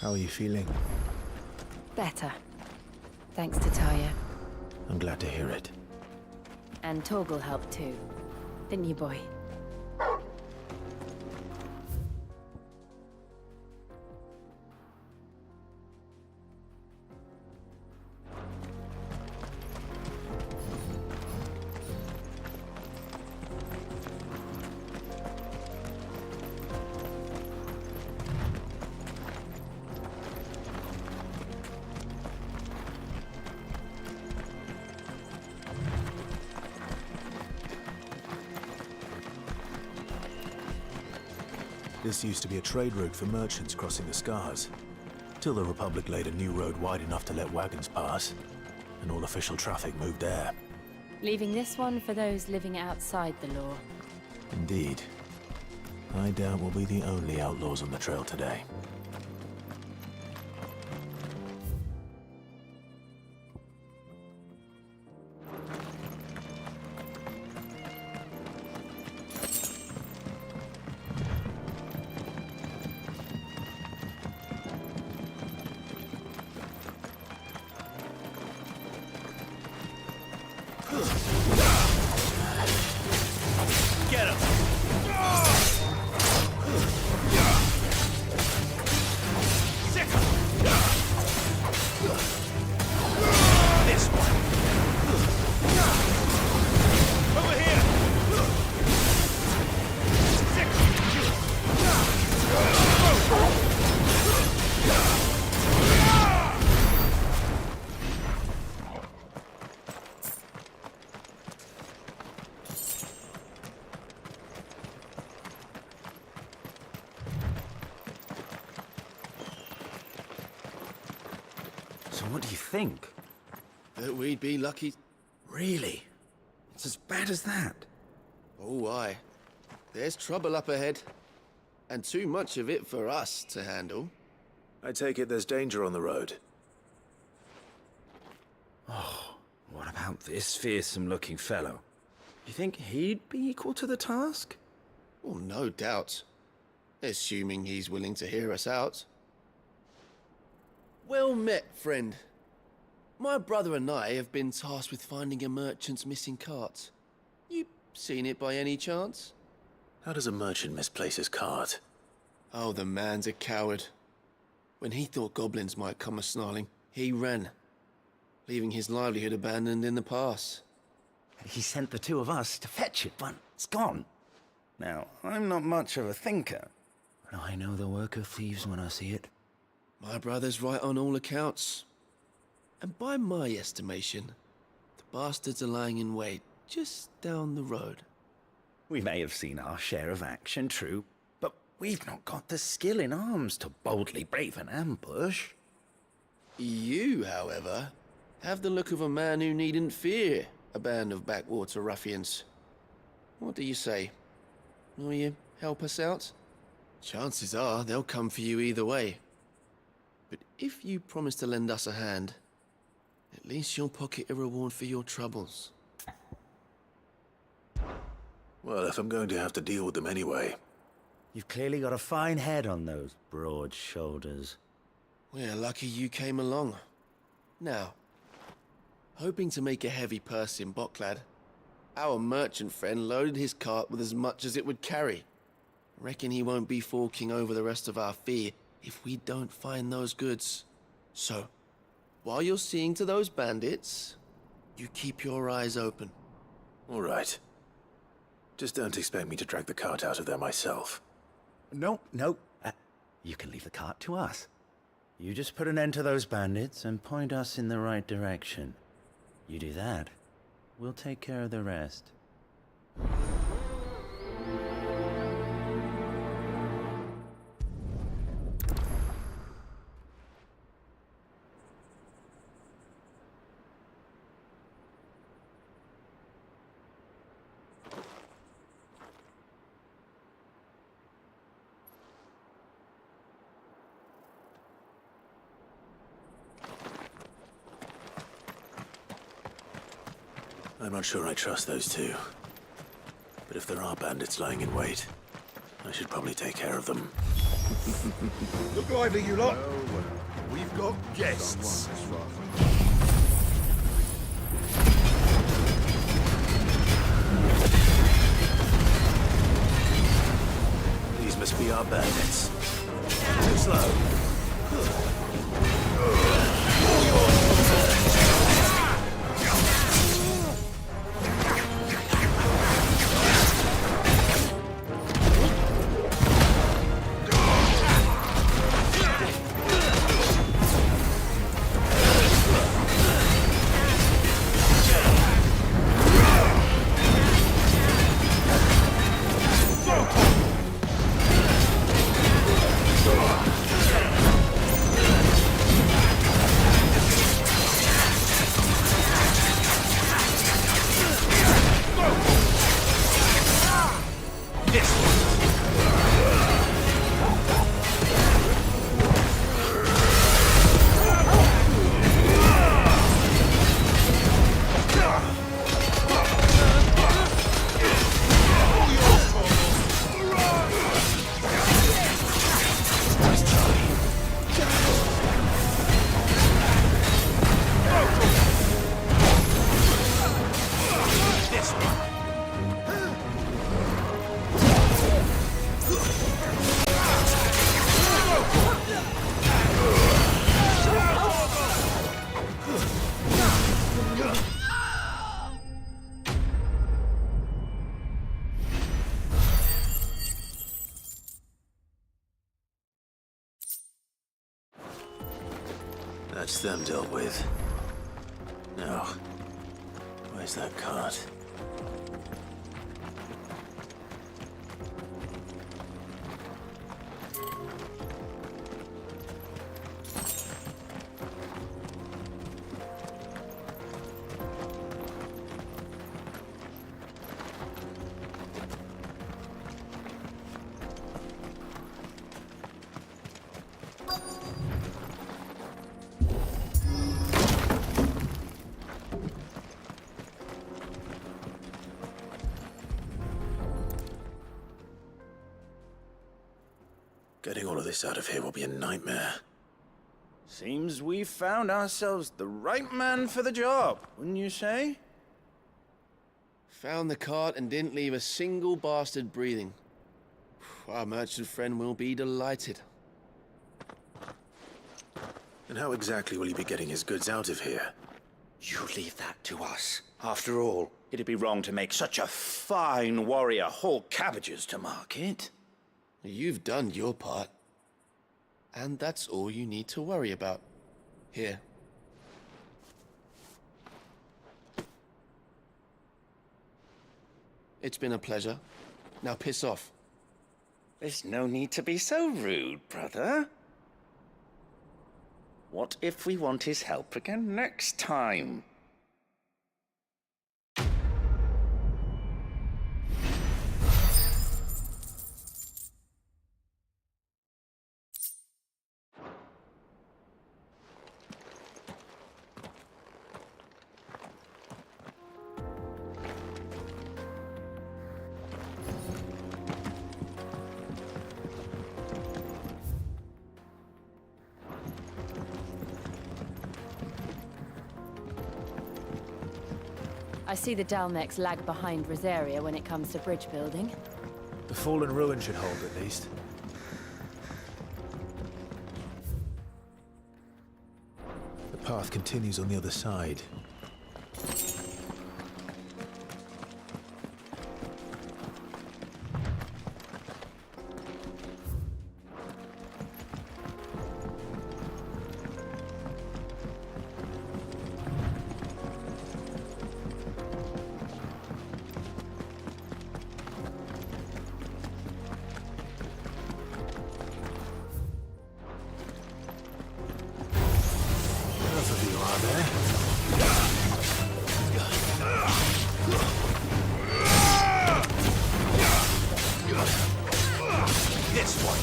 How are you feeling? Better. Thanks to Taya. I'm glad to hear it. And Torgal helped too. Didn't you, boy? This used to be a trade route for merchants crossing the Scars, till the Republic laid a new road wide enough to let wagons pass, and all official traffic moved there. Leaving this one for those living outside the law. Indeed. I doubt we'll be the only outlaws on the trail today. Get him! Sick him! This one! Over here! Sick him! So what do you think? That we'd be lucky. Really? It's as bad as that? Oh, aye. There's trouble up ahead. And too much of it for us to handle. I take it there's danger on the road. Oh, what about this fearsome-looking fellow? You think he'd be equal to the task? Well, no doubt. Assuming he's willing to hear us out. Well met, friend. My brother and I have been tasked with finding a merchant's missing cart. You seen it by any chance? How does a merchant misplace his cart? Oh, the man's a coward. When he thought goblins might come a-snarling, he ran, leaving his livelihood abandoned in the pass. He sent the two of us to fetch it, but it's gone. Now, I'm not much of a thinker, but I know the work of thieves when I see it. My brother's right on all accounts. And by my estimation, the bastards are lying in wait just down the road. We may have seen our share of action, true, but we've not got the skill in arms to boldly brave an ambush. You, however, have the look of a man who needn't fear a band of backwater ruffians. What do you say? Will you help us out? Chances are they'll come for you either way. But if you promise to lend us a hand, at least you'll pocket a reward for your troubles. Well, if I'm going to have to deal with them anyway. You've clearly got a fine head on those broad shoulders. We're lucky you came along. Now, hoping to make a heavy purse in Boklad, our merchant friend loaded his cart with as much as it would carry. Reckon he won't be forking over the rest of our fee if we don't find those goods. So, while you're seeing to those bandits, you keep your eyes open. All right. Just don't expect me to drag the cart out of there myself. No. You can leave the cart to us. You just put an end to those bandits and point us in the right direction. You do that, we'll take care of the rest. I'm not sure I trust those two. But if there are bandits lying in wait, I should probably take care of them. Look lively, you lot. We've got guests. These must be our bandits. Too slow. That's them dealt with. Now, where's that cart? Getting all of this out of here will be a nightmare. Seems we've found ourselves the right man for the job, wouldn't you say? Found the cart and didn't leave a single bastard breathing. Our merchant friend will be delighted. And how exactly will he be getting his goods out of here? You leave that to us. After all, it'd be wrong to make such a fine warrior haul cabbages to market. You've done your part. And that's all you need to worry about. Here. It's been a pleasure. Now piss off. There's no need to be so rude, brother. What if we want his help again next time? I see the Dalnecs lag behind Rosaria when it comes to bridge building. The fallen ruin should hold, at least. The path continues on the other side. Enough of you, are there? This one.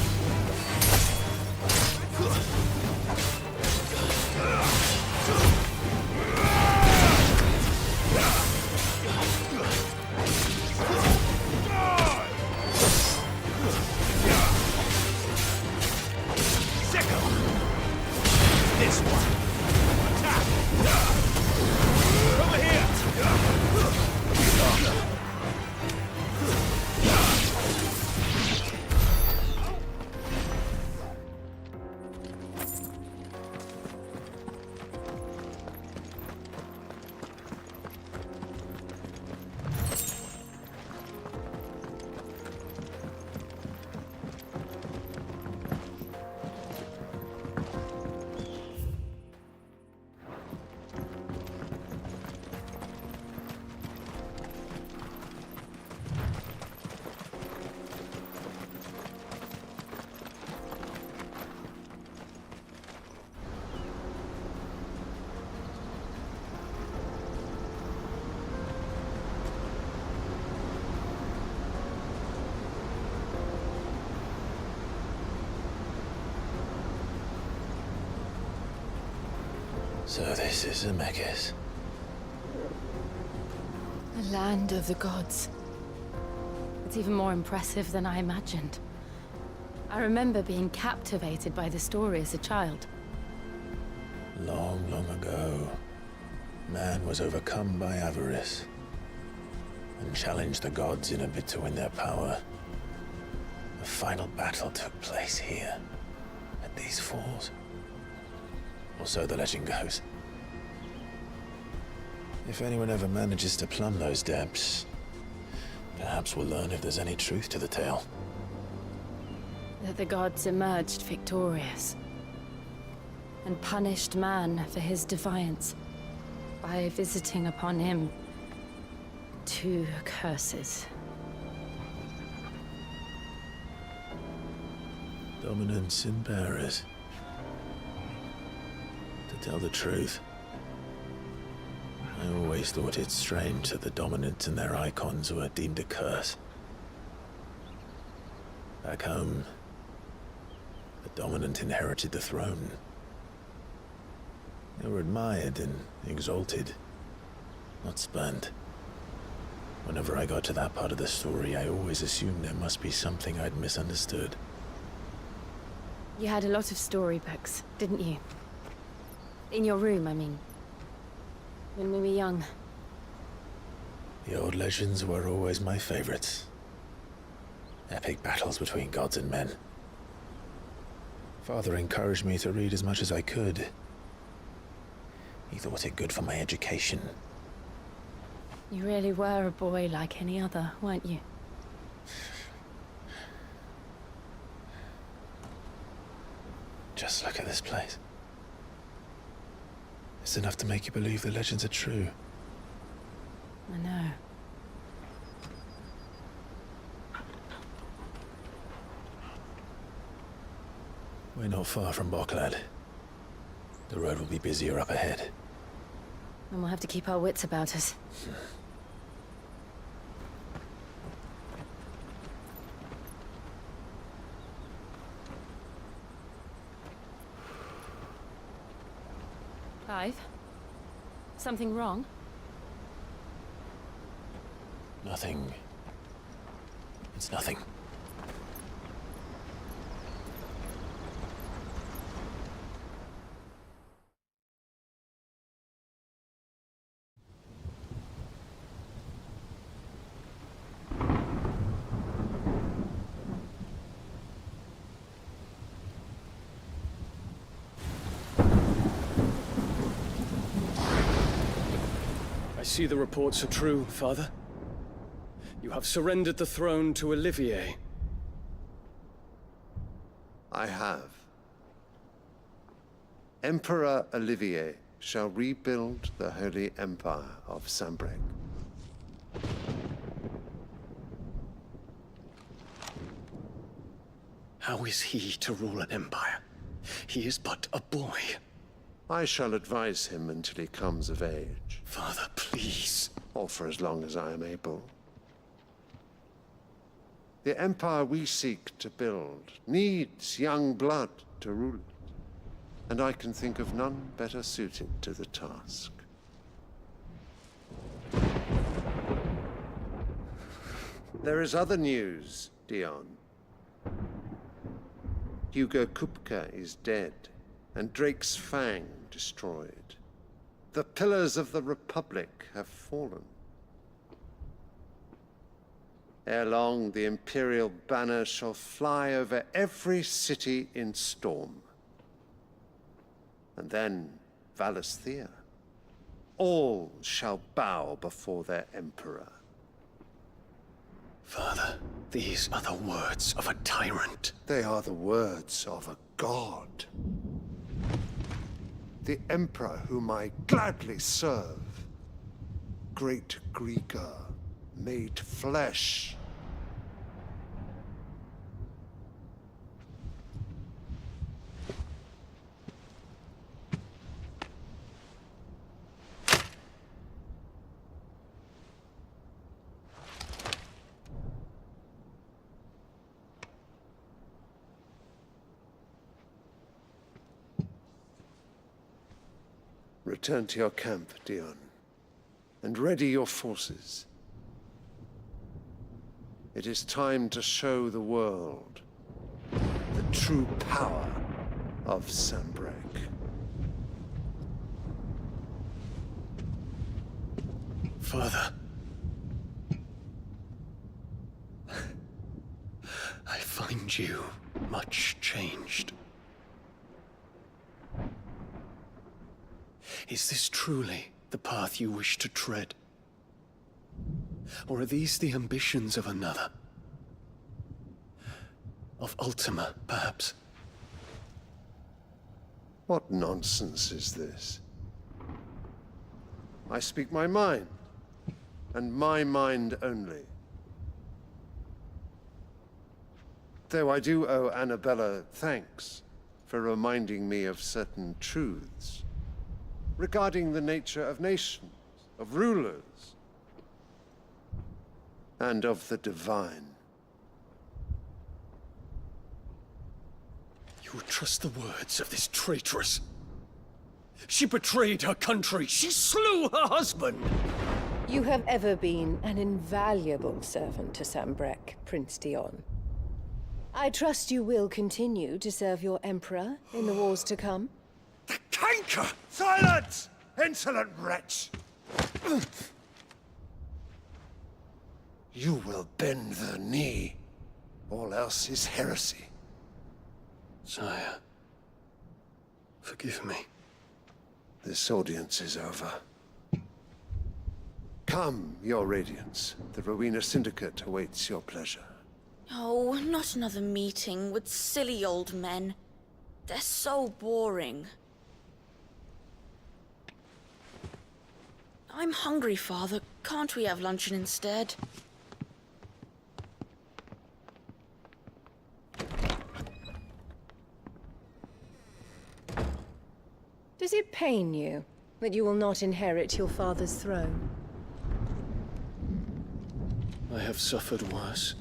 Sicko. This one. Attack. Over here. So this is Zemeckis. The land of the gods. It's even more impressive than I imagined. I remember being captivated by the story as a child. Long, long ago, man was overcome by avarice and challenged the gods in a bid to win their power. The final battle took place here, at these falls. Or so the legend goes. If anyone ever manages to plumb those depths, perhaps we'll learn if there's any truth to the tale. That the gods emerged victorious and punished man for his defiance by visiting upon him 2 curses. Dominance and bearers. To tell the truth, I always thought it strange that the dominant and their icons were deemed a curse. Back home, the dominant inherited the throne. They were admired and exalted, not spurned. Whenever I got to that part of the story, I always assumed there must be something I'd misunderstood. You had a lot of storybooks, didn't you? In your room, I mean. When we were young. The old legends were always my favorites. Epic battles between gods and men. Father encouraged me to read as much as I could. He thought it good for my education. You really were a boy like any other, weren't you? Just look at this place. It's enough to make you believe the legends are true. I know. We're not far from Boklad. The road will be busier up ahead. And we'll have to keep our wits about us. Clive? Something wrong? Nothing. It's nothing. see the reports are true, Father. You have surrendered the throne to Olivier. I have. Emperor Olivier shall rebuild the Holy Empire of Sambrec. How is he to rule an empire? He is but a boy. I shall advise him until he comes of age, Father, please. or for as long as I am able. The empire we seek to build needs young blood to rule it, and I can think of none better suited to the task. There is other news, Dion. Hugo Kupka is dead, and Drake's Fang destroyed. The pillars of the Republic have fallen. Ere long, the Imperial banner shall fly over every city in Storm. And then, Valisthea. All shall bow before their Emperor. Father, these are the words of a tyrant. They are the words of a god. The Emperor whom I gladly serve. Great Greeker, made flesh. Return to your camp, Dion, and ready your forces. It is time to show the world the true power of Sambrec. Father. I find you much changed. Is this truly the path you wish to tread? Or are these the ambitions of another? Of Ultima, perhaps? What nonsense is this? I speak my mind, and my mind only. Though I do owe Annabella thanks for reminding me of certain truths regarding the nature of nations, of rulers, and of the divine. You would trust the words of this traitress? She betrayed her country! She slew her husband! You have ever been an invaluable servant to Sambrec, Prince Dion. I trust you will continue to serve your Emperor in the wars to come. The canker! Silence! Insolent wretch! You will bend the knee. All else is heresy. Sire, forgive me. This audience is over. Come, your Radiance. The Rowena Syndicate awaits your pleasure. Oh, not another meeting with silly old men. They're so boring. I'm hungry, Father. Can't we have luncheon instead? Does it pain you that you will not inherit your father's throne? I have suffered worse.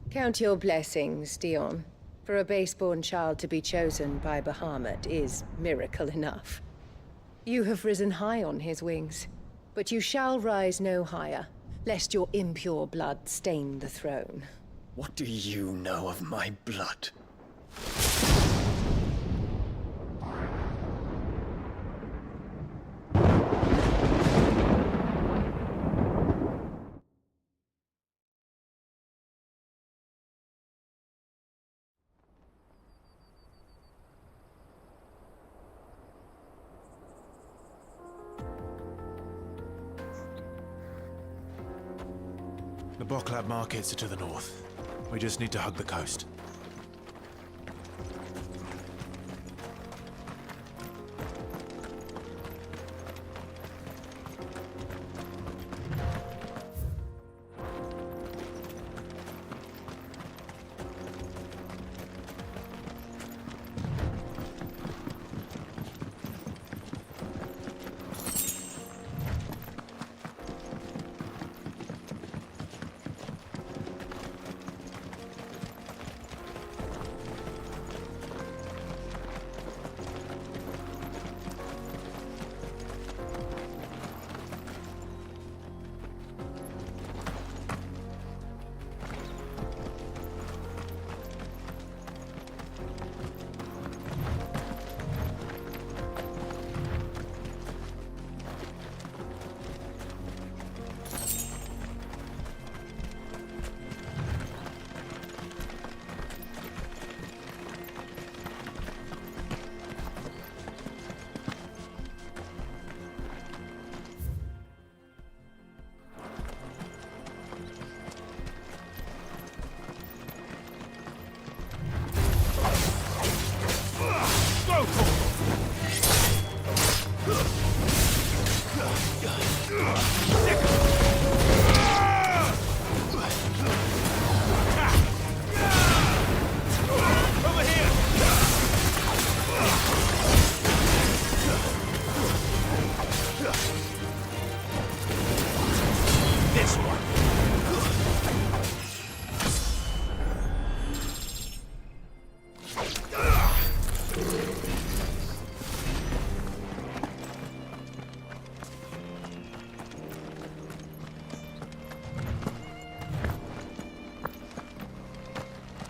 Count your blessings, Dion. For a base-born child to be chosen by Bahamut is miracle enough. You have risen high on his wings, but you shall rise no higher, lest your impure blood stain the throne. What do you know of my blood? The Boklab markets are to the north. We just need to hug the coast.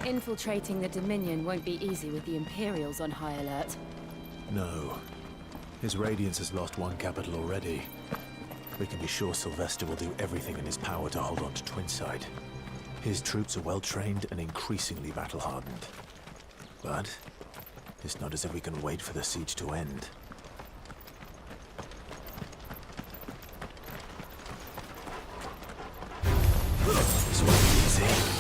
Infiltrating the Dominion won't be easy with the Imperials on high alert. No. His Radiance has lost one capital already. We can be sure Sylvester will do everything in his power to hold on to Twinside. His troops are well-trained and increasingly battle-hardened. But it's not as if we can wait for the siege to end. This won't be easy.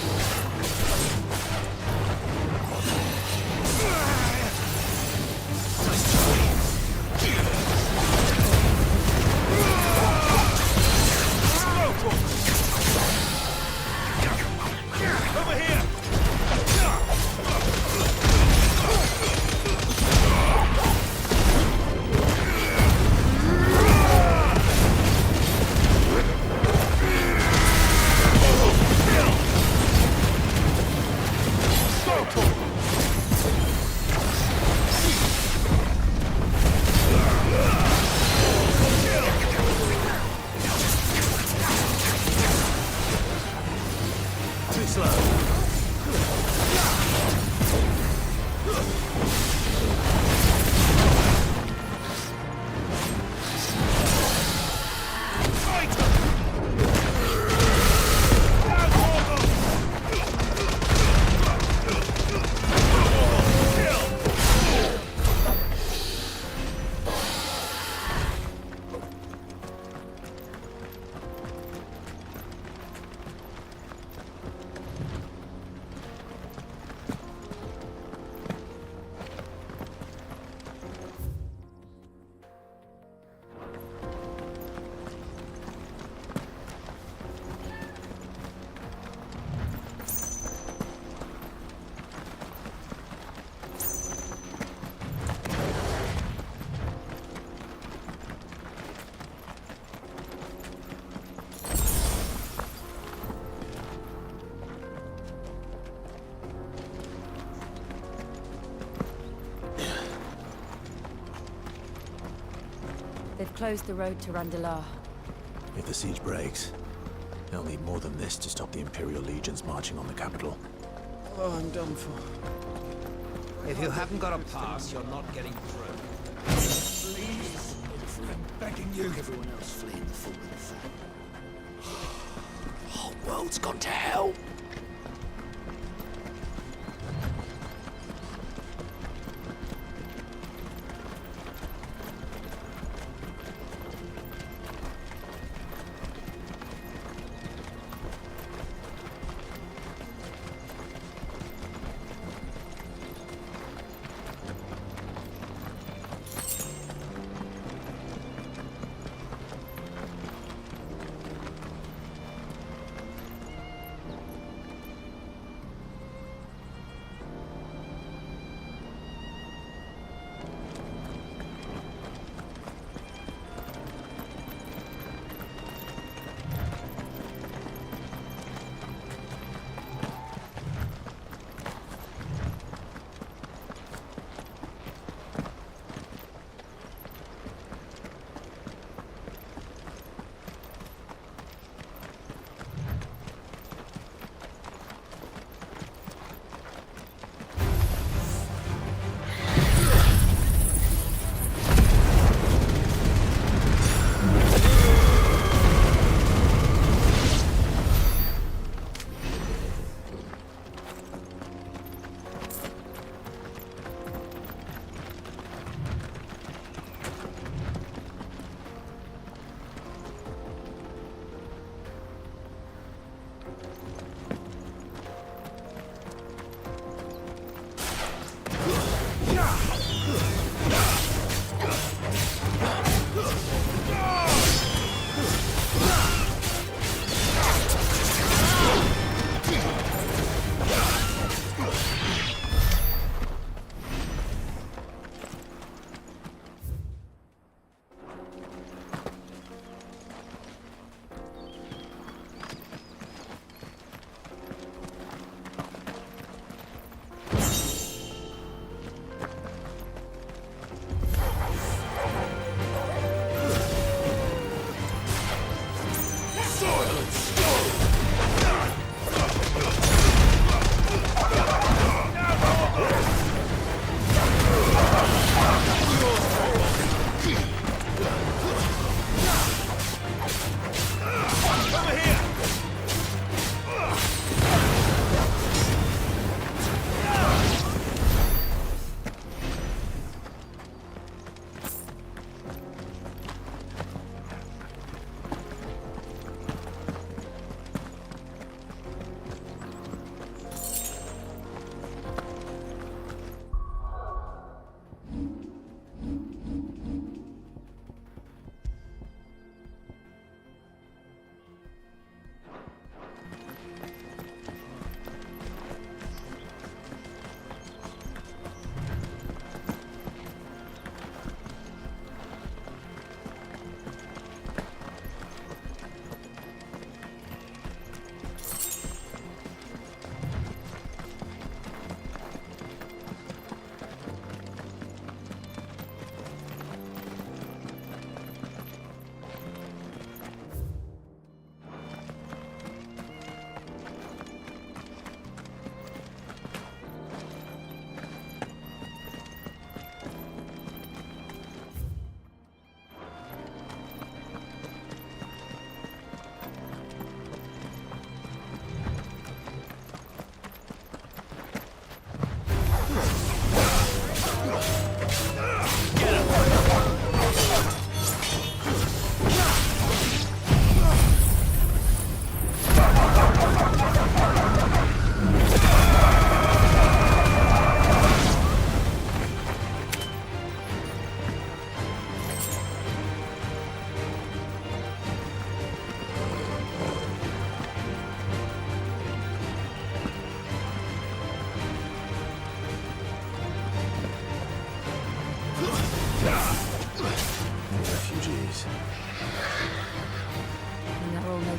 They've closed the road to Randalar. If the siege breaks, they'll need more than this to stop the Imperial legions marching on the capital. Oh, I'm done for. If you haven't got a pass, you're not getting through. Please, I'm begging you. Everyone else fleeing the fall of the fact. The whole world's gone to hell.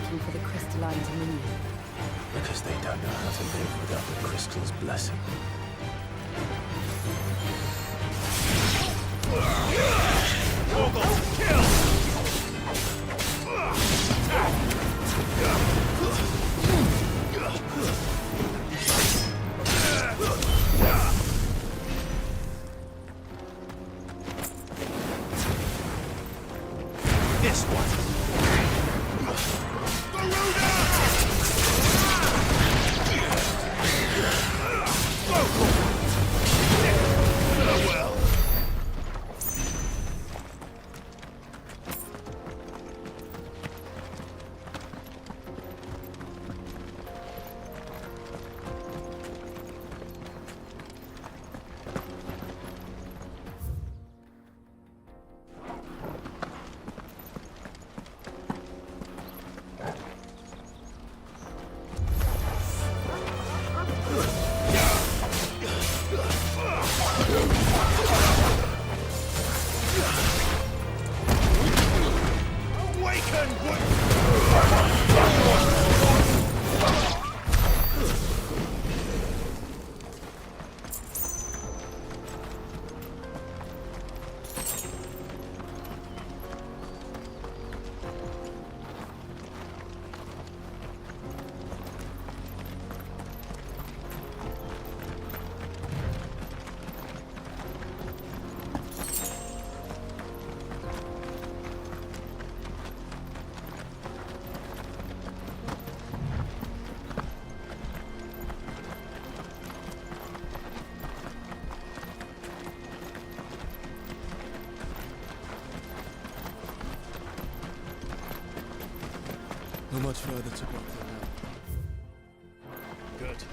looking for the crystalline dominion? Because they don't know how to live without the crystal's blessing. This one. Not much further to go for now. Good.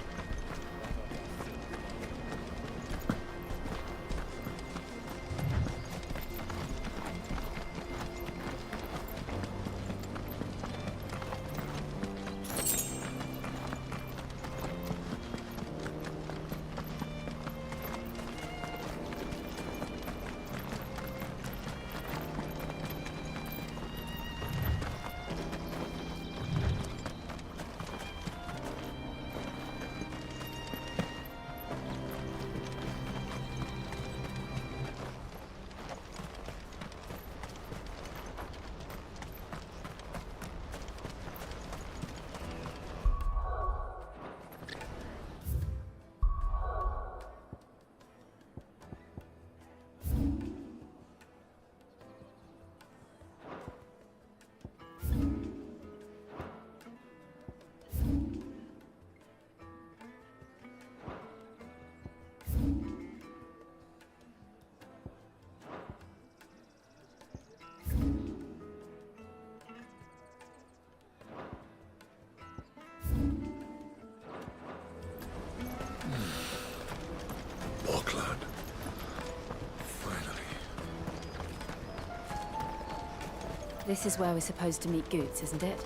Auckland. Finally. This is where we're supposed to meet Goots, isn't it?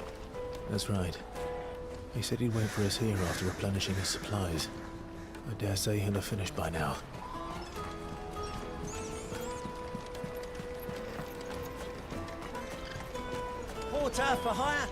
That's right. He said he'd wait for us here after replenishing his supplies. I dare say he'll have finished by now. Porter for hire.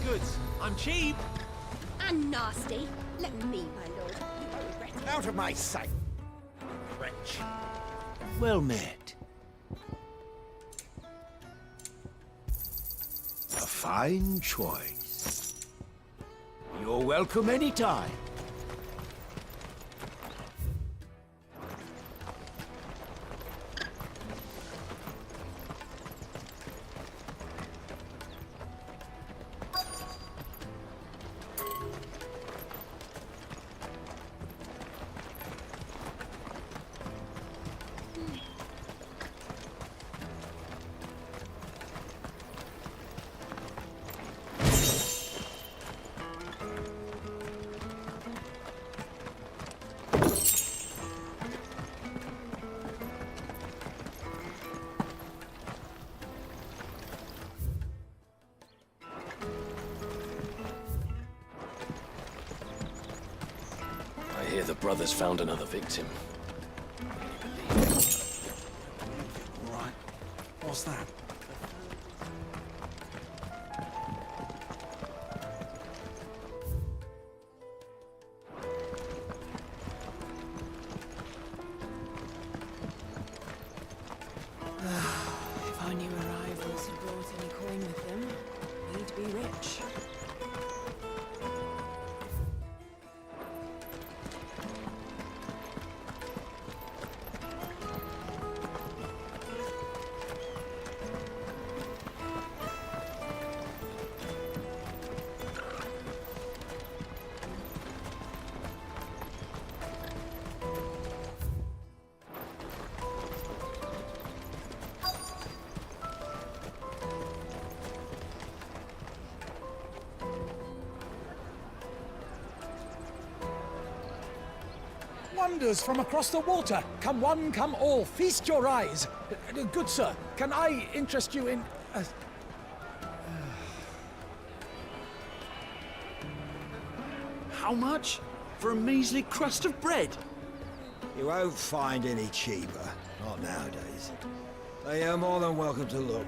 Goods. I'm cheap. And nasty. Let me, my lord. You won't regret it. Out of my sight. Wretch. Well met. A fine choice. You're welcome anytime. the brothers found another victim. All right. What's that? If only our rivals had brought any coin with them, we'd be rich. Wonders from across the water. Come one, come all. Feast your eyes. Good sir, can I interest you in... How much? For a measly crust of bread? You won't find any cheaper. Not nowadays. They are more than welcome to look.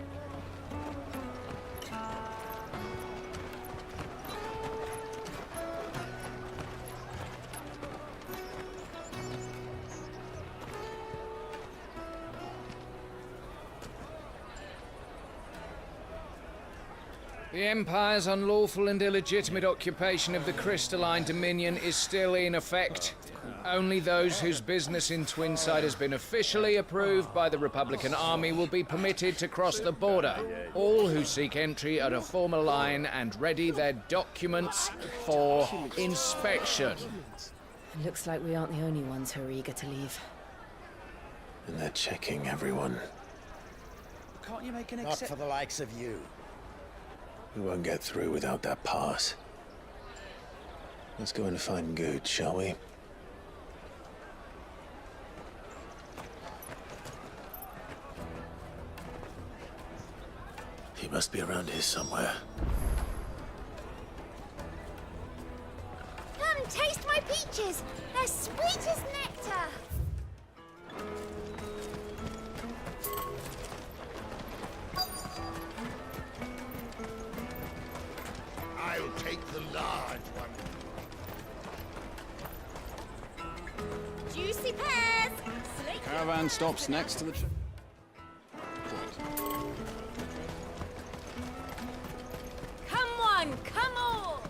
The Empire's unlawful and illegitimate occupation of the Crystalline Dominion is still in effect. Only those whose business in Twinside has been officially approved by the Republican Army will be permitted to cross the border. All who seek entry are to form a line and ready their documents for inspection. It looks like we aren't the only ones who are eager to leave. And they're checking everyone. Can't you make an Not for the likes of you. We won't get through without that pass. Let's go and find Good, shall we? He must be around here somewhere. Come, taste my peaches! They're sweet as nectar! I'll take the large one. Juicy pears! Slate Caravan stops next to the... Come one, come all!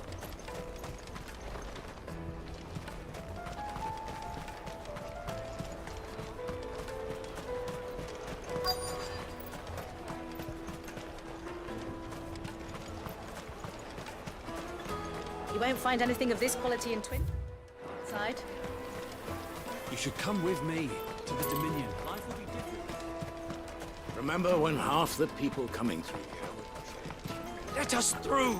You won't find anything of this quality in Twinside. You should come with me to the Dominion. Life will be different. Remember when half the people coming through here... Let us through!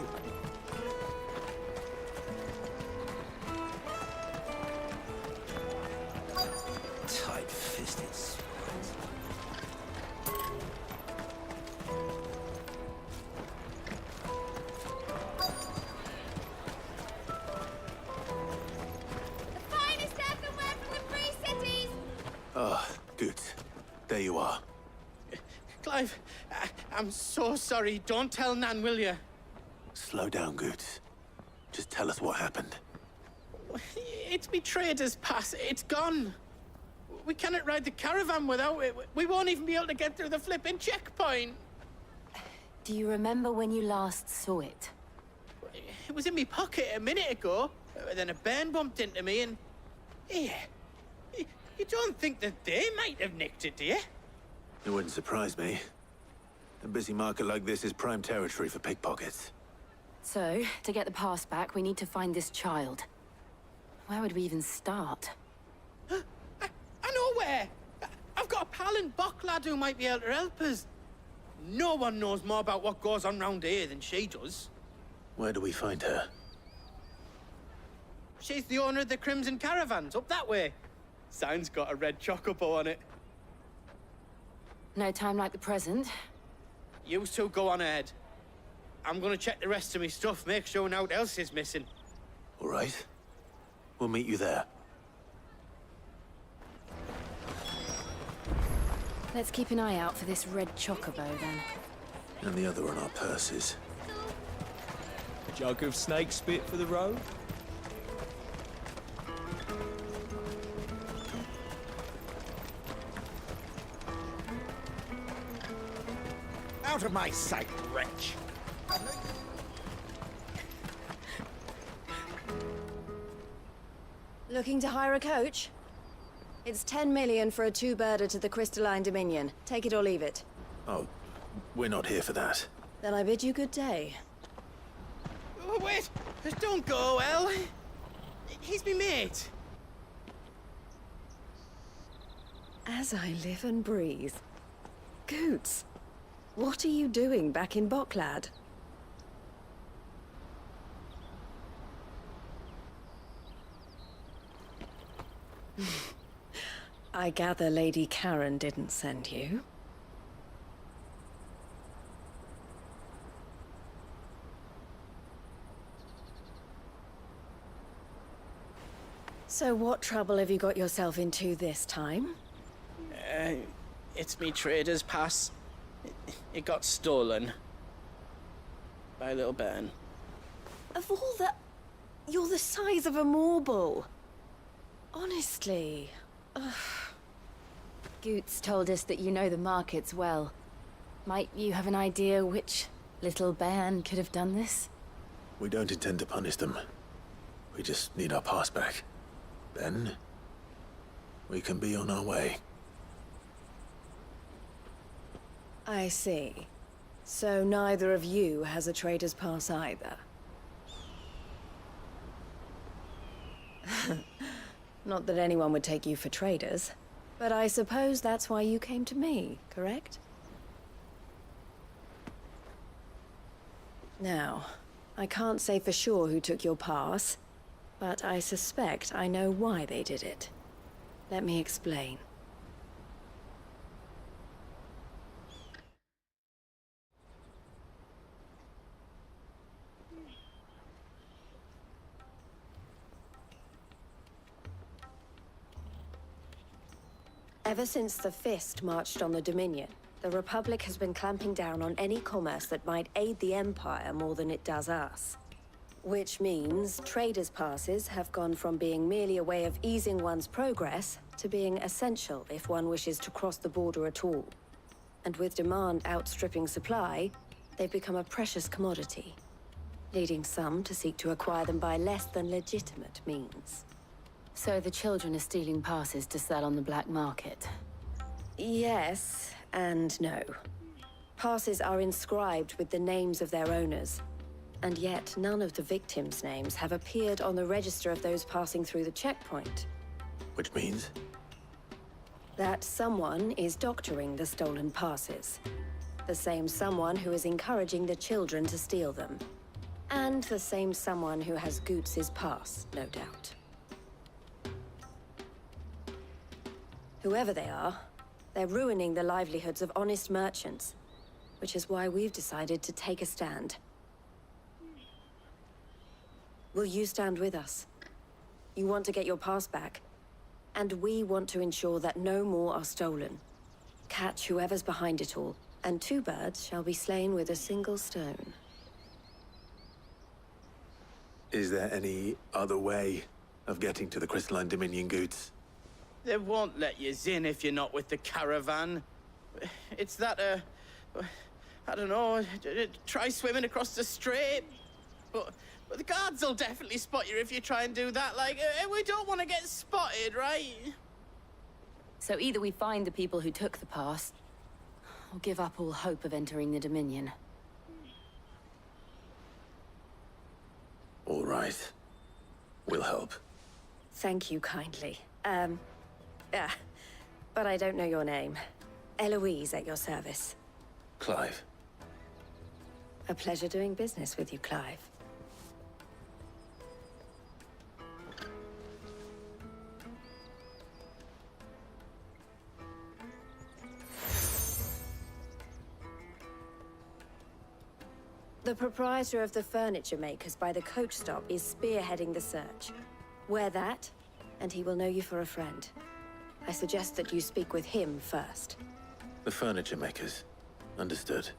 Tight-fisted swines. The finest earthenware from the Free Cities! Ah, Good. There you are. Clive, I'm so sorry. Don't tell Nan, will you? Slow down, Good. Just tell us what happened. It's betrayed us, Pass. It's gone. We cannot ride the caravan without it. We won't even be able to get through the flipping checkpoint. Do you remember when you last saw it? It was in my pocket a minute ago. Then a bairn bumped into me and... Yeah. You don't think that they might have nicked it, do you? It wouldn't surprise me. A busy market like this is prime territory for pickpockets. So, to get the pass back, we need to find this child. Where would we even start? I know where. I've got a pal in Bocklad who might be able to help us. No one knows more about what goes on round here than she does. Where do we find her? She's the owner of the Crimson Caravans, up that way. Sign's got a red chocobo on it. No time like the present. You two go on ahead. I'm gonna check the rest of my stuff, make sure naught else is missing. All right. We'll meet you there. Let's keep an eye out for this red chocobo, then. And the other on our purses. Jug of snake spit for the road? Out of my sight, wretch! Looking to hire a coach? It's 10 million for a two-birder to the Crystalline Dominion. Take it or leave it. Oh, we're not here for that. Then I bid you good day. Oh, wait! Don't go, El! He's me mate! As I live and breathe. Goots, what are you doing back in Bocklad? I gather Lady Karen didn't send you. So what trouble have you got yourself into this time? It's me trader's pass. It got stolen. By a little bairn. Of all the... You're the size of a marble. Honestly. Ugh. Goots told us that you know the markets well. Might you have an idea which little bairn could have done this? We don't intend to punish them. We just need our pass back. Then, we can be on our way. I see. So neither of you has a trader's pass either. Not that anyone would take you for traders, but I suppose that's why you came to me, correct? Now, I can't say for sure who took your pass, but I suspect I know why they did it. Let me explain. Ever since the Fist marched on the Dominion, the Republic has been clamping down on any commerce that might aid the Empire more than it does us. Which means traders' passes have gone from being merely a way of easing one's progress to being essential if one wishes to cross the border at all. And with demand outstripping supply, they've become a precious commodity, leading some to seek to acquire them by less than legitimate means. So the children are stealing passes to sell on the black market? Yes, and no. Passes are inscribed with the names of their owners, and yet none of the victims' names have appeared on the register of those passing through the checkpoint. Which means? That someone is doctoring the stolen passes. The same someone who is encouraging the children to steal them. And the same someone who has Goots' pass, no doubt. Whoever they are, they're ruining the livelihoods of honest merchants, which is why we've decided to take a stand. Will you stand with us? You want to get your pass back, and we want to ensure that no more are stolen. Catch whoever's behind it all, and two birds shall be slain with a single stone. Is there any other way of getting to the Crystalline Dominion, Goots? They won't let you in if you're not with the caravan. It's that, I don't know, try swimming across the strait. But the guards will definitely spot you if you try and do that. Like, we don't want to get spotted, right? So either we find the people who took the pass, or give up all hope of entering the Dominion. All right. We'll help. Thank you kindly. But I don't know your name. Eloise at your service. Clive. A pleasure doing business with you, Clive. The proprietor of the furniture makers by the coach stop is spearheading the search. Wear that, and he will know you for a friend. I suggest that you speak with him first. The furniture makers. Understood.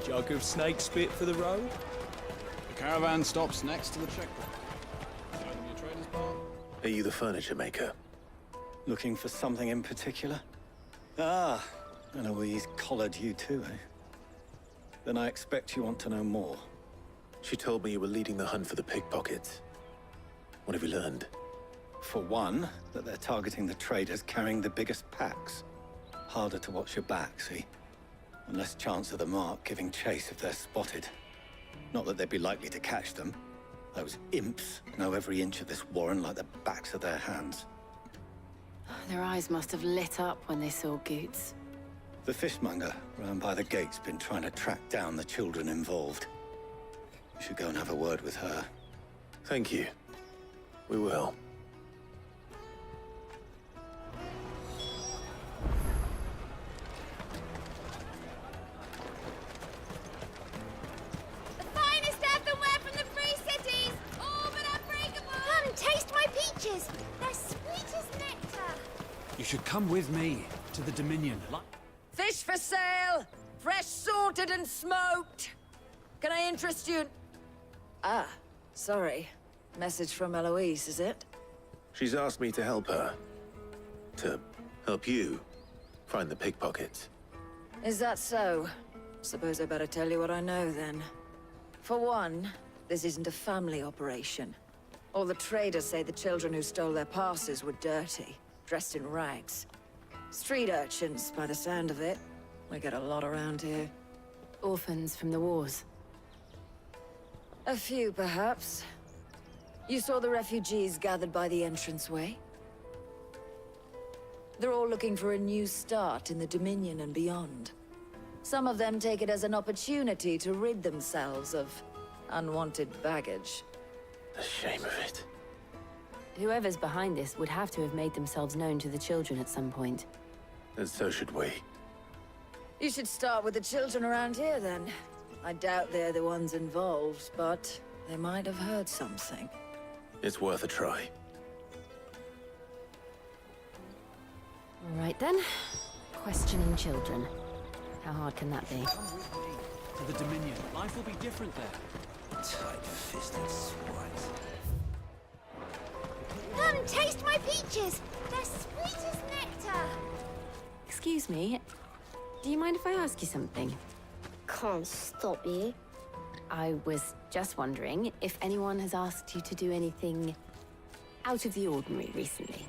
Jug of snake spit for the road? The caravan stops next to the checkpoint. Show them your trader's bar. Are you the furniture maker? Looking for something in particular? Ah, Eloise collared you too, eh? Then I expect you want to know more. She told me you were leading the hunt for the pickpockets. What have you learned? For one, that they're targeting the traders carrying the biggest packs. Harder to watch your back, see? And less chance of the mark giving chase if they're spotted. Not that they'd be likely to catch them. Those imps know every inch of this warren like the backs of their hands. Their eyes must have lit up when they saw Goots. The fishmonger round by the gate's been trying to track down the children involved. You should go and have a word with her. Thank you. We will. They're sweet as nectar. You should come with me to the Dominion. Fish for sale! Fresh sorted and smoked! Can I interest you? Ah, sorry. Message from Eloise, is it? She's asked me to help her. To help you find the pickpockets. Is that so? Suppose I better tell you what I know, then. For one, this isn't a family operation. All the traders say the children who stole their passes were dirty, dressed in rags. Street urchins, by the sound of it. We get a lot around here. Orphans from the wars. A few, perhaps. You saw the refugees gathered by the entranceway? They're all looking for a new start in the Dominion and beyond. Some of them take it as an opportunity to rid themselves of unwanted baggage. The shame of it. Whoever's behind this would have to have made themselves known to the children at some point. And so should we. You should start with the children around here, then. I doubt they're the ones involved, but they might have heard something. It's worth a try. All right, then. Questioning children. How hard can that be? Come with me to the Dominion. Life will be different there. Tight-fisted swines. Come, taste my peaches. They're sweet as nectar. Excuse me. Do you mind if I ask you something? Can't stop you. I was just wondering if anyone has asked you to do anything out of the ordinary recently.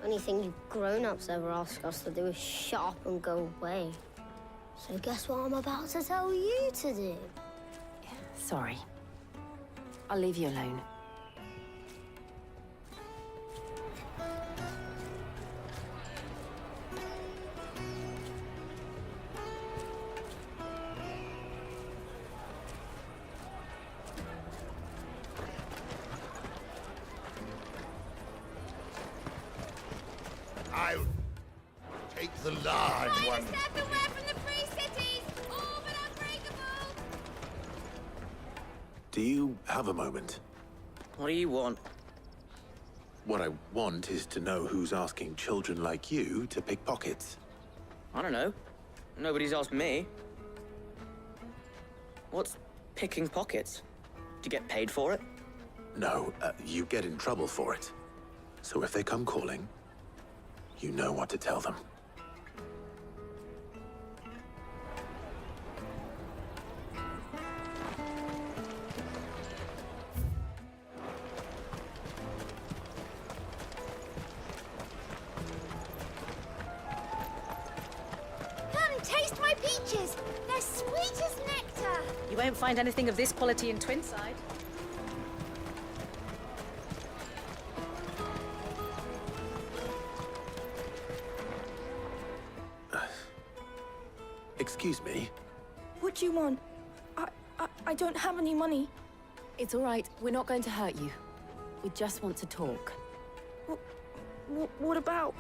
Anything you grown-ups ever ask us to do is shut up and go away. So guess what I'm about to tell you to do? Sorry. I'll leave you alone. I'll take the large one. Do you have a moment? What do you want? What I want is to know who's asking children like you to pick pockets. I don't know. Nobody's asked me. What's picking pockets? Do you get paid for it? No, you get in trouble for it. So if they come calling, you know what to tell them. Come, taste my peaches. They're sweet as nectar. You won't find anything of this quality in Twinside. Excuse me? What do you want? I don't have any money. It's all right. We're not going to hurt you. We just want to talk. What about?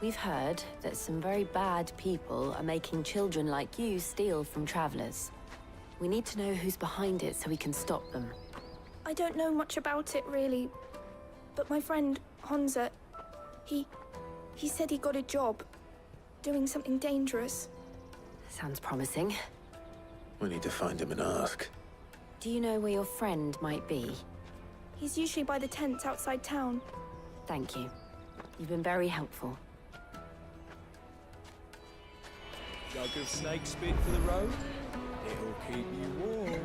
We've heard that some very bad people are making children like you steal from travelers. We need to know who's behind it so we can stop them. I don't know much about it, really. But my friend, Hansa, he said he got a job doing something dangerous. Sounds promising. We need to find him and ask. Do you know where your friend might be? He's usually by the tents outside town. Thank you. You've been very helpful. Jug of snake spit for the road? It'll keep you warm.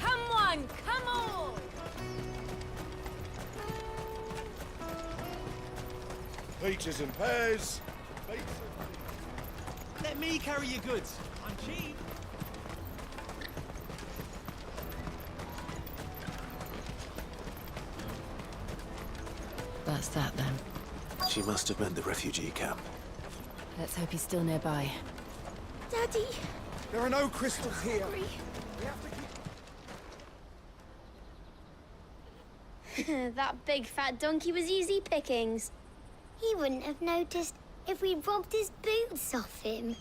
Come on, come on! Peaches and pears. Let me carry your goods. I'm cheap. That's that then. She must have meant the refugee camp. Let's hope he's still nearby. Daddy! There are no crystals here. That big fat donkey was easy pickings. He wouldn't have noticed if we robbed his boots off him.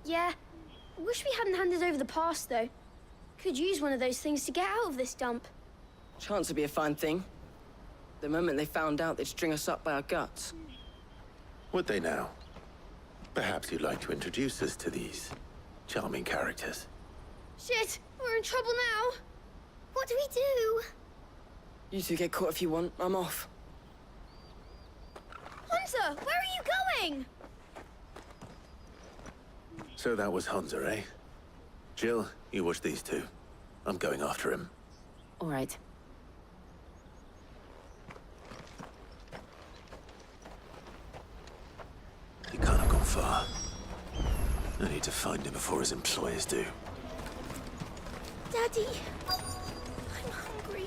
Yeah. Wish we hadn't handed over the pass, though. Could use one of those things to get out of this dump. Chance would be a fine thing. The moment they found out, they'd string us up by our guts. Would they now? Perhaps you'd like to introduce us to these charming characters. Shit! We're in trouble now! What do we do? You two get caught if you want. I'm off. Hunter, where are you going? So that was Hansa, eh? Jill, you watch these two. I'm going after him. All right. He can't have gone far. I need to find him before his employers do. Daddy! I'm hungry.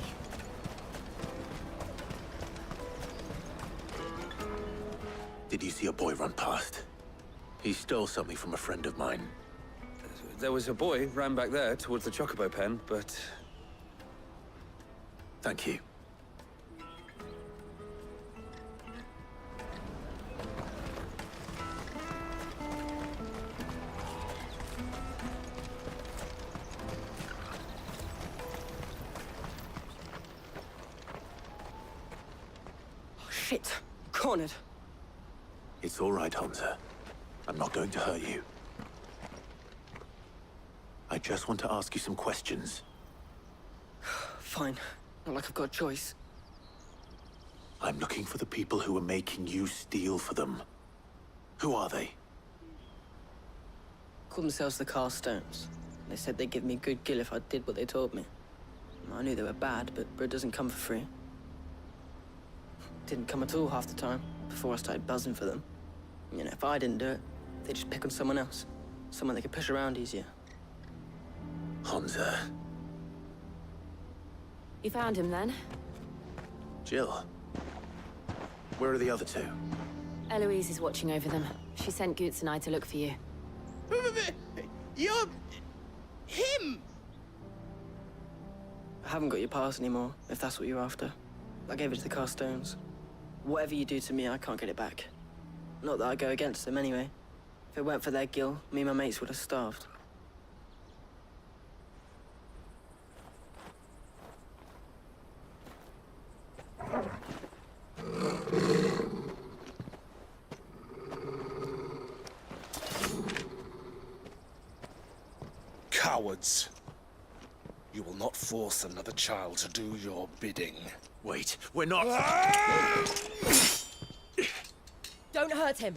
Did you see a boy run past? He stole something from a friend of mine. There was a boy ran back there towards the chocobo pen, but... Thank you. Oh, shit. Cornered. It's all right, Hansa. I'm not going to hurt you. I just want to ask you some questions. Fine. Not like I've got a choice. I'm looking for the people who are making you steal for them. Who are they? Called themselves the Carstones. They said they'd give me good gill if I did what they told me. I knew they were bad, but bread doesn't come for free. Didn't come at all half the time, before I started buzzing for them. You know, if I didn't do it, they'd just pick on someone else. Someone they could push around easier. Hansa. You found him then? Jill. Where are the other two? Eloise is watching over them. She sent Goots and I to look for you. You're... him! I haven't got your pass anymore, if that's what you're after. I gave it to the Carstones. Whatever you do to me, I can't get it back. Not that I go against them anyway. If it weren't for their gill, me and my mates would have starved. Cowards. You will not force another child to do your bidding. Wait, we're not... Don't hurt him.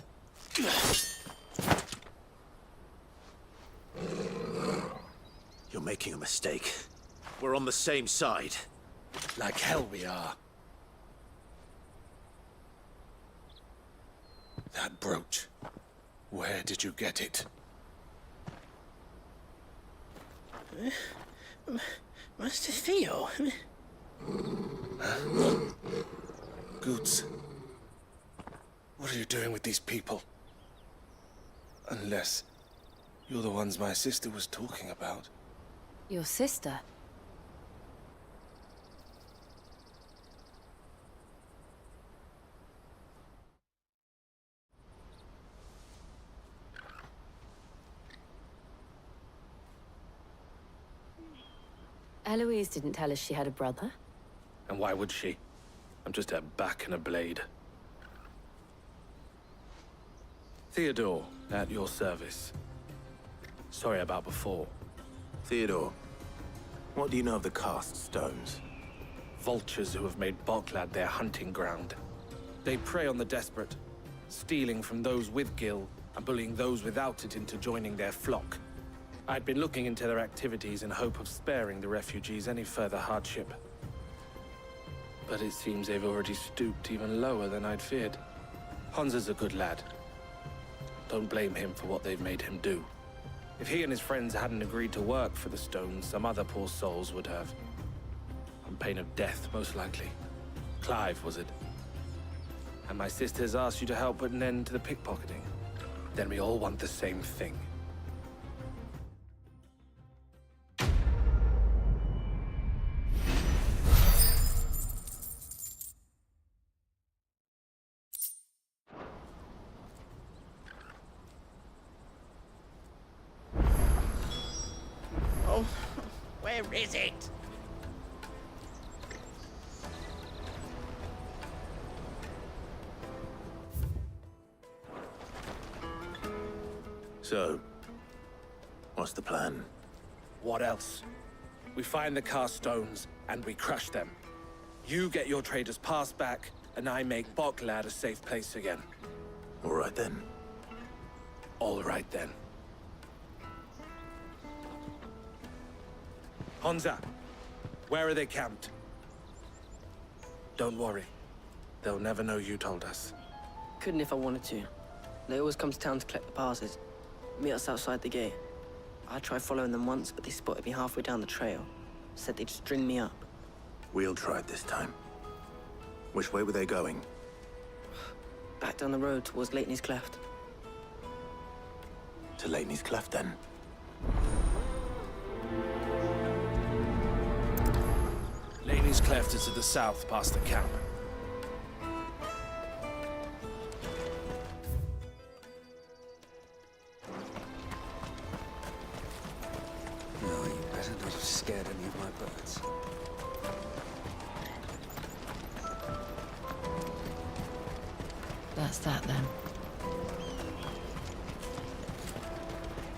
You're making a mistake. We're on the same side. Like hell we are. That brooch. Where did you get it? Master Theo? Goots. What are you doing with these people? Unless you're the ones my sister was talking about. Your sister? Eloise didn't tell us she had a brother. And why would she? I'm just her back and a blade. Theodore, at your service. Sorry about before. Theodore, what do you know of the cast stones? Vultures who have made Boklad their hunting ground. They prey on the desperate, stealing from those with gil and bullying those without it into joining their flock. I'd been looking into their activities in hope of sparing the refugees any further hardship. But it seems they've already stooped even lower than I'd feared. Hansa's a good lad. Don't blame him for what they've made him do. If he and his friends hadn't agreed to work for the stones, some other poor souls would have. On pain of death, most likely. Clive, was it? And my sisters asked you to help put an end to the pickpocketing. Then we all want the same thing. Oh, where is it? So, what's the plan? What else? We find the cast stones, and we crush them. You get your trader's pass back, and I make Boklad a safe place again. All right then. All right then. Hansa, where are they camped? Don't worry. They'll never know you told us. Couldn't if I wanted to. They always come to town to collect the passes. Meet us outside the gate. I tried following them once, but they spotted me halfway down the trail. Said they'd string me up. We'll try it this time. Which way were they going? Back down the road towards Leighton's Cleft. To Leighton's Cleft, then. Leighton's Cleft is to the south, past the camp. No, you better not have scared any of my birds. That's that then.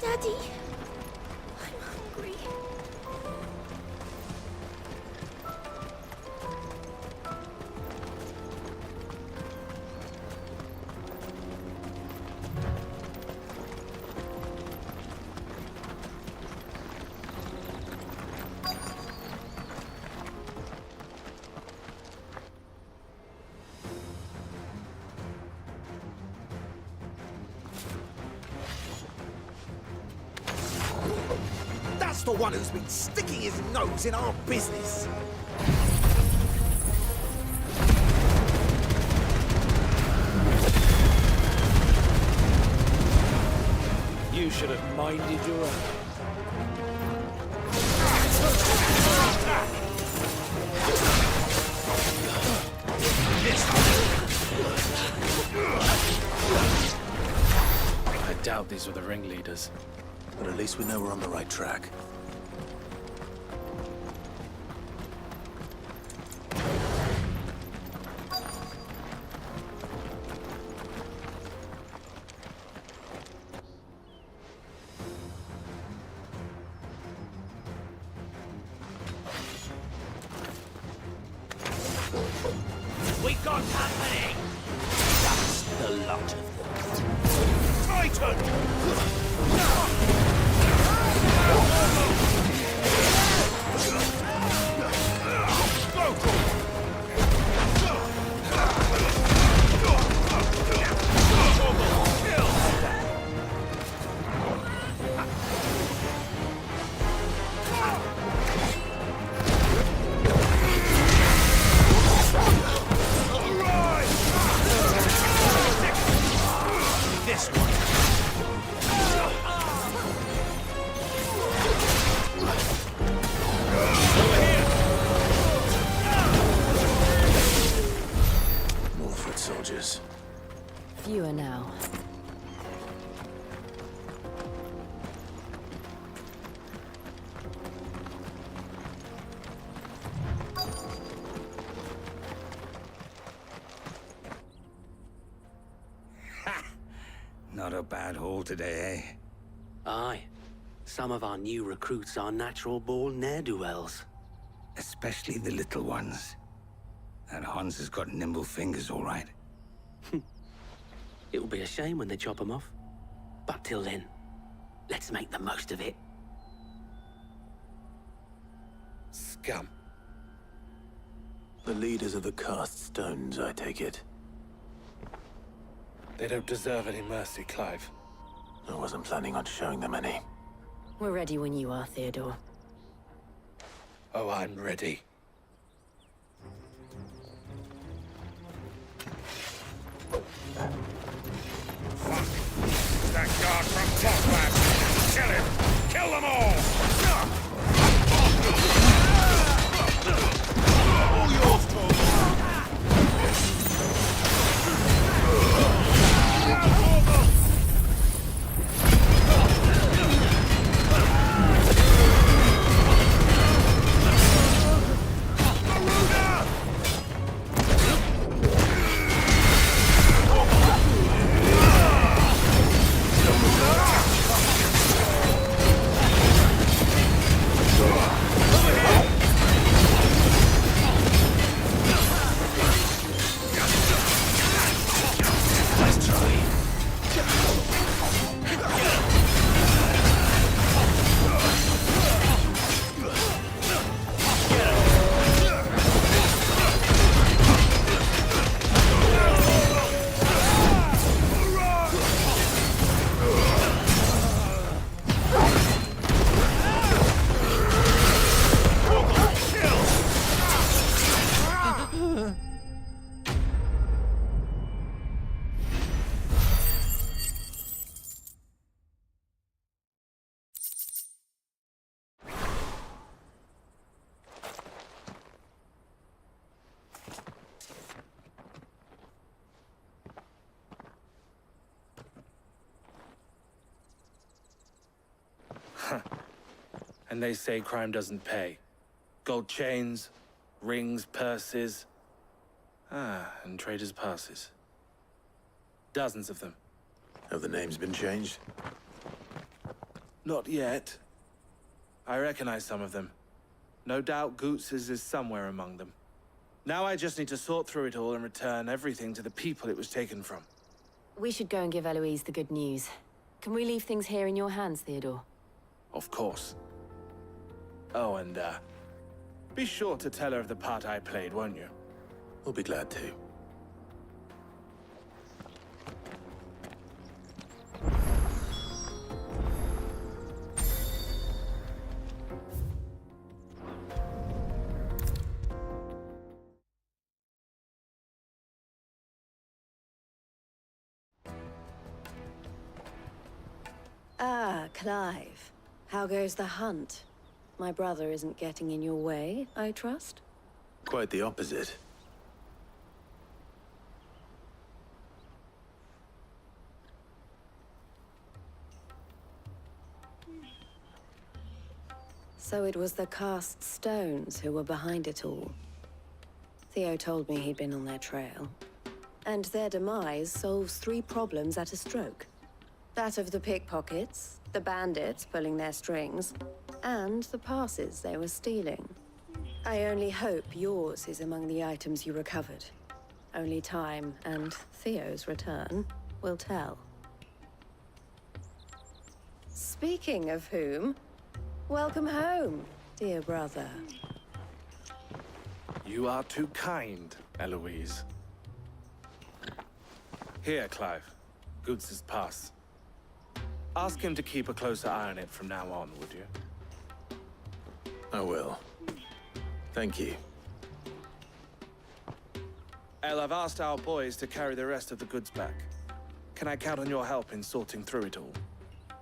Daddy, I'm hungry. That's the one who's been sticking his nose in our business. You should have minded your own. I doubt these were the ringleaders. But at least we know we're on the right track. We got company! That's the lot of them. Titan! a bad haul today, eh? Aye. Some of our new recruits are natural-born ne'er-do-wells. Especially the little ones. That Hans has got nimble fingers, all right. It will be a shame when they chop them off. But till then, let's make the most of it. Scum. The leaders of the cast stones, I take it. They don't deserve any mercy, Clive. I wasn't planning on showing them any. We're ready when you are, Theodore. Oh, I'm ready. Fuck! That guard from Botland! Kill him! Kill them all! All yours, Tom! And they say crime doesn't pay. Gold chains, rings, purses. And traders' passes. Dozens of them. Have the names been changed? Not yet. I recognize some of them. No doubt Goots's is somewhere among them. Now I just need to sort through it all and return everything to the people it was taken from. We should go and give Eloise the good news. Can we leave things here in your hands, Theodore? Of course. Oh, and, be sure to tell her of the part I played, won't you? We'll be glad to. Ah, Clive. How goes the hunt? My brother isn't getting in your way, I trust? Quite the opposite. So it was the cast stones who were behind it all. Theo told me he'd been on their trail. And their demise solves 3 problems at a stroke. That of the pickpockets, the bandits pulling their strings, and the passes they were stealing. I only hope yours is among the items you recovered. Only time and Theo's return will tell. Speaking of whom, welcome home, dear brother. You are too kind, Eloise. Here, Clive. Goots's pass. Ask him to keep a closer eye on it from now on, would you? I will. Thank you. El, I've asked our boys to carry the rest of the goods back. Can I count on your help in sorting through it all?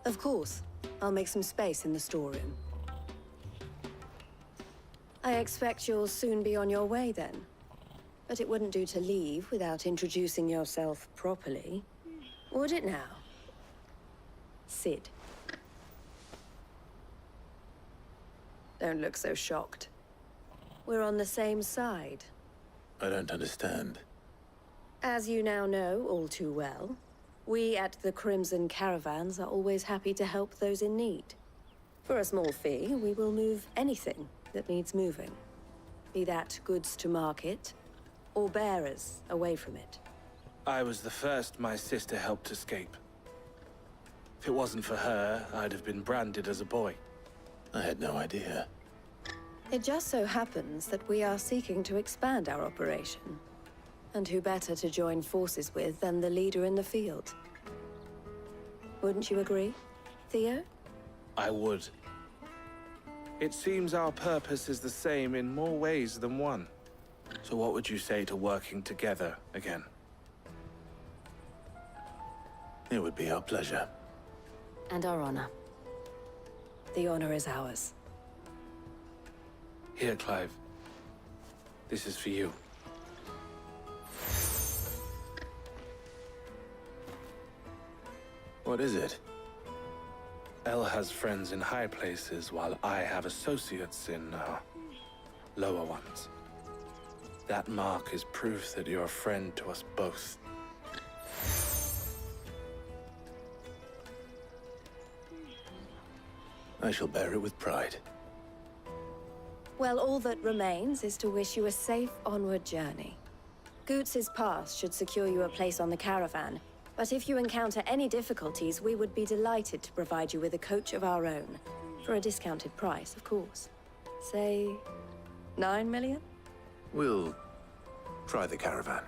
Of course. I'll make some space in the storeroom. I expect you'll soon be on your way then. But it wouldn't do to leave without introducing yourself properly. Would it now? Sid. Don't look so shocked. We're on the same side. I don't understand. As you now know all too well, We at the Crimson Caravans are always happy to help those in need. For a small fee, we will move anything that needs moving. Be that goods to market, or bearers away from it. I was the first my sister helped escape. If it wasn't for her, I'd have been branded as a boy. I had no idea. It just so happens that we are seeking to expand our operation. And who better to join forces with than the leader in the field? Wouldn't you agree, Theo? I would. It seems our purpose is the same in more ways than one. So what would you say to working together again? It would be our pleasure. And our honor. The honor is ours. Here, Clive. This is for you. What is it? Elle has friends in high places, while I have associates in, lower ones. That mark is proof that you're a friend to us both. I shall bear it with pride. Well, all that remains is to wish you a safe onward journey. Goots's pass should secure you a place on the caravan, but if you encounter any difficulties, we would be delighted to provide you with a coach of our own. For a discounted price, of course. Say, 9 million? We'll try the caravan.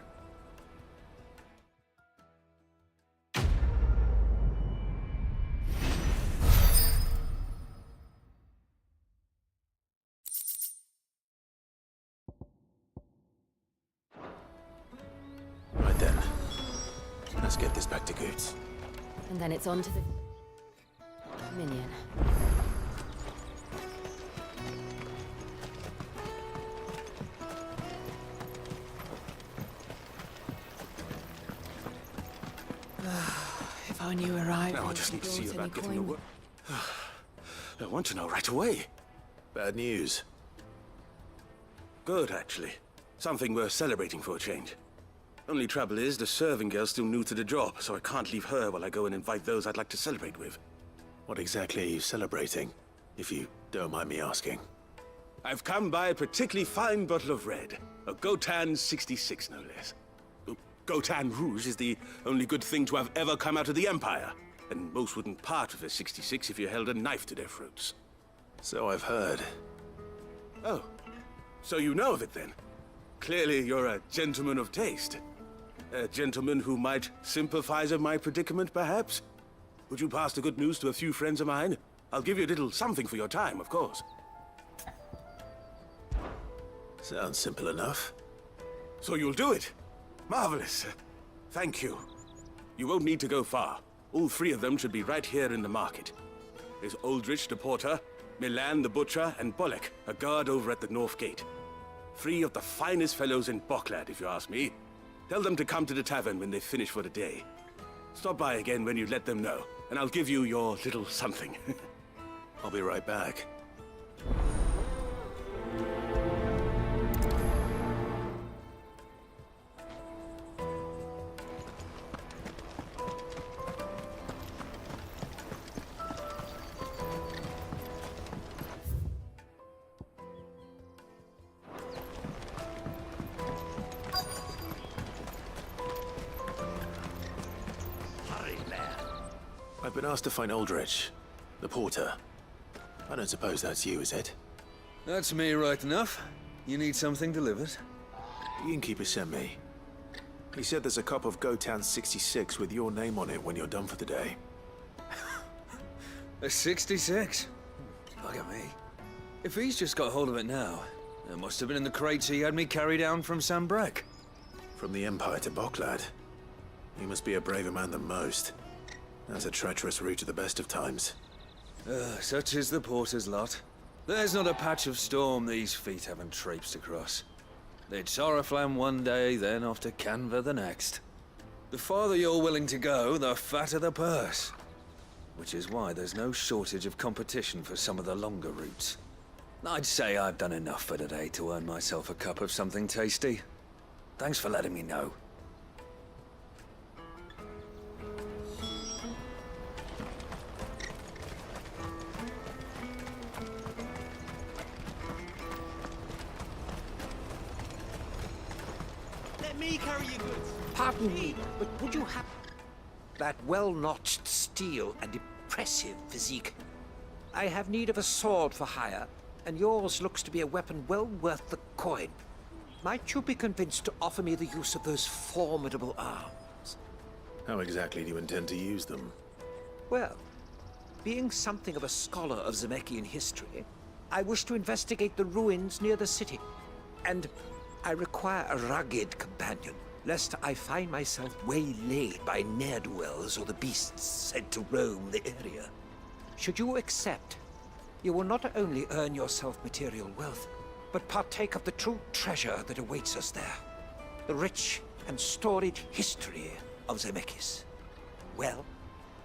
Right then. Let's get this back to Goots. And then it's on to the minion. If I knew arrived. No, I just need to see you about getting the work. I want to know right away. Bad news. Good, actually. Something worth celebrating for a change. Only trouble is, the serving girl's still new to the job, so I can't leave her while I go and invite those I'd like to celebrate with. What exactly are you celebrating, if you don't mind me asking? I've come by a particularly fine bottle of red. A Gotan 66, no less. Gotan Rouge is the only good thing to have ever come out of the Empire. And most wouldn't part with a 66 if you held a knife to their throats. So I've heard. Oh, so you know of it then? Clearly you're a gentleman of taste. A gentleman who might sympathize with my predicament, perhaps? Would you pass the good news to a few friends of mine? I'll give you a little something for your time, of course. Sounds simple enough. So you'll do it? Marvelous. Thank you. You won't need to go far. All three of them should be right here in the market. There's Aldrich the porter, Milan the butcher, and Bollock, a guard over at the north gate. Three of the finest fellows in Boklad, if you ask me. Tell them to come to the tavern when they finish for the day. Stop by again when you let them know, and I'll give you your little something. I'll be right back. I've been asked to find Aldrich, the porter. I don't suppose that's you, is it? That's me right enough. You need something delivered? The innkeeper sent me. He said there's a cup of Gotan 66 with your name on it when you're done for the day. A 66? Look at me. If he's just got hold of it now, it must have been in the crates he had me carry down from Sambrek. From the Empire to Boklad. He must be a braver man than most. That's a treacherous route at the best of times. Such is the porter's lot. There's not a patch of storm these feet haven't traipsed across. It's Oriflamme one day, then off to Canva the next. The farther you're willing to go, the fatter the purse. Which is why there's no shortage of competition for some of the longer routes. I'd say I've done enough for today to earn myself a cup of something tasty. Thanks for letting me know. me carry your goods. Pardon me, but would you have that well-notched steel and impressive physique? I have need of a sword for hire, and yours looks to be a weapon well worth the coin. Might you be convinced to offer me the use of those formidable arms? How exactly do you intend to use them? Well, being something of a scholar of Zemeckis history, I wish to investigate the ruins near the city. And I require a rugged companion, lest I find myself waylaid by ne'er-do-wells or the beasts sent to roam the area. Should you accept, you will not only earn yourself material wealth, but partake of the true treasure that awaits us there. The rich and storied history of Zemeckis. Well,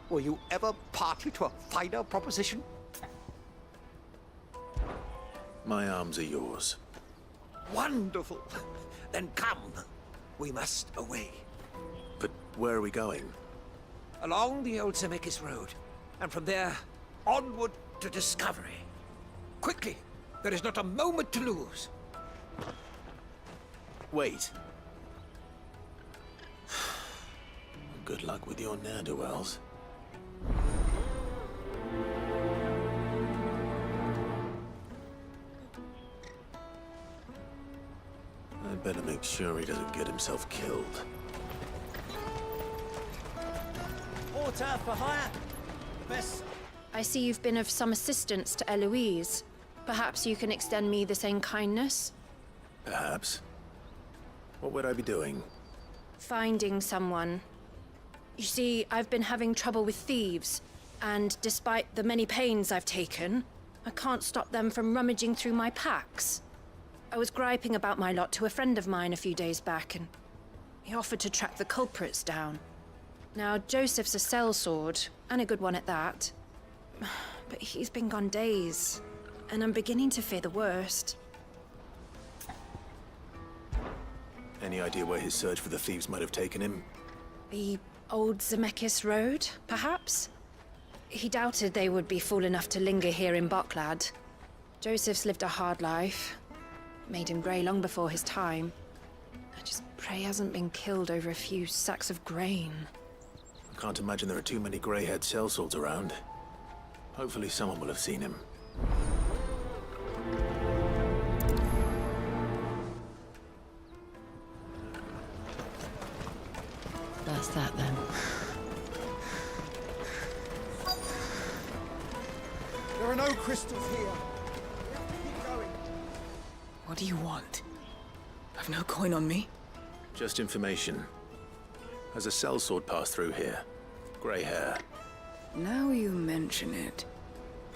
were you ever party to a finer proposition? My arms are yours. Wonderful! Then come. We must away. But where are we going? Along the old Zemeckis Road, and from there, onward to discovery. Quickly! There is not a moment to lose. Wait. Good luck with your ne'er-do-wells. I'd better make sure he doesn't get himself killed. Porter for hire. The best. I see you've been of some assistance to Eloise. Perhaps you can extend me the same kindness? Perhaps. What would I be doing? Finding someone. You see, I've been having trouble with thieves, and despite the many pains I've taken, I can't stop them from rummaging through my packs. I was griping about my lot to a friend of mine a few days back, and he offered to track the culprits down. Now, Joseph's a sellsword, and a good one at that. But he's been gone days, and I'm beginning to fear the worst. Any idea where his search for the thieves might have taken him? The old Zemeckis Road, perhaps? He doubted they would be fool enough to linger here in Boklad. Joseph's lived a hard life. Made him grey long before his time. I just pray he hasn't been killed over a few sacks of grain. I can't imagine there are too many grey-haired sellswords around. Hopefully someone will have seen him. That's that then. There are no crystals here. We have to keep going. What do you want? I've no coin on me. Just information. Has a sellsword passed through here? Grey hair. Now you mention it,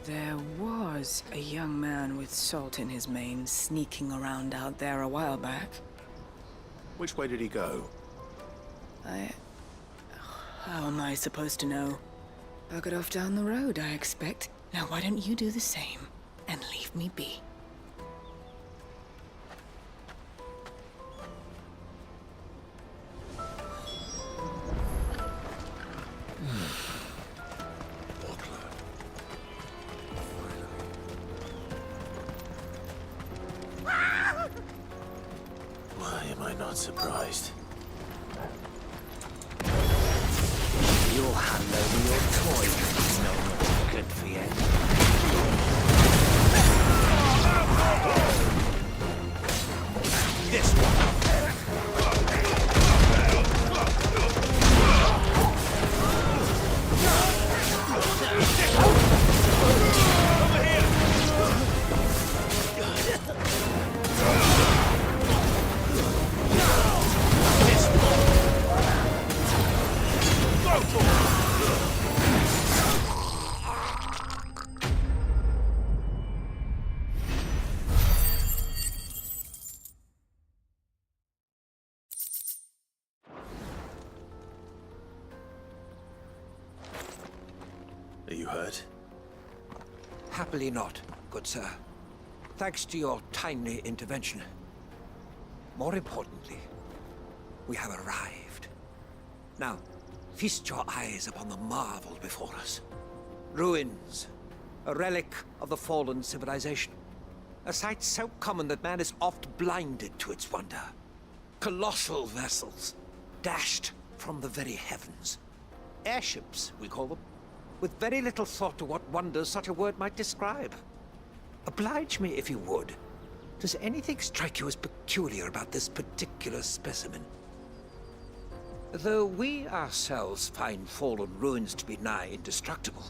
there was a young man with salt in his mane sneaking around out there a while back. Which way did he go? How am I supposed to know? Buggered off down the road, I expect. Now why don't you do the same and leave me be? Why am I not surprised? You'll hand over your toy. No more good for you. This one. Are you hurt? Happily not, good sir. Thanks to your timely intervention. More importantly, we have arrived. Now, feast your eyes upon the marvel before us. Ruins, a relic of the fallen civilization. A sight so common that man is oft blinded to its wonder. Colossal vessels, dashed from the very heavens. Airships, we call them, with very little thought to what wonders such a word might describe. Oblige me if you would. Does anything strike you as peculiar about this particular specimen? Though we ourselves find fallen ruins to be nigh indestructible,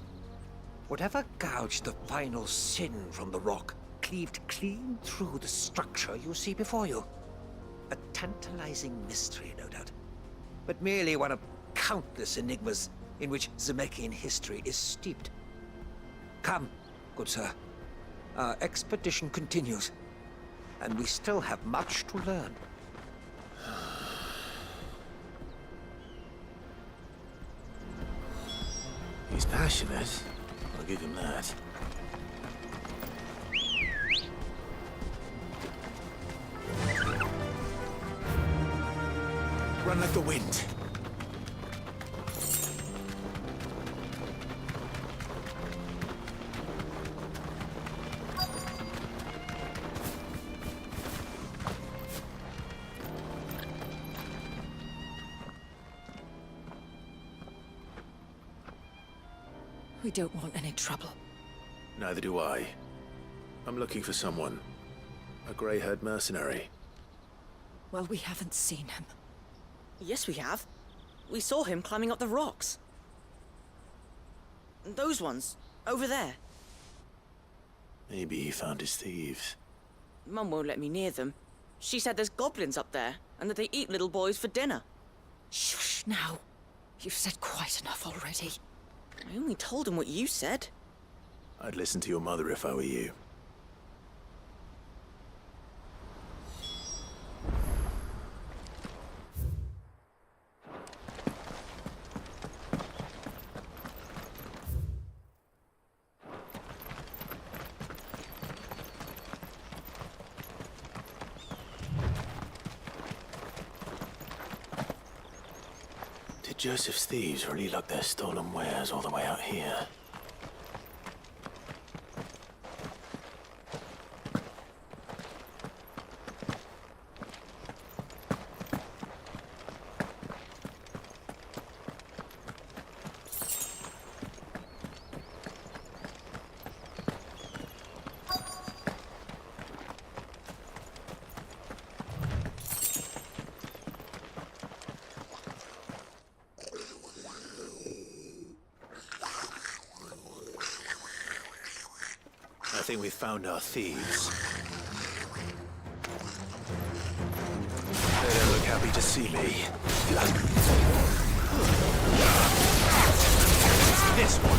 whatever gouged the final sin from the rock cleaved clean through the structure you see before you. A tantalizing mystery, no doubt, but merely one of countless enigmas in which Zemeckis history is steeped. Come, good sir. Our expedition continues, and we still have much to learn. He's passionate. I'll give him that. Run like the wind. We don't want any trouble. Neither do I. I'm looking for someone. A grey-haired mercenary. Well, we haven't seen him. Yes, we have. We saw him climbing up the rocks. Those ones, over there. Maybe he found his thieves. Mum won't let me near them. She said there's goblins up there, and that they eat little boys for dinner. Shush now. You've said quite enough already. I only told him what you said. I'd listen to your mother if I were you. Did Joseph's thieves really lug their stolen wares all the way out here? I think we've found our thieves. They don't look happy to see me. This one.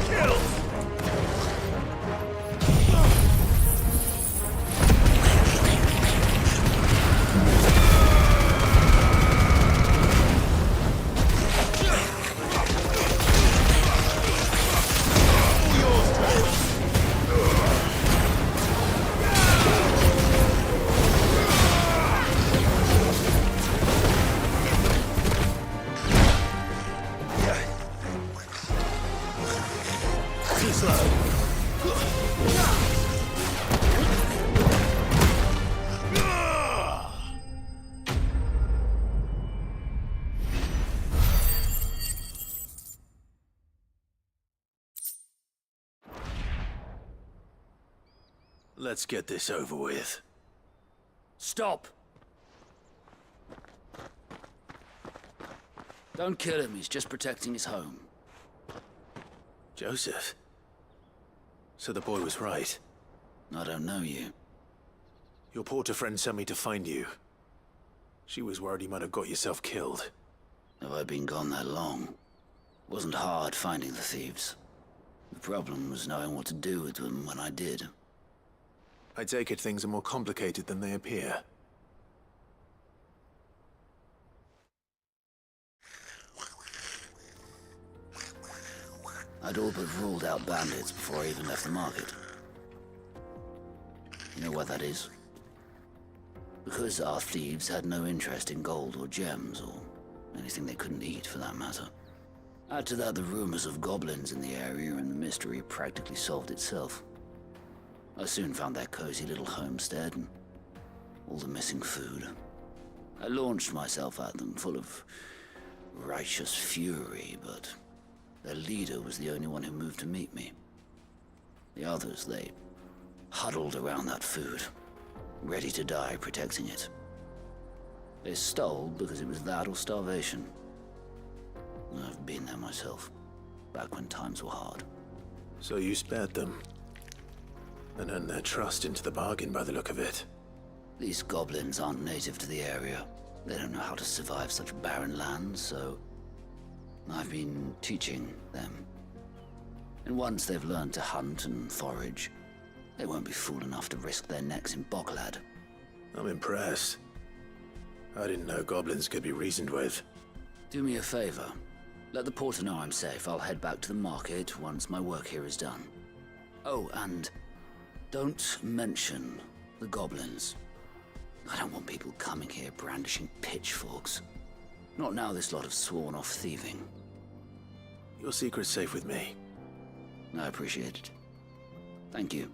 Kill! Let's get this over with. Stop! Don't kill him, he's just protecting his home. Joseph? So the boy was right. I don't know you. Your porter friend sent me to find you. She was worried you might have got yourself killed. Have I been gone that long? Wasn't hard finding the thieves. The problem was knowing what to do with them when I did. I take it things are more complicated than they appear. I'd all but ruled out bandits before I even left the market. You know what that is? Because our thieves had no interest in gold or gems, or anything they couldn't eat for that matter. Add to that the rumors of goblins in the area, and the mystery practically solved itself. I soon found that cozy little homestead and all the missing food. I launched myself at them, full of righteous fury, but their leader was the only one who moved to meet me. The others, they huddled around that food, ready to die protecting it. They stole because it was that or starvation. I've been there myself, back when times were hard. So you spared them, and earned their trust into the bargain by the look of it. These goblins aren't native to the area. They don't know how to survive such barren lands, so I've been teaching them. And once they've learned to hunt and forage, they won't be fool enough to risk their necks in Boklad. I'm impressed. I didn't know goblins could be reasoned with. Do me a favor. Let the porter know I'm safe. I'll head back to the market once my work here is done. Oh, and don't mention the goblins. I don't want people coming here brandishing pitchforks. Not now this lot have sworn off thieving. Your secret's safe with me. I appreciate it. Thank you.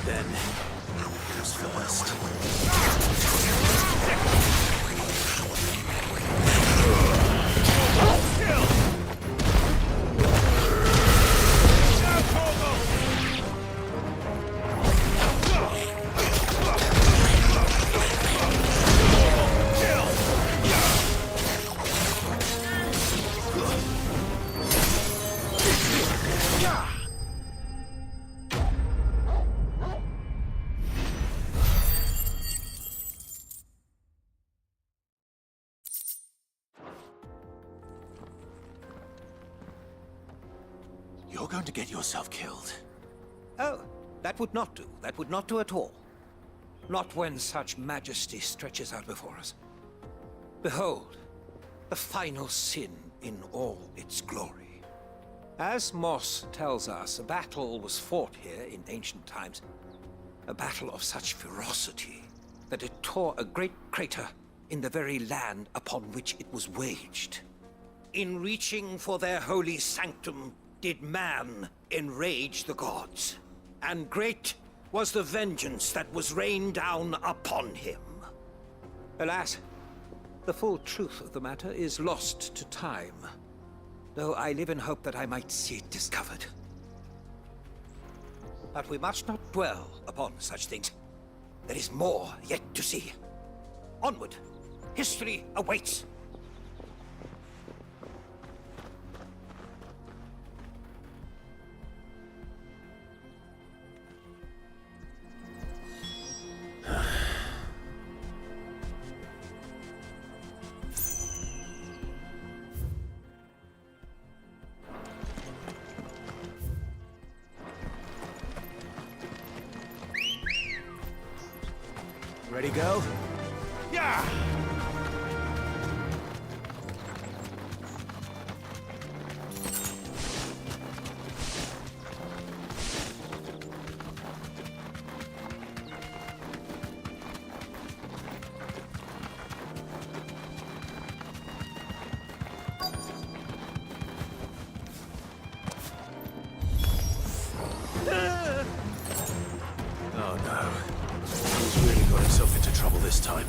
Then, who's first? You're going to get yourself killed. Oh, that would not do. That would not do at all. Not when such majesty stretches out before us. Behold, the final sin in all its glory. As Moss tells us, a battle was fought here in ancient times. A battle of such ferocity that it tore a great crater in the very land upon which it was waged. In reaching for their holy sanctum, did man enrage the gods, and great was the vengeance that was rained down upon him. Alas, the full truth of the matter is lost to time, though I live in hope that I might see it discovered. But we must not dwell upon such things. There is more yet to see. Onward, history awaits. Ready, go? Yeah! Oh no. He's really got himself into trouble this time.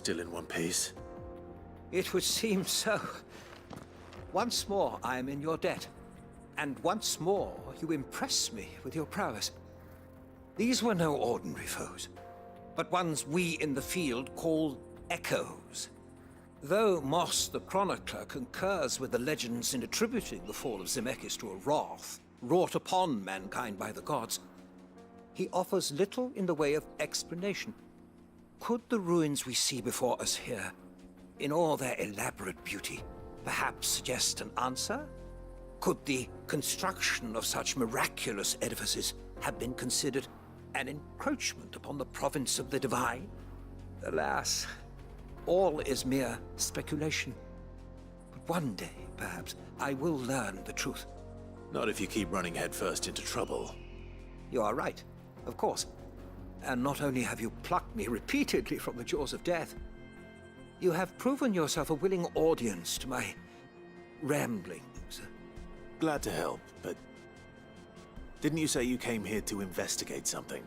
Still in one piece? It would seem so. Once more, I am in your debt. And once more, you impress me with your prowess. These were no ordinary foes, but ones we in the field call echoes. Though Moss the Chronicler concurs with the legends in attributing the fall of Zemeckis to a wrath wrought upon mankind by the gods, he offers little in the way of explanation. Could the ruins we see before us here, in all their elaborate beauty, perhaps suggest an answer? Could the construction of such miraculous edifices have been considered an encroachment upon the province of the divine? Alas, all is mere speculation. But one day, perhaps, I will learn the truth. Not if you keep running headfirst into trouble. You are right, of course. And not only have you plucked me repeatedly from the jaws of death, you have proven yourself a willing audience to my ramblings. Glad to help, but didn't you say you came here to investigate something?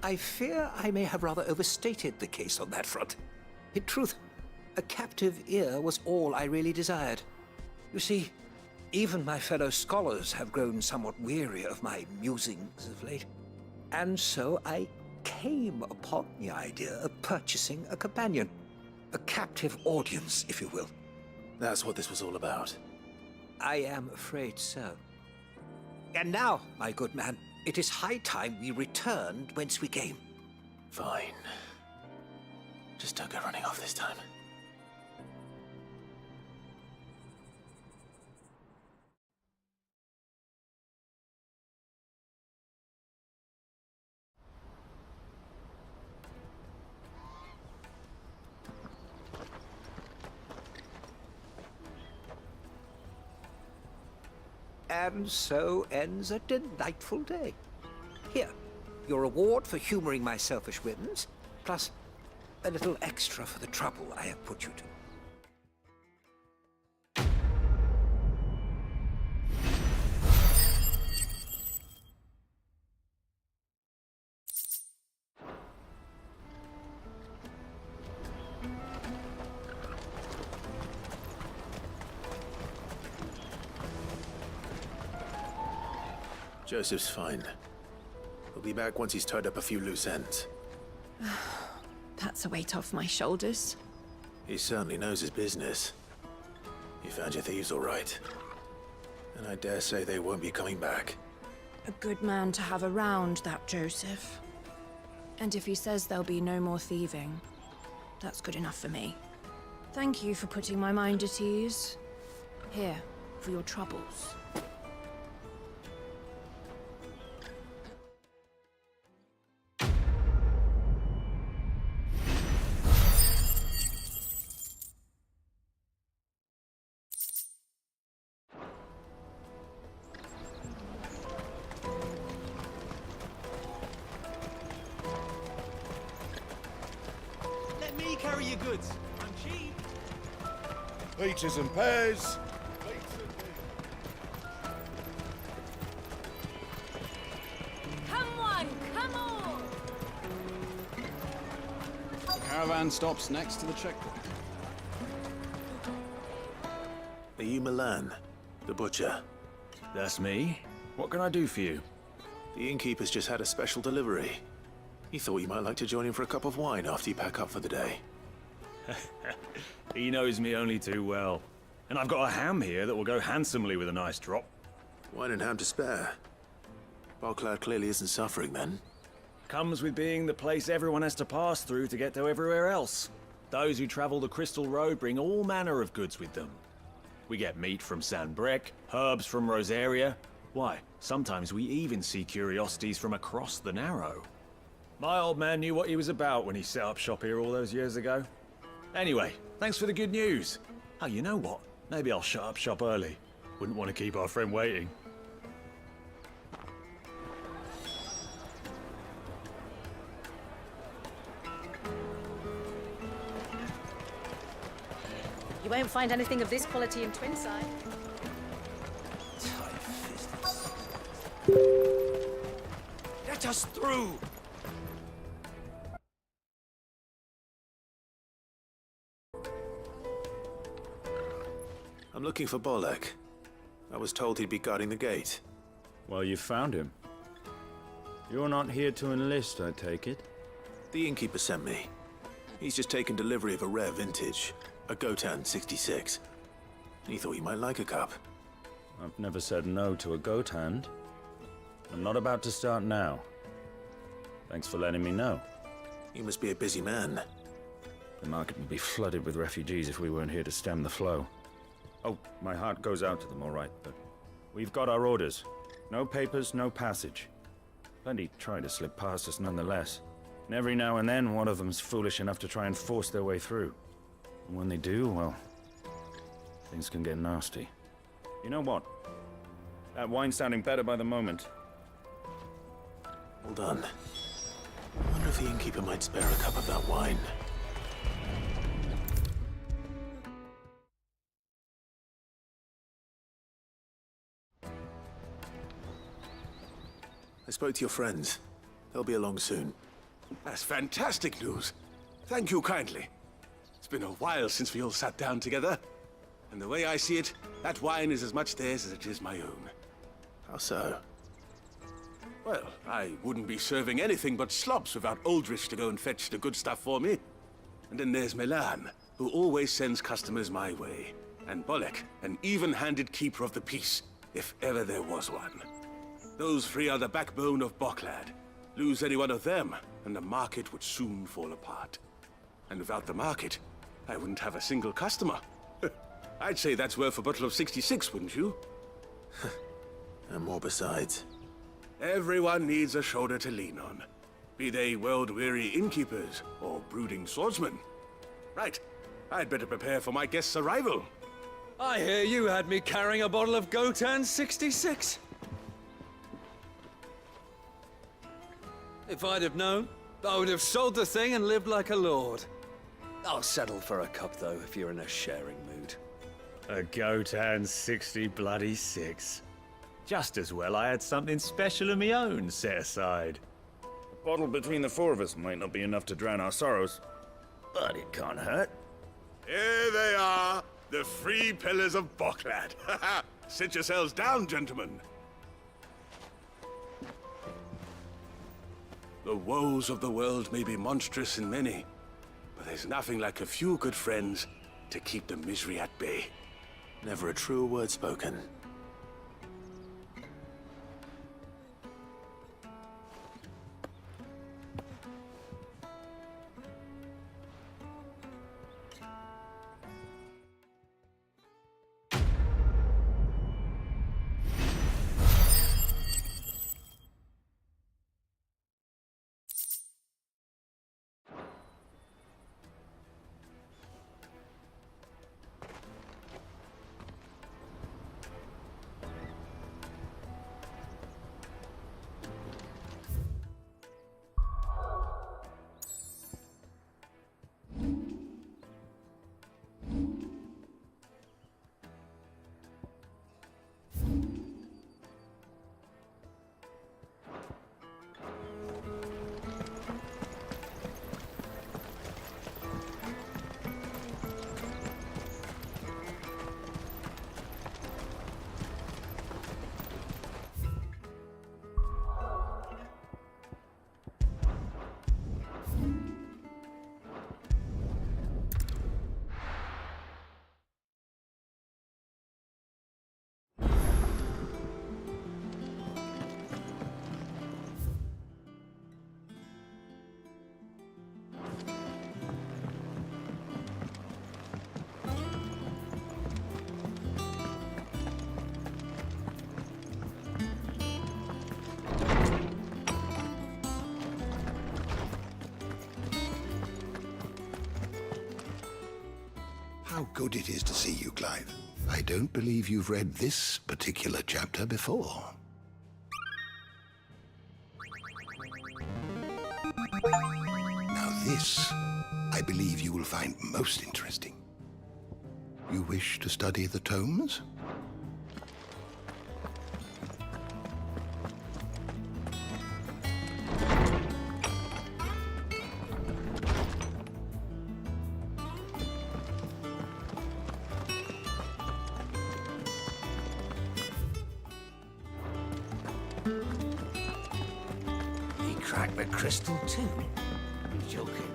I fear I may have rather overstated the case on that front. In truth, a captive ear was all I really desired. You see, even my fellow scholars have grown somewhat weary of my musings of late. And so I came upon the idea of purchasing a companion. A captive audience, if you will. That's what this was all about. I am afraid so. And now, my good man, it is high time we returned whence we came. Fine. Just don't go running off this time. And so ends a delightful day. Here, your reward for humoring my selfish whims, plus a little extra for the trouble I have put you to. Joseph's fine. He'll be back once he's tied up a few loose ends. That's a weight off my shoulders. He certainly knows his business. You found your thieves all right. And I dare say they won't be coming back. A good man to have around, that Joseph. And if he says there'll be no more thieving, that's good enough for me. Thank you for putting my mind at ease. Here, for your troubles. Let me carry your goods. I'm cheap. Peaches and pears. Come on, come on! The caravan stops next to the checkpoint. Are you Milan, the butcher? That's me. What can I do for you? The innkeeper's just had a special delivery. He thought you might like to join him for a cup of wine after you pack up for the day. He knows me only too well. And I've got a ham here that will go handsomely with a nice drop. Wine and ham to spare. Barclad clearly isn't suffering then. Comes with being the place everyone has to pass through to get to everywhere else. Those who travel the Crystal Road bring all manner of goods with them. We get meat from San Brec, herbs from Rosaria. Why, sometimes we even see curiosities from across the Narrow. My old man knew what he was about when he set up shop here all those years ago. Anyway, thanks for the good news. Oh, you know what? Maybe I'll shut up shop early. Wouldn't want to keep our friend waiting. You won't find anything of this quality in Twinside. Let us through! I'm looking for Bolek. I was told he'd be guarding the gate. Well, you found him. You're not here to enlist, I take it? The innkeeper sent me. He's just taken delivery of a rare vintage, a Gotan 66. He thought you might like a cup. I've never said no to a goat hand. I'm not about to start now. Thanks for letting me know. You must be a busy man. The market would be flooded with refugees if we weren't here to stem the flow. Oh, my heart goes out to them, all right, but we've got our orders. No papers, no passage. Plenty try to slip past us nonetheless. And every now and then, one of them's foolish enough to try and force their way through. And when they do, well, things can get nasty. You know what? That wine's sounding better by the moment. Hold on. I wonder if the innkeeper might spare a cup of that wine. I spoke to your friends. They'll be along soon. That's fantastic news. Thank you kindly. It's been a while since we all sat down together. And the way I see it, that wine is as much theirs as it is my own. How so? Well, I wouldn't be serving anything but slops without Aldrich to go and fetch the good stuff for me. And then there's Milan, who always sends customers my way. And Bolek, an even-handed keeper of the peace, if ever there was one. Those three are the backbone of Boklad. Lose any one of them, and the market would soon fall apart. And without the market, I wouldn't have a single customer. I'd say that's worth a bottle of 66, wouldn't you? And more besides. Everyone needs a shoulder to lean on. Be they world-weary innkeepers or brooding swordsmen. Right, I'd better prepare for my guest's arrival. I hear you had me carrying a bottle of Gotan 66. If I'd have known, I would have sold the thing and lived like a lord. I'll settle for a cup, though, if you're in a sharing mood. A Gotan 66. Just as well I had something special of my own set aside. A bottle between the four of us might not be enough to drown our sorrows, but it can't hurt. Here they are, the three pillars of Boklad. Sit yourselves down, gentlemen. The woes of the world may be monstrous in many, but there's nothing like a few good friends to keep the misery at bay. Never a truer word spoken. How good it is to see you, Clive. I don't believe you've read this particular chapter before. Now this, I believe you will find most interesting. You wish to study the tomes? But crystal too? You're joking.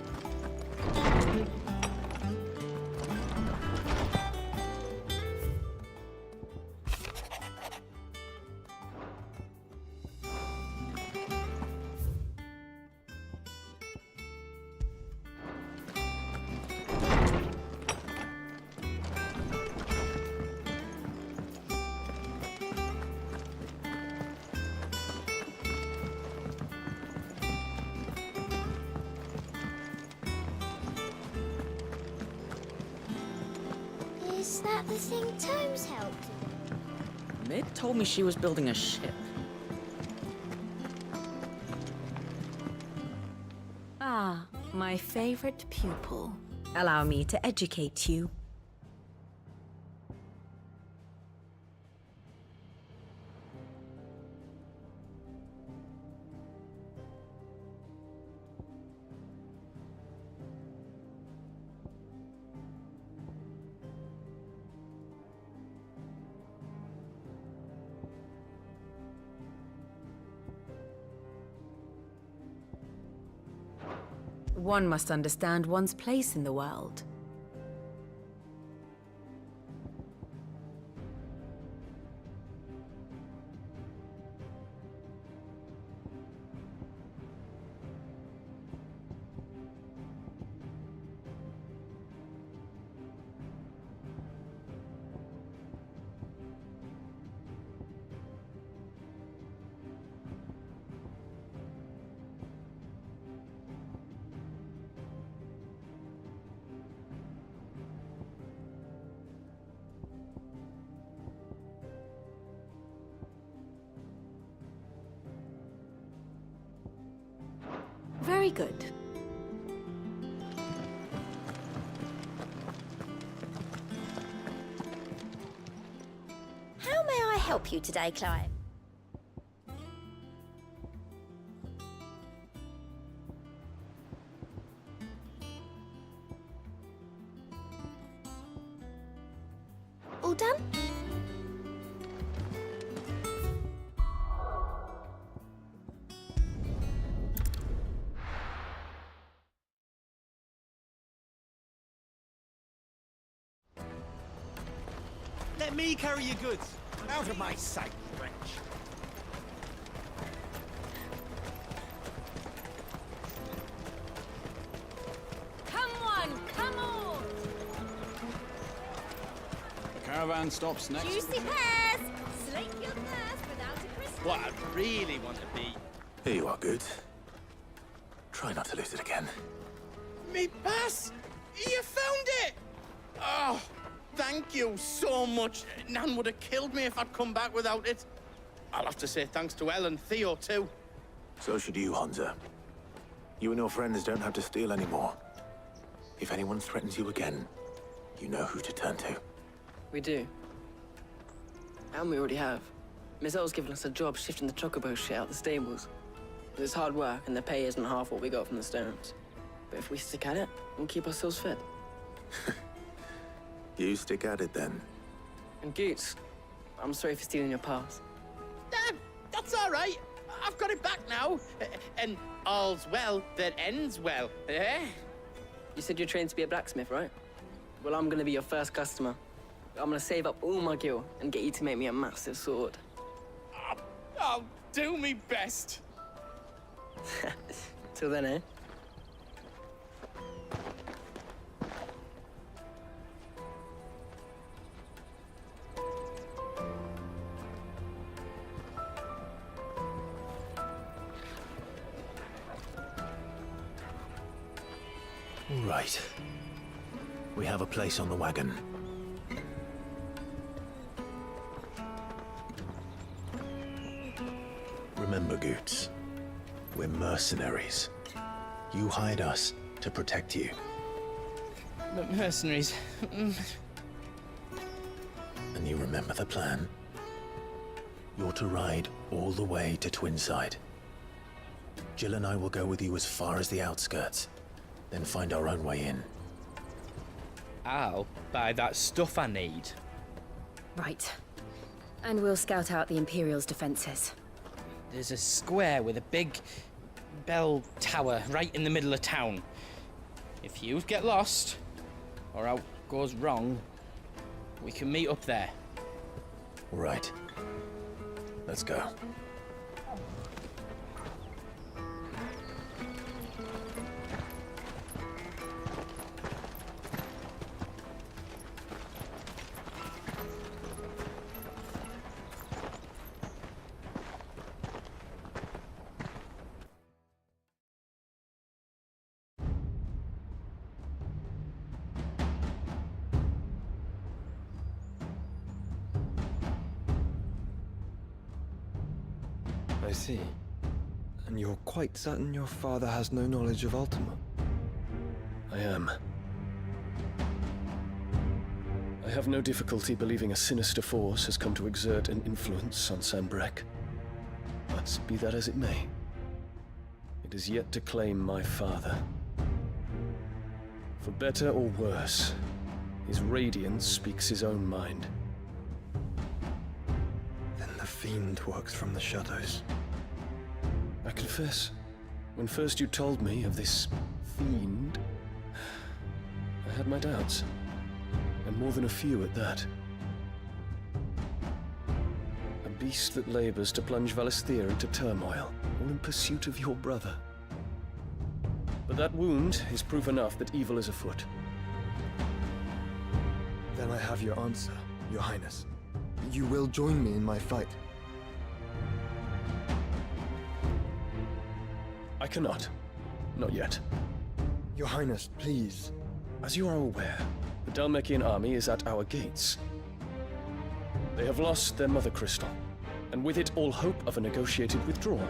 Is that the thing Tomes helped? Mid told me she was building a ship. Ah, my favorite pupil. Allow me to educate you. One must understand one's place in the world. Very good. How may I help you today, Clive? All done? Let me carry your goods. Out of my sight, wretch. Come on, come on! The caravan stops next. Juicy pears! Slake your thirst without a crystal. What I really want to be. Here you are, Goods. Try not to lose it again. Me pass! You found it! Oh, thank you so much. Nan would have killed me if I'd come back without it. I'll have to say thanks to Elle and Theo, too. So should you, Hansa. You and your friends don't have to steal anymore. If anyone threatens you again, you know who to turn to. We do. And we already have. Miss L's given us a job shifting the chocobo shit out the stables. It's hard work, and the pay isn't half what we got from the Stones. But if we stick at it, we'll keep ourselves fit. You stick at it, then. And Goots, I'm sorry for stealing your pass. That's all right. I've got it back now. And all's well that ends well, eh? You said you're trained to be a blacksmith, right? Well, I'm gonna be your first customer. I'm gonna save up all my gil and get you to make me a massive sword. I'll do me best. Till then, eh? All right. We have a place on the wagon. Remember, Goots, we're mercenaries. You hired us to protect you. But mercenaries... And you remember the plan? You're to ride all the way to Twinside. Jill and I will go with you as far as the outskirts, then find our own way in. I'll buy that stuff I need. Right. And we'll scout out the Imperial's defenses. There's a square with a big bell tower right in the middle of town. If you get lost, or out goes wrong, we can meet up there. Right. Let's go. I see. And you're quite certain your father has no knowledge of Ultima? I am. I have no difficulty believing a sinister force has come to exert an influence on Sanbreque. But be that as it may, it is yet to claim my father. For better or worse, his radiance speaks his own mind. Then the fiend works from the shadows. I confess, when first you told me of this fiend, I had my doubts, and more than a few at that. A beast that labors to plunge Valisthea into turmoil, all in pursuit of your brother. But that wound is proof enough that evil is afoot. Then I have your answer, Your Highness. You will join me in my fight. I cannot. Not yet. Your Highness, please. As you are aware, the Dhalmekian army is at our gates. They have lost their mother crystal, and with it all hope of a negotiated withdrawal.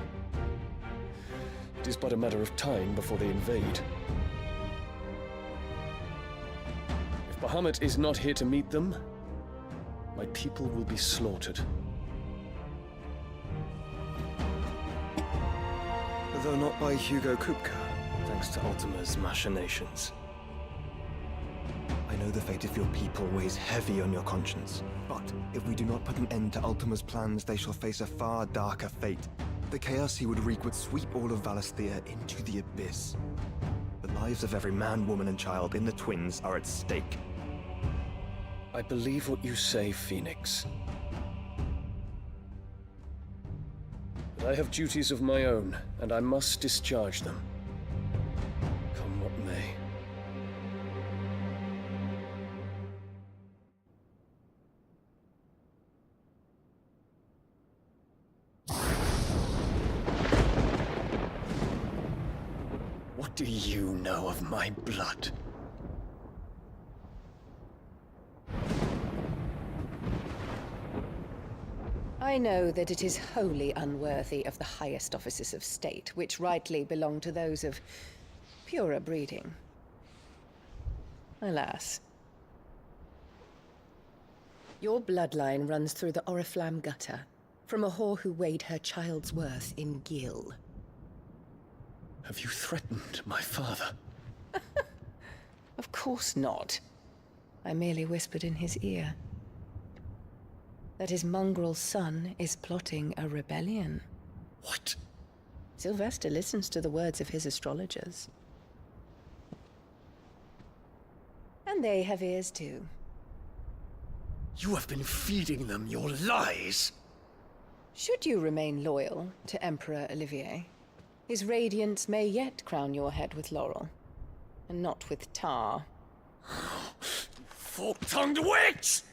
It is but a matter of time before they invade. If Bahamut is not here to meet them, my people will be slaughtered. Though not by Hugo Kupka, thanks to Ultima's machinations. I know the fate of your people weighs heavy on your conscience, but if we do not put an end to Ultima's plans, they shall face a far darker fate. The chaos he would wreak would sweep all of Valisthea into the abyss. The lives of every man, woman, and child in the Twins are at stake. I believe what you say, Phoenix. But I have duties of my own, and I must discharge them. Come what may. What do you know of my blood? I know that it is wholly unworthy of the highest offices of state, which rightly belong to those of purer breeding. Alas. Your bloodline runs through the Oriflamme gutter, from a whore who weighed her child's worth in gil. Have you threatened my father? Of course not. I merely whispered in his ear that his mongrel son is plotting a rebellion. What? Sylvester listens to the words of his astrologers. And they have ears too. You have been feeding them your lies! Should you remain loyal to Emperor Olivier, his radiance may yet crown your head with laurel, and not with tar. Fork-tongued witch!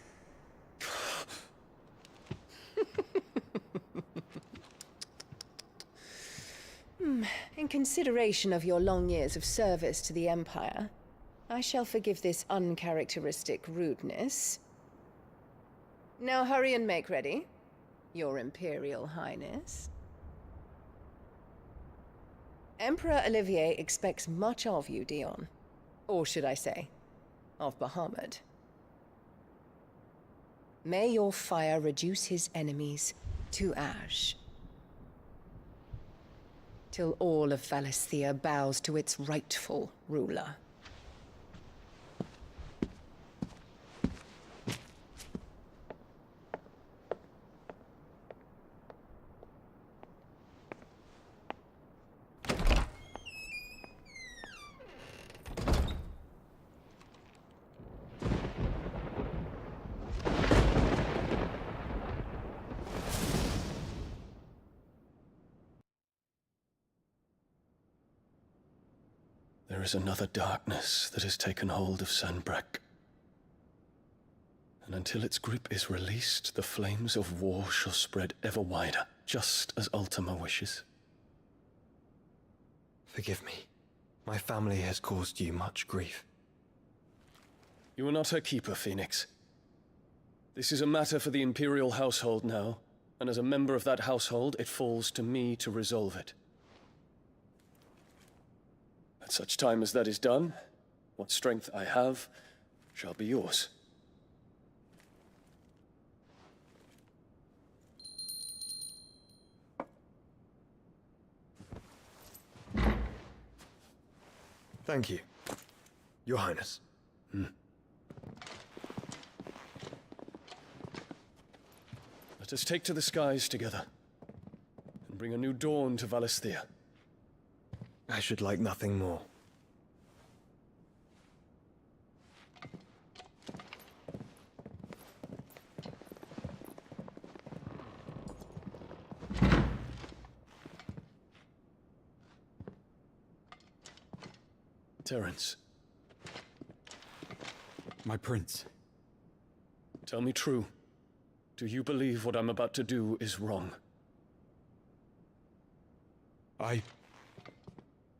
In consideration of your long years of service to the Empire, I shall forgive this uncharacteristic rudeness. Now hurry and make ready, Your Imperial Highness. Emperor Olivier expects much of you, Dion. Or should I say, of Bahamut. May your fire reduce his enemies to ash, till all of Valisthea bows to its rightful ruler. There is another darkness that has taken hold of Sanbreque. And until its grip is released, the flames of war shall spread ever wider, just as Ultima wishes. Forgive me. My family has caused you much grief. You are not her keeper, Phoenix. This is a matter for the Imperial household now, and as a member of that household, it falls to me to resolve it. At such time as that is done, what strength I have shall be yours. Thank you, Your Highness. Let us take to the skies together, and bring a new dawn to Valisthea. I should like nothing more. Terence. My prince. Tell me true. Do you believe what I'm about to do is wrong?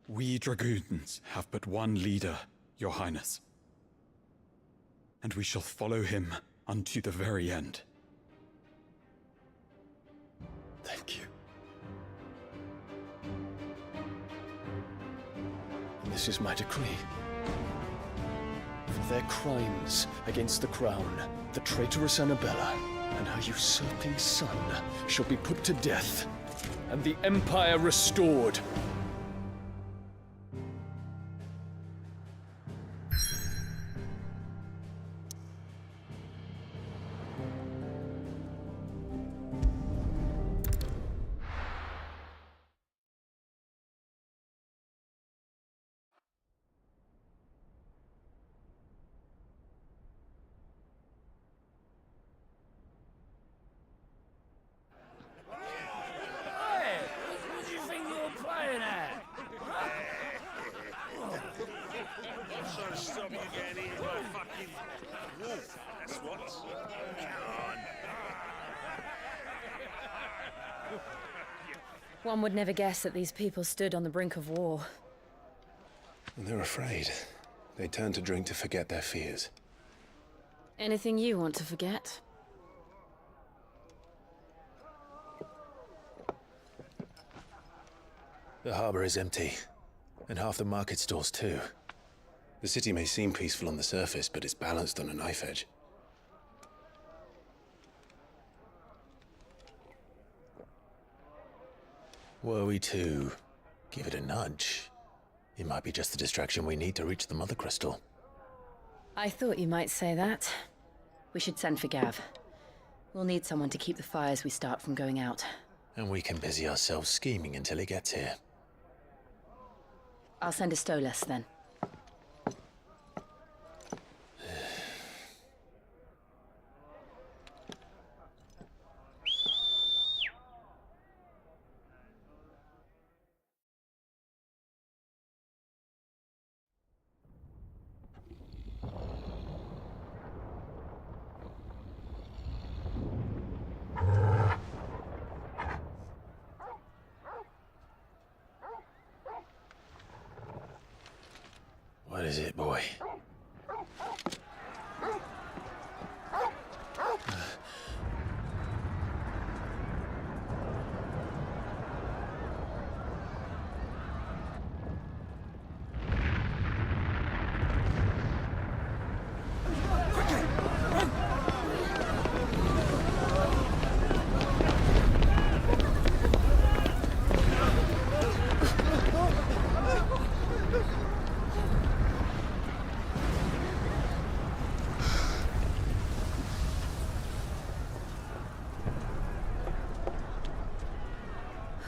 We dragoons have but one leader, Your Highness. And we shall follow him unto the very end. Thank you. And this is my decree. For their crimes against the crown, the traitorous Annabella and her usurping son shall be put to death, and the Empire restored. Stop you getting eaten by a fucking wolf, that's what. Come on. One would never guess that these people stood on the brink of war. And they're afraid. They turn to drink to forget their fears. Anything you want to forget? The harbor is empty, and half the market stalls too. The city may seem peaceful on the surface, but it's balanced on a knife edge. Were we to give it a nudge, it might be just the distraction we need to reach the Mother Crystal. I thought you might say that. We should send for Gav. We'll need someone to keep the fires we start from going out. And we can busy ourselves scheming until he gets here. I'll send a Stolas then. What is it, boy?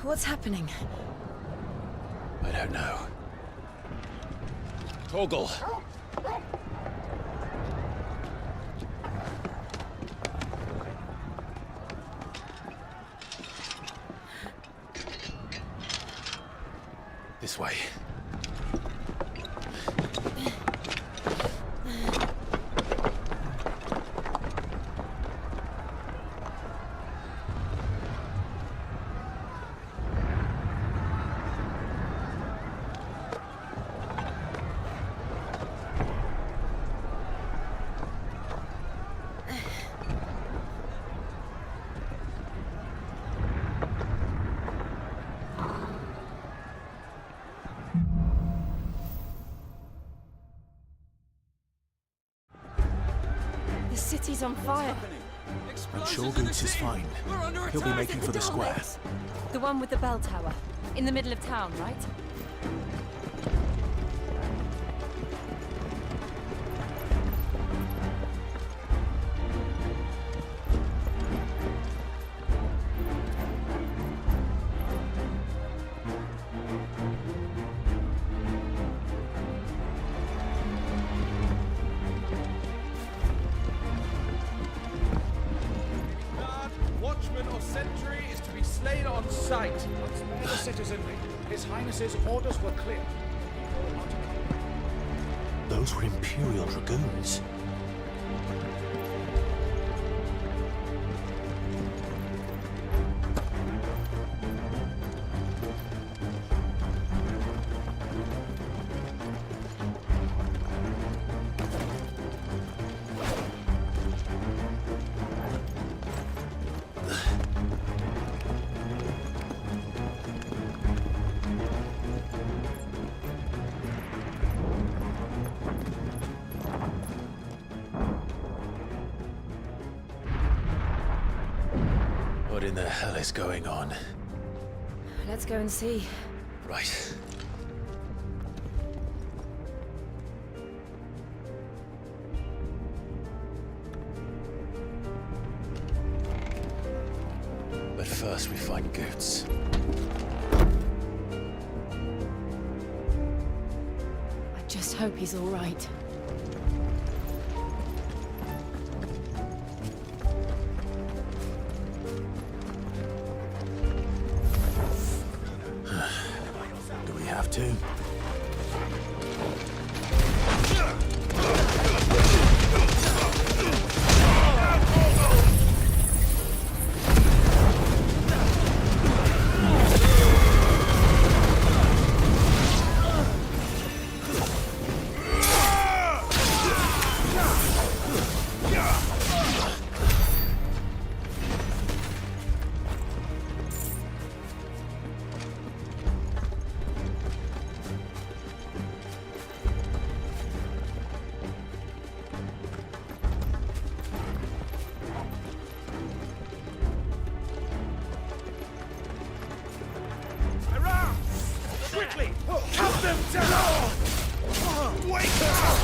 What's happening? I don't know. Torgal! This way. city's on fire. I'm sure Goots is fine. He'll be making for the square. The one with the bell tower. In the middle of town, right? Watchman or sentry is to be slain on sight. Spare the citizenry. His Highness's orders were clear. Those were Imperial Dragoons. What in the hell is going on? Let's go and see. Right. But first we find Goots. I just hope he's all right. Do we have to? Quickly! Cut them down! Wake up!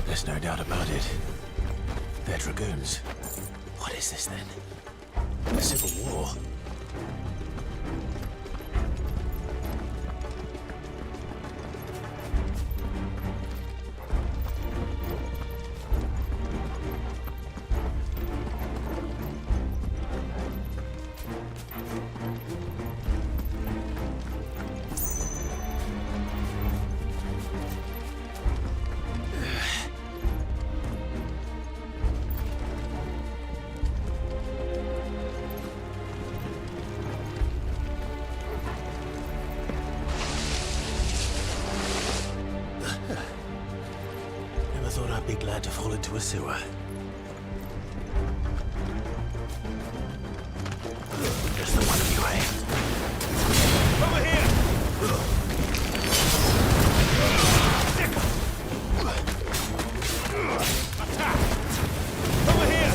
There's no doubt about it. They're Dragoons. What is this then? A civil war? be glad to fall into a sewer. Just the one of you, eh? Over here! Attack! Over here!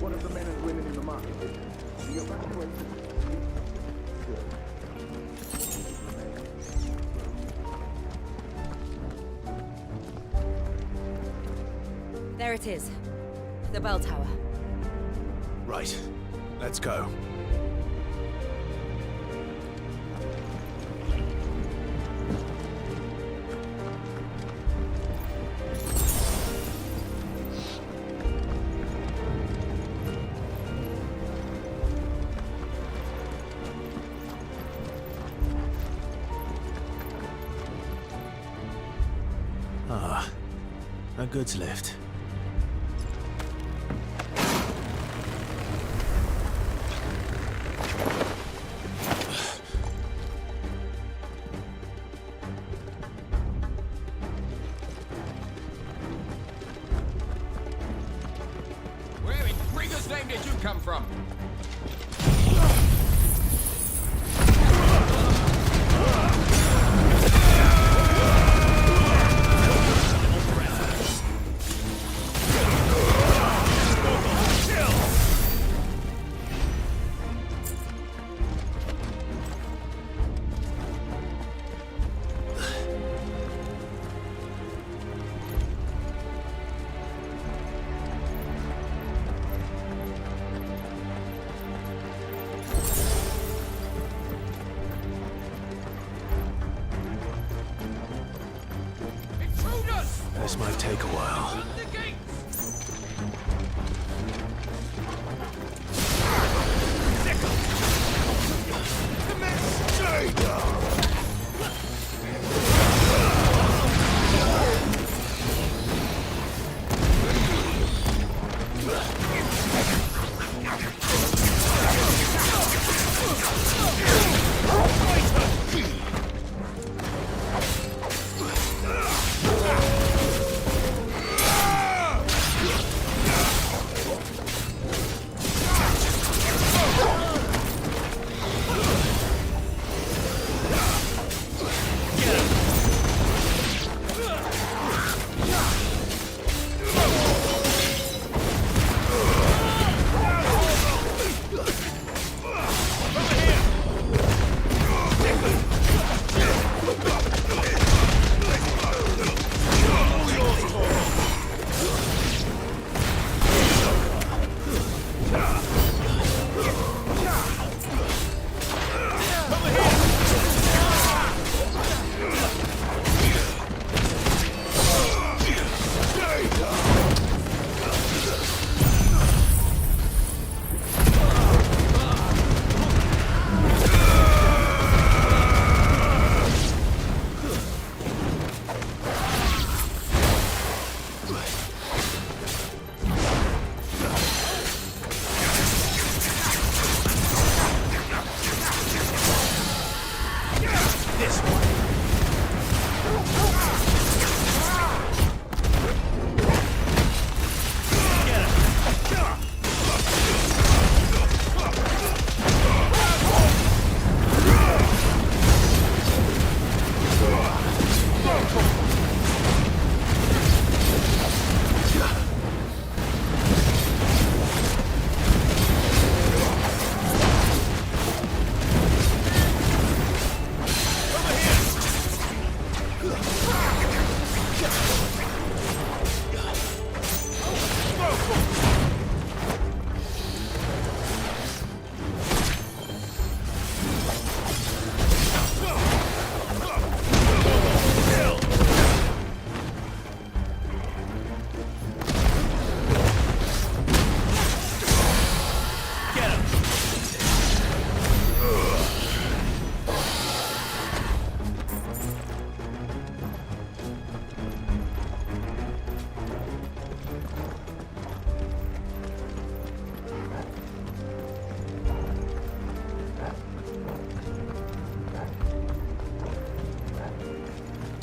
One of the men and women in the market. You're back to There it is. The bell tower. Right. Let's go. Ah, a goods lift. Where in Gregor's name did you come from? This might take a while.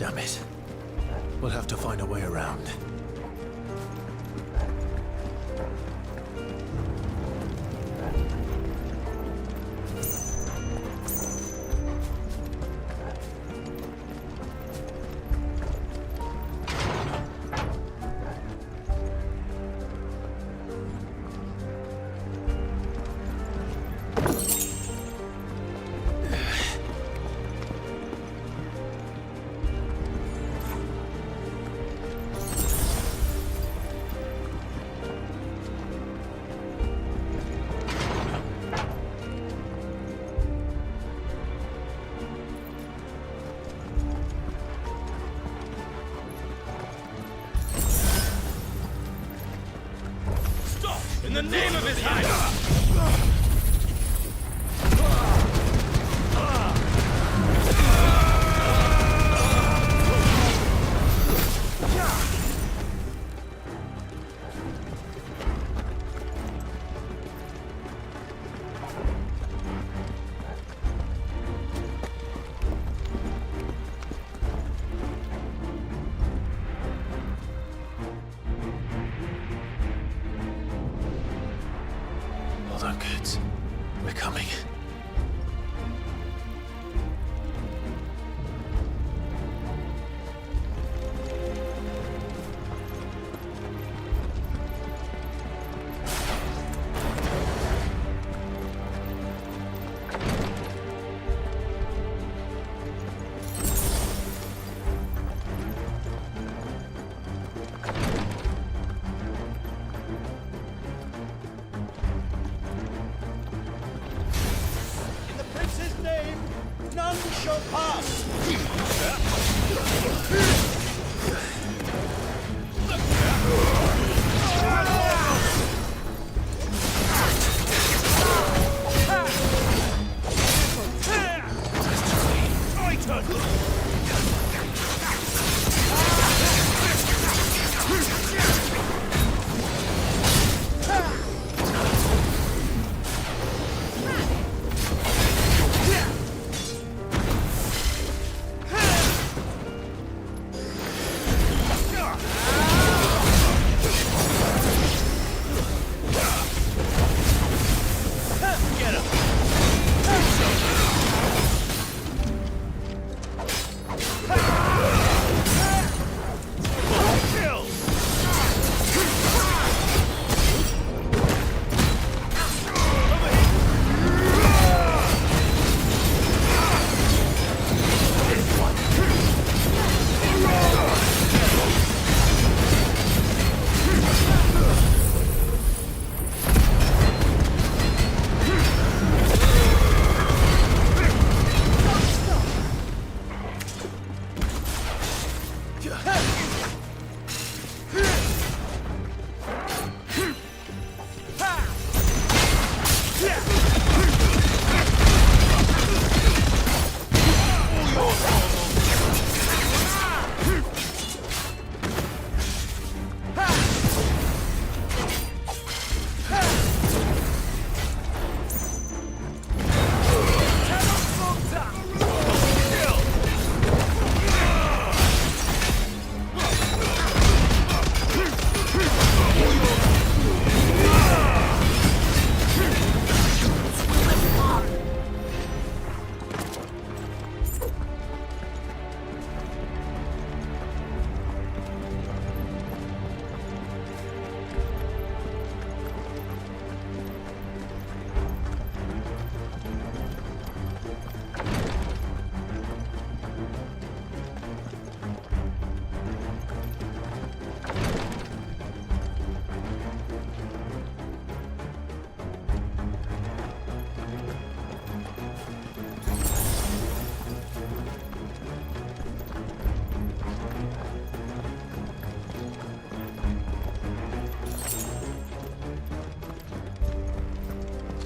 Damn it. We'll have to find a way around. In the name of His Highness! Hold on, kids. We're coming. In the prince's name, none shall pass!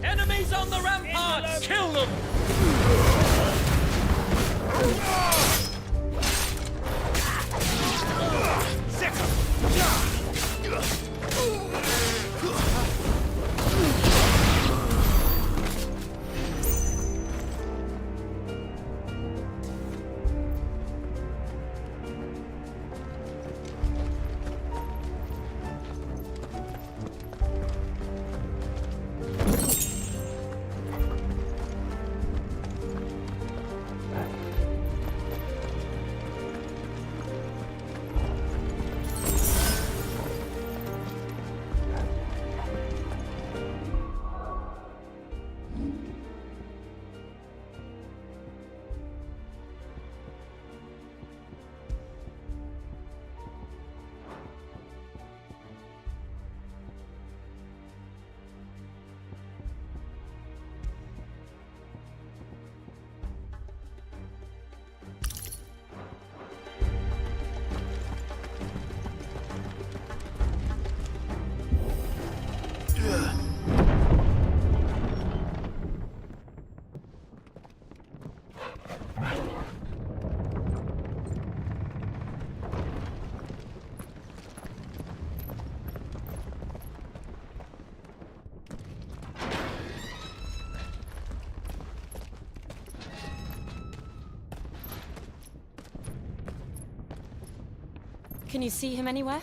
Enemies on the ramparts! Kill them! Can you see him anywhere?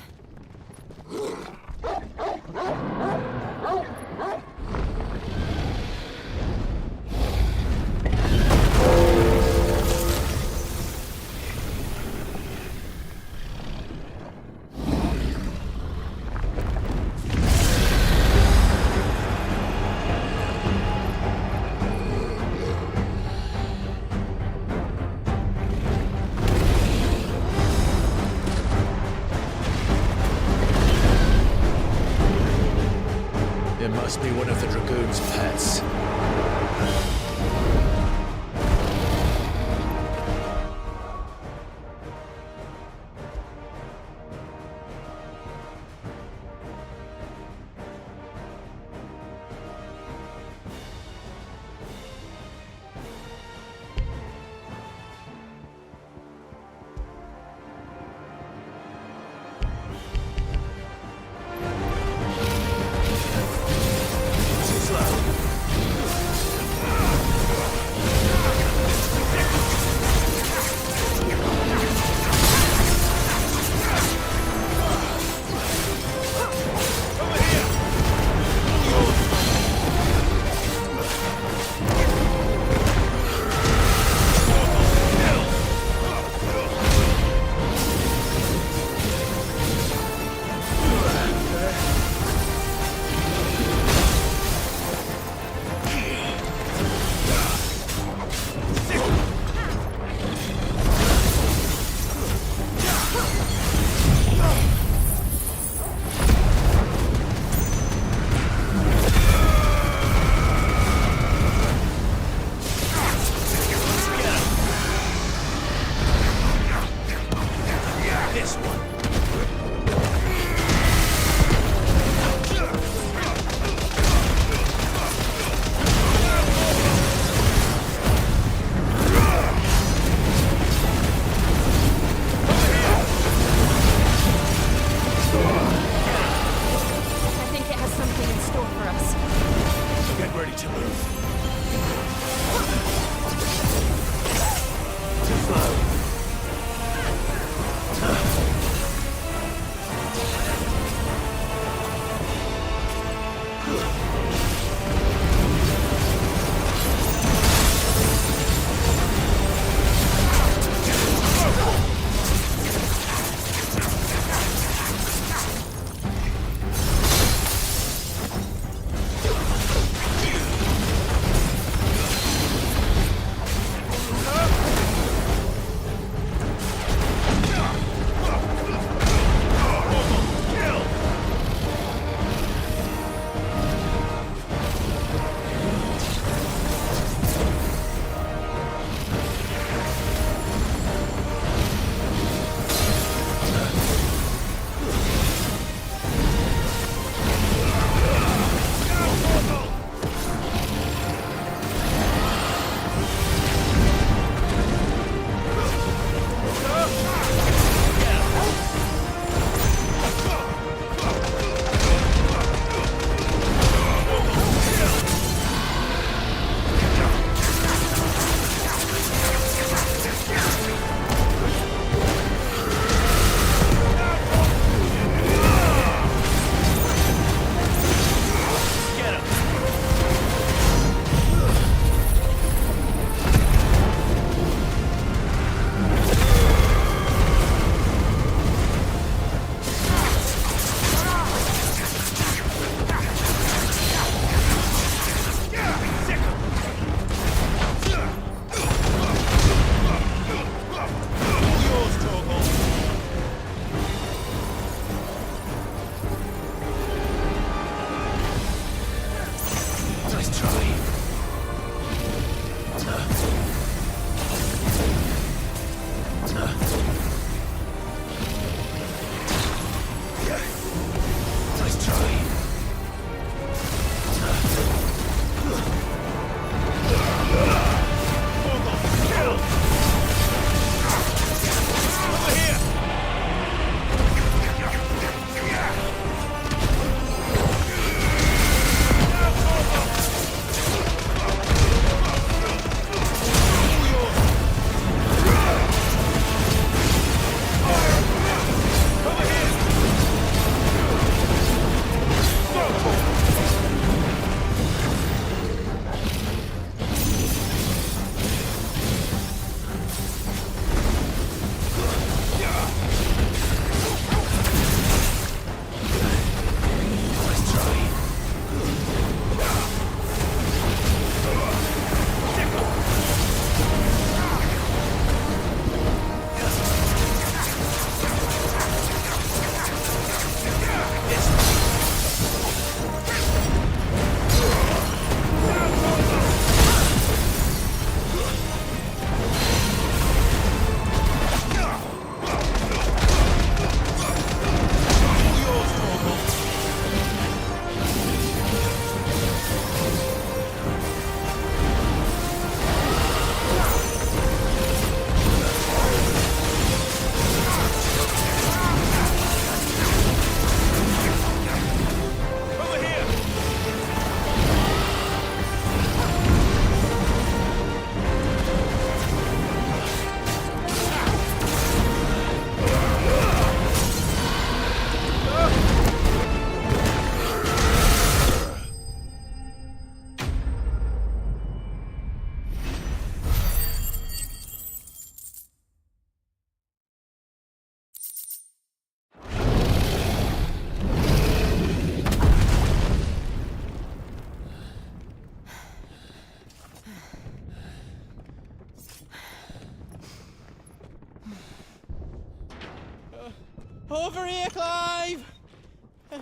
Over here, Clive! Are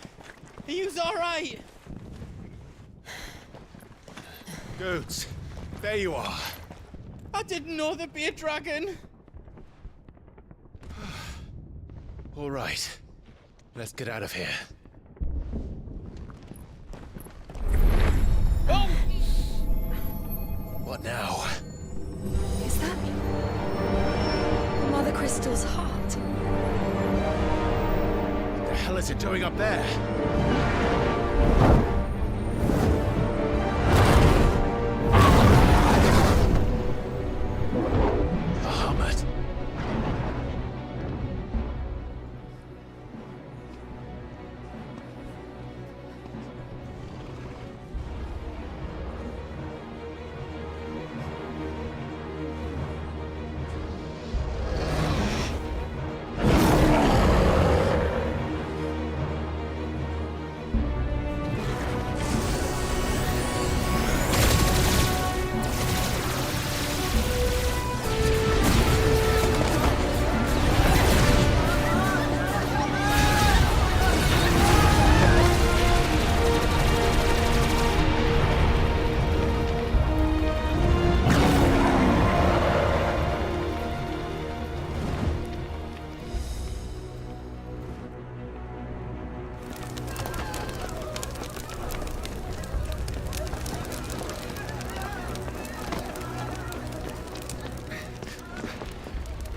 you alright? Goods, there you are. I didn't know there'd be a dragon. All right, let's get out of here. Oh! What now? Is that Mother Crystal's heart? What the hell is it doing up there? Bahamut.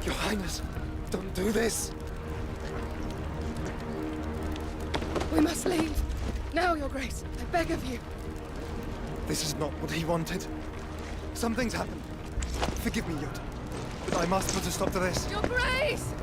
Your Highness, don't do this. We must leave. Now, Your Grace. I beg of you. This is not what he wanted. Something's happened. Forgive me, Yoda, but I must put a stop to this. Your Grace!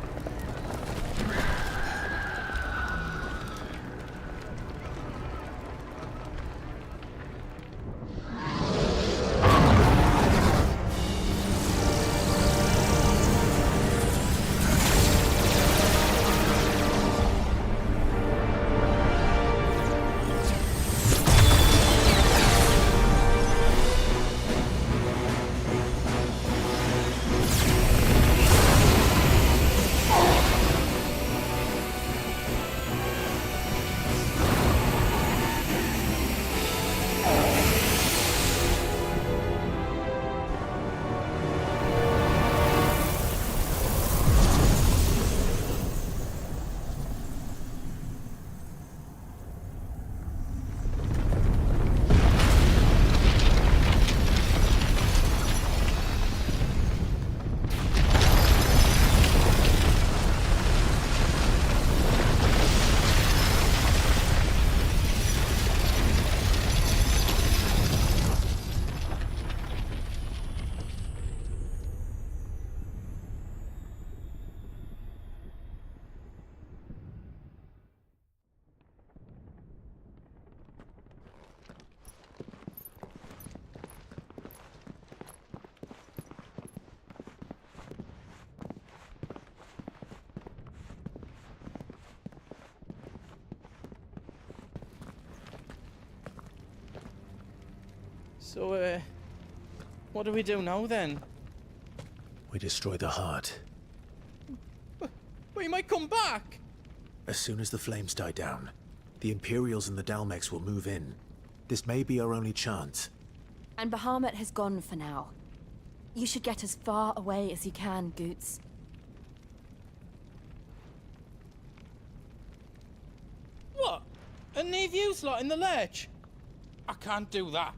So, what do we do now then? We destroy the heart. We might come back! As soon as the flames die down, the Imperials and the Dalmex will move in. This may be our only chance. And Bahamut has gone for now. You should get as far away as you can, Goots. What? And leave you lot in the lurch? I can't do that.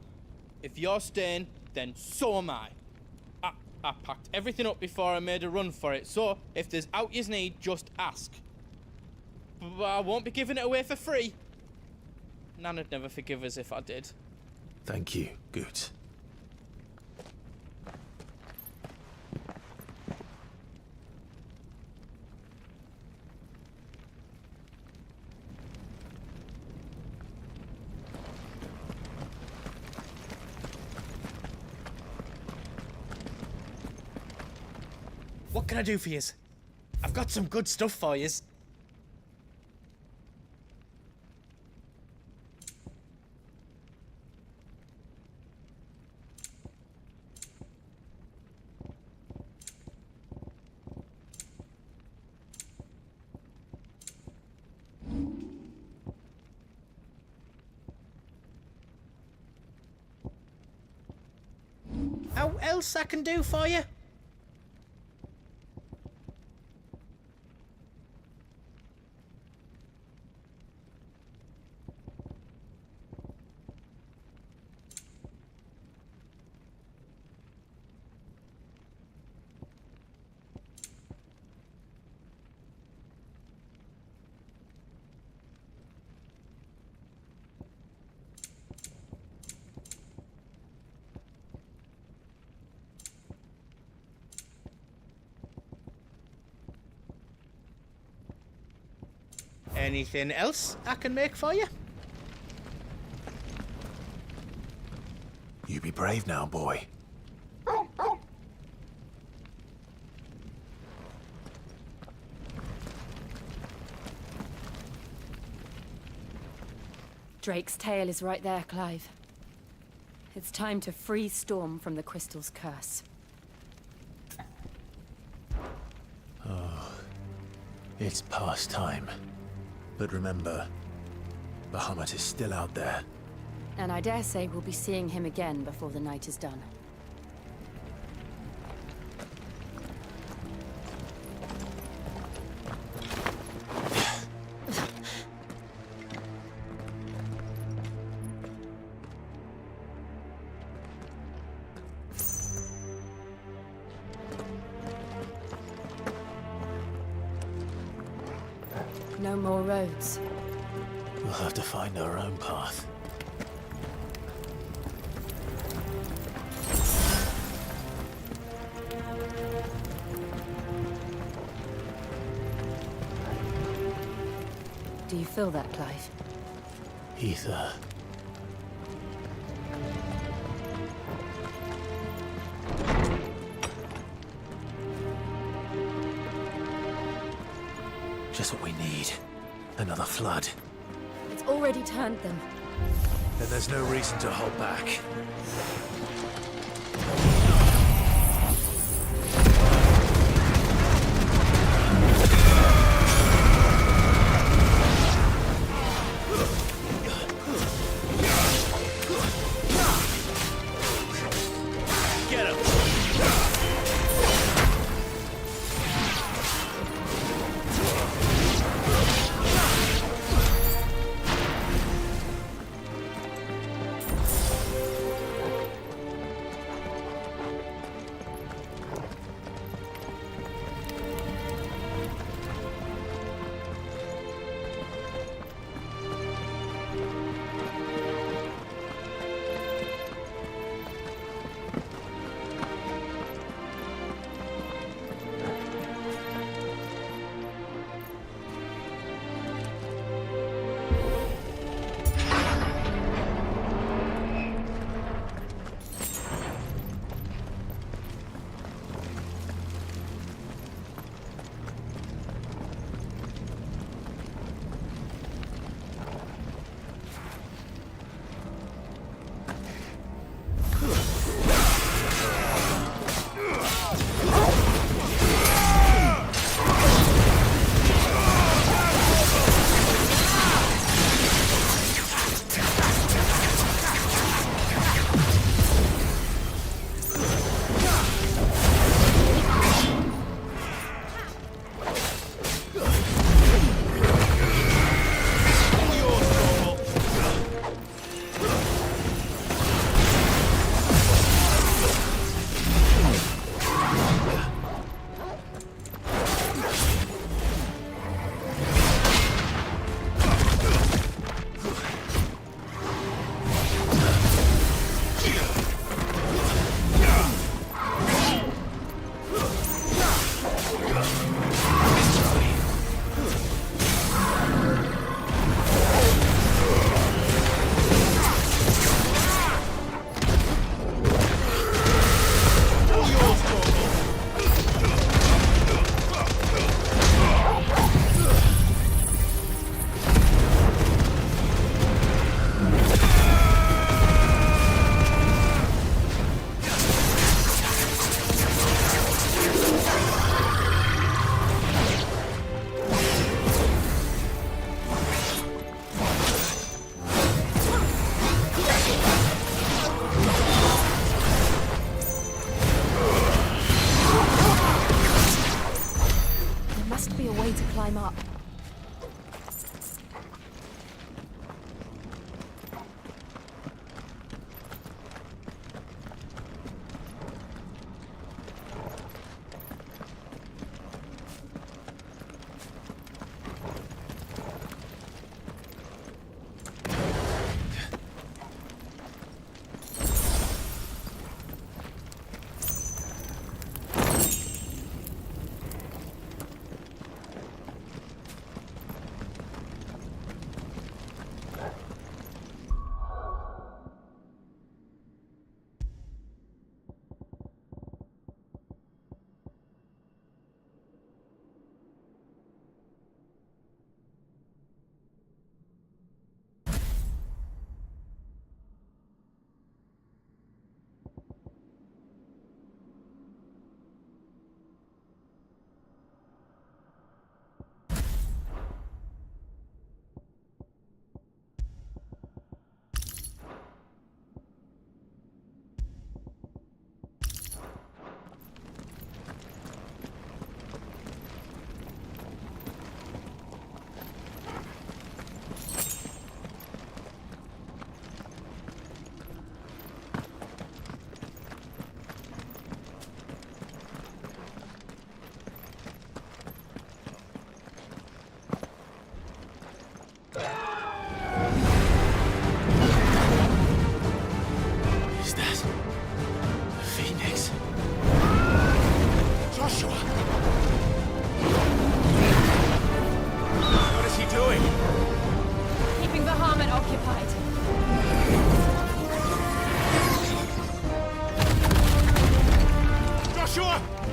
If you're staying, then so am I. I packed everything up before I made a run for it, so if there's out you need, just ask. But I won't be giving it away for free. Nan'd never forgive us if I did. Thank you, Goots. What can I do for yous? I've got some good stuff for yous. else I can do for you? Anything else I can make for you? You be brave now, boy. Drake's tail is right there, Clive. It's time to free Storm from the Crystal's curse. Oh, it's past time. But remember, Bahamut is still out there. And I dare say we'll be seeing him again before the night is done. No more roads. We'll have to find our own path. Do you feel that, Clive? Ether. Just what we need. Another flood. It's already turned them. Then there's no reason to hold back.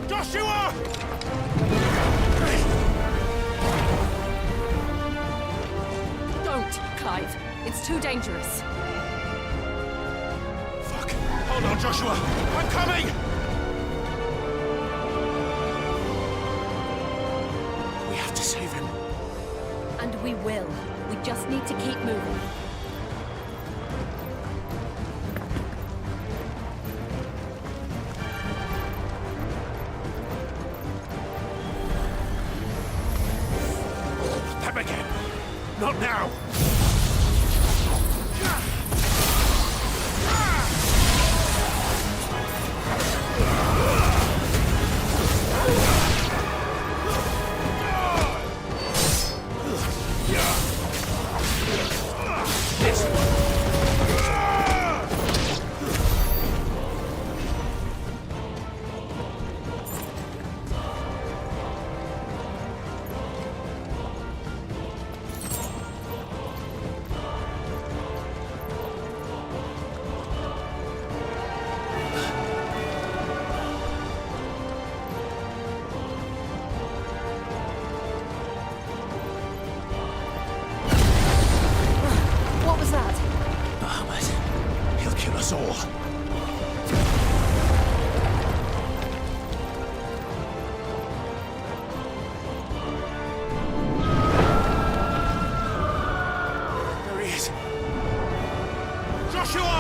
Joshua! Don't, Clive. It's too dangerous. Fuck! Hold on, Joshua! I'm coming! We have to save him. And we will. We just need to keep moving. Them again! Not now! What was that? Bahamut. He'll kill us all. There he is. Joshua!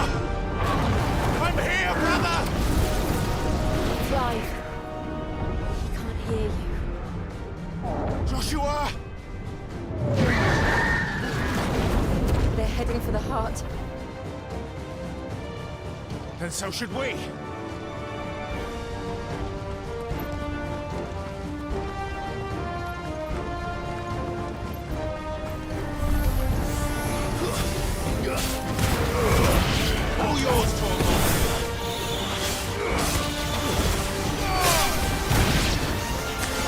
I'm here, brother! Clive. I can't hear you. Joshua! They're heading for the heart. And so should we. All yours, Tormund.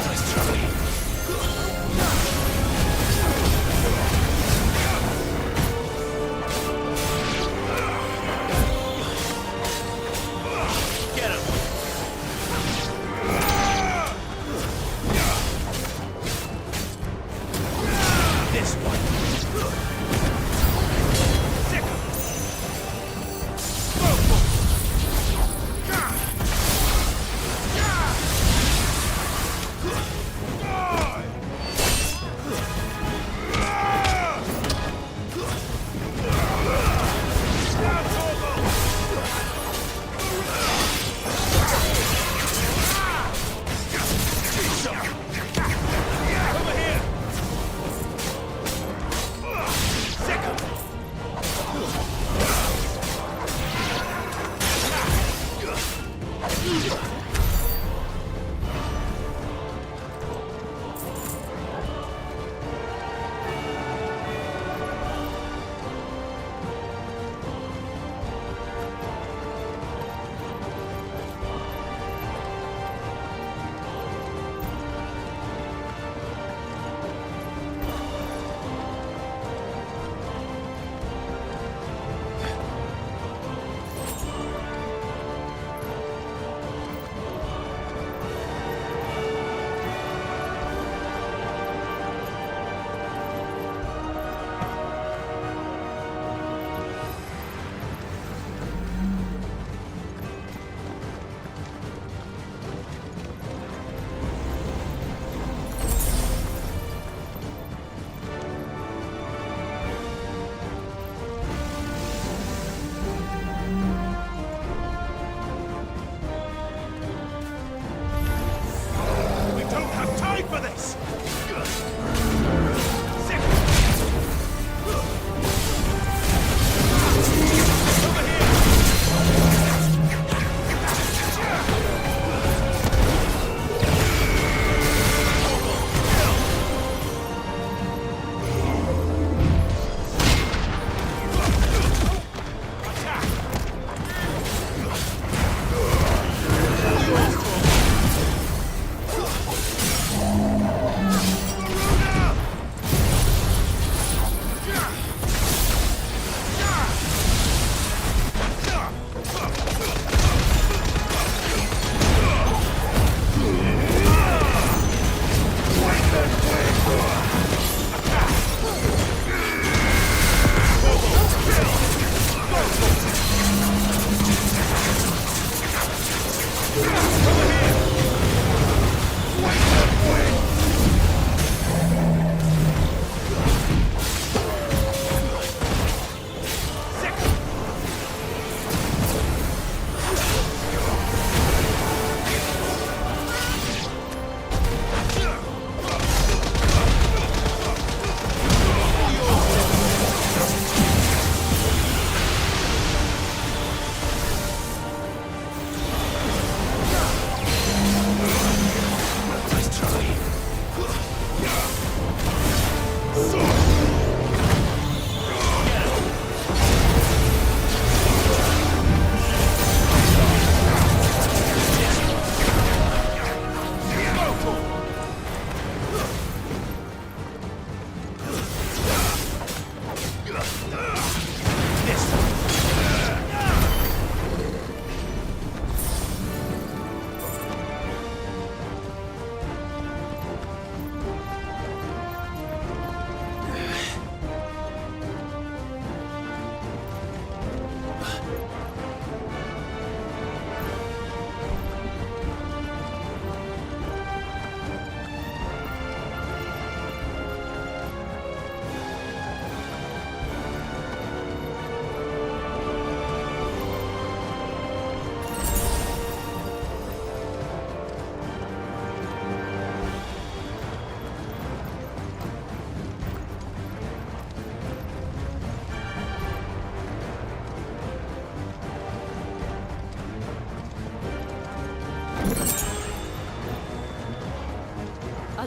Let's try.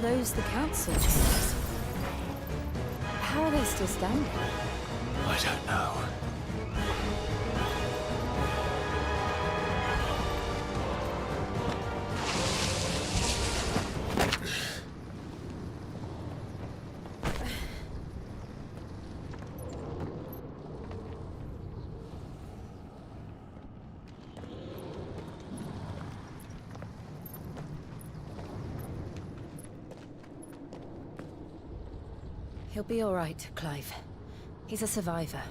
those the council chambers? How are they still standing? I don't know. He'll be all right, Clive. He's a survivor.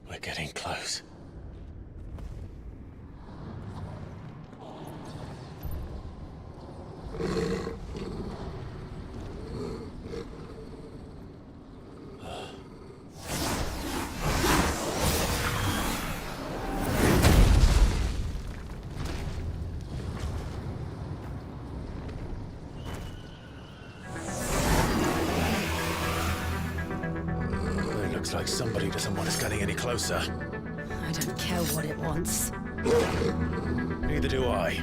We're getting close. Looks like somebody doesn't want us getting any closer. I don't care what it wants. Neither do I.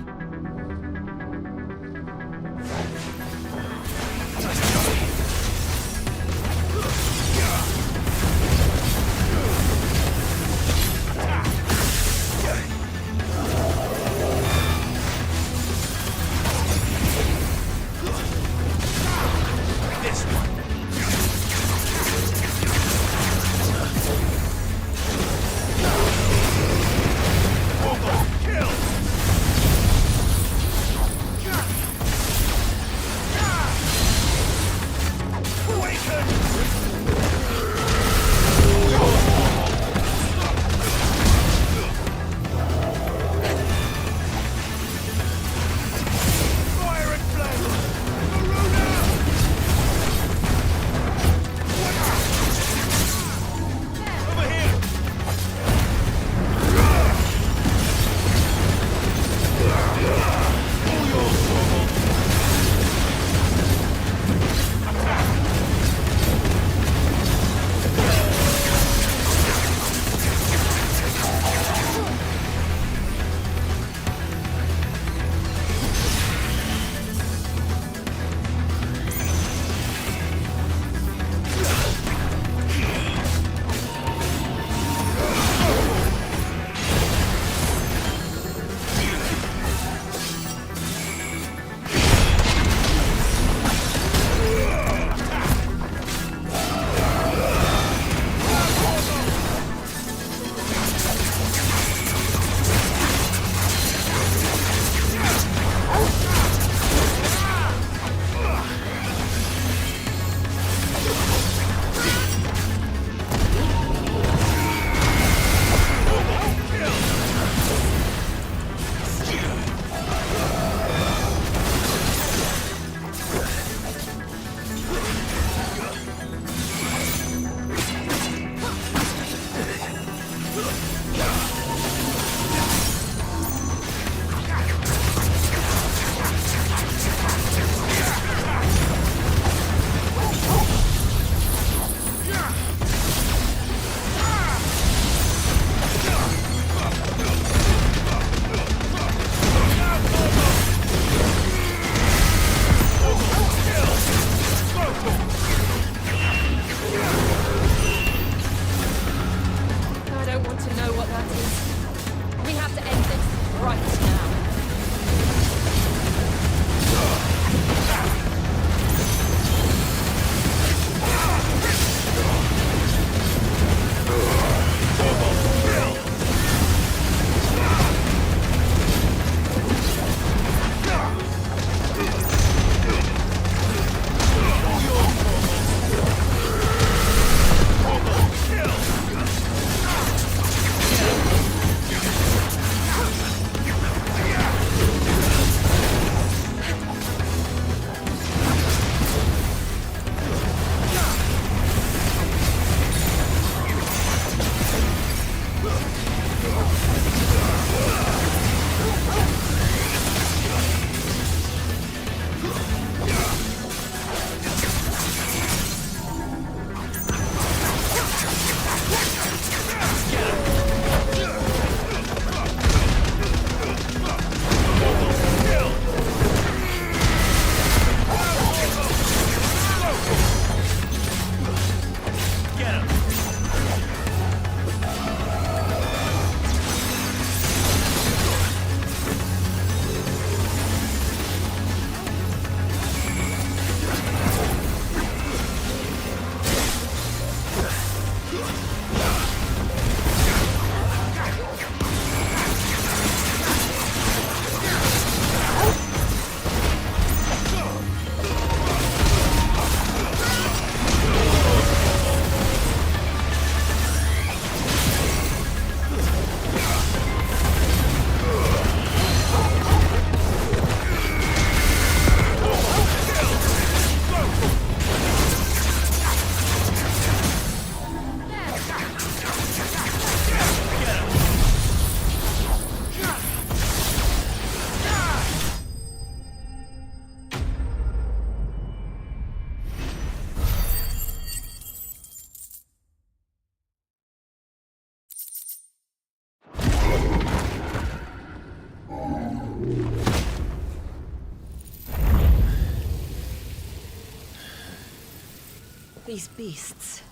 These beasts...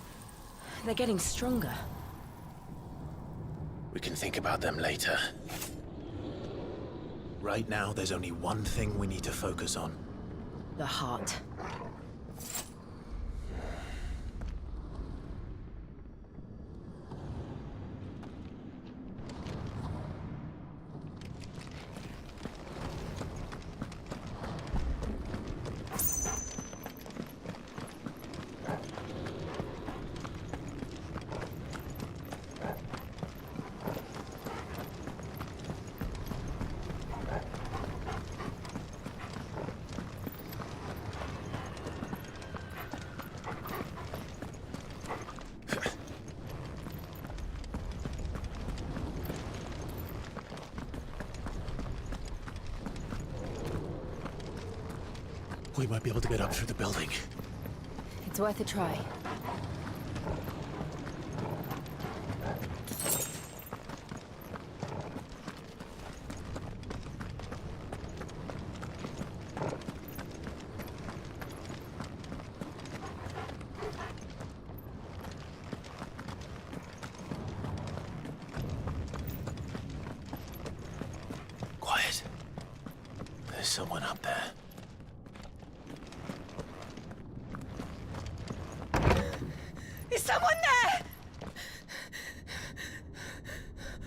they're getting stronger. We can think about them later. Right now, there's only one thing we need to focus on. The heart. We might be able to get up through the building. It's worth a try. Quiet. There's someone up there. Is someone there?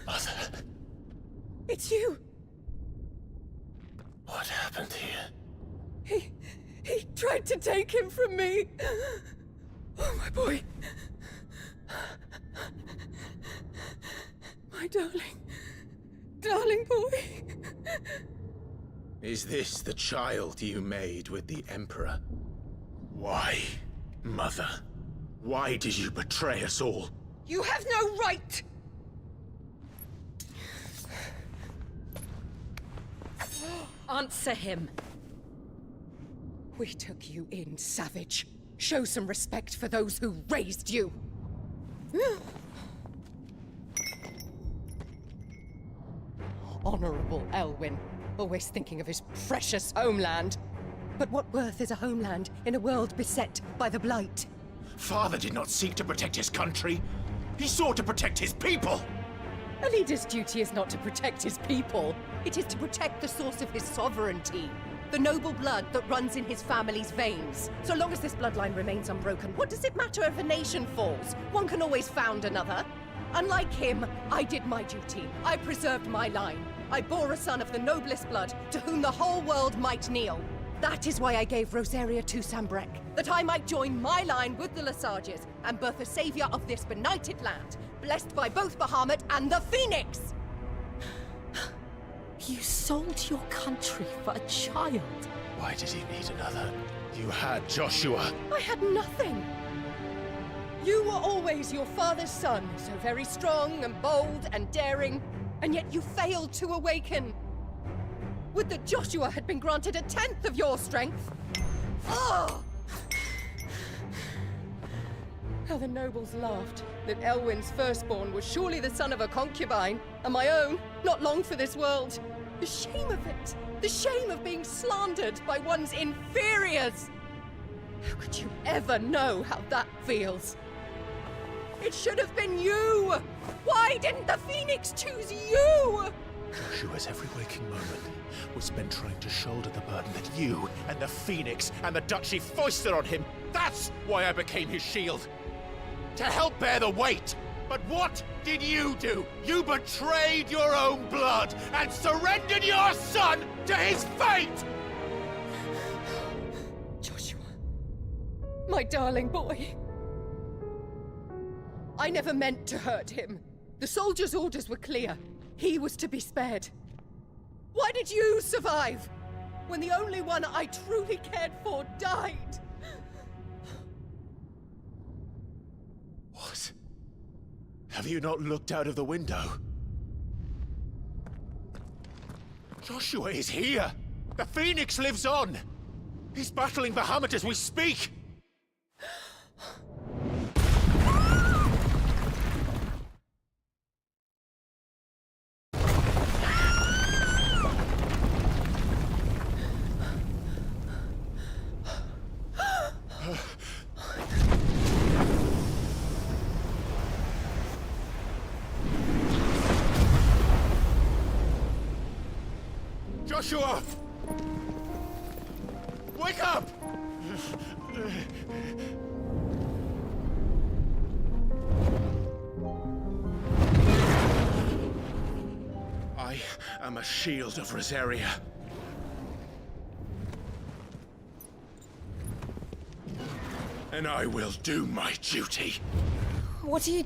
Mother. It's you. What happened here? He tried to take him from me. Oh, my boy. My darling boy. Is this the child you made with the Emperor? Why, Mother? Why did you betray us all? You have no right! Answer him. We took you in, savage. Show some respect for those who raised you. Honorable Elwyn, always thinking of his precious homeland. But what worth is a homeland in a world beset by the Blight? Father did not seek to protect his country. He sought to protect his people. A leader's duty is not to protect his people. It is to protect the source of his sovereignty. The noble blood that runs in his family's veins. So long as this bloodline remains unbroken, what does it matter if a nation falls? One can always found another. Unlike him, I did my duty. I preserved my line. I bore a son of the noblest blood, to whom the whole world might kneel. That is why I gave Rosaria to Sambrek, that I might join my line with the Lesages and birth a savior of this benighted land, blessed by both Bahamut and the Phoenix! You sold your country for a child. Why did he need another? You had Joshua. I had nothing. You were always your father's son, so very strong and bold and daring, and yet you failed to awaken. Would that Joshua had been granted 1/10 of your strength? Oh! How the nobles laughed that Elwyn's firstborn was surely the son of a concubine, and my own, not long for this world. The shame of it! The shame of being slandered by one's inferiors! How could you ever know how that feels? It should have been you! Why didn't the Phoenix choose you? Joshua's every waking moment was spent trying to shoulder the burden that you and the Phoenix and the Duchy foisted on him. That's why I became his shield. To help bear the weight. But what did you do? You betrayed your own blood and surrendered your son to his fate! Joshua, my darling boy. I never meant to hurt him. The soldiers' orders were clear. He was to be spared. Why did you survive when the only one I truly cared for died? What? Have you not looked out of the window? Joshua is here! The Phoenix lives on! He's battling Bahamut as we speak! Joshua! Wake up! I am a shield of Rosaria. And I will do my duty. What are you...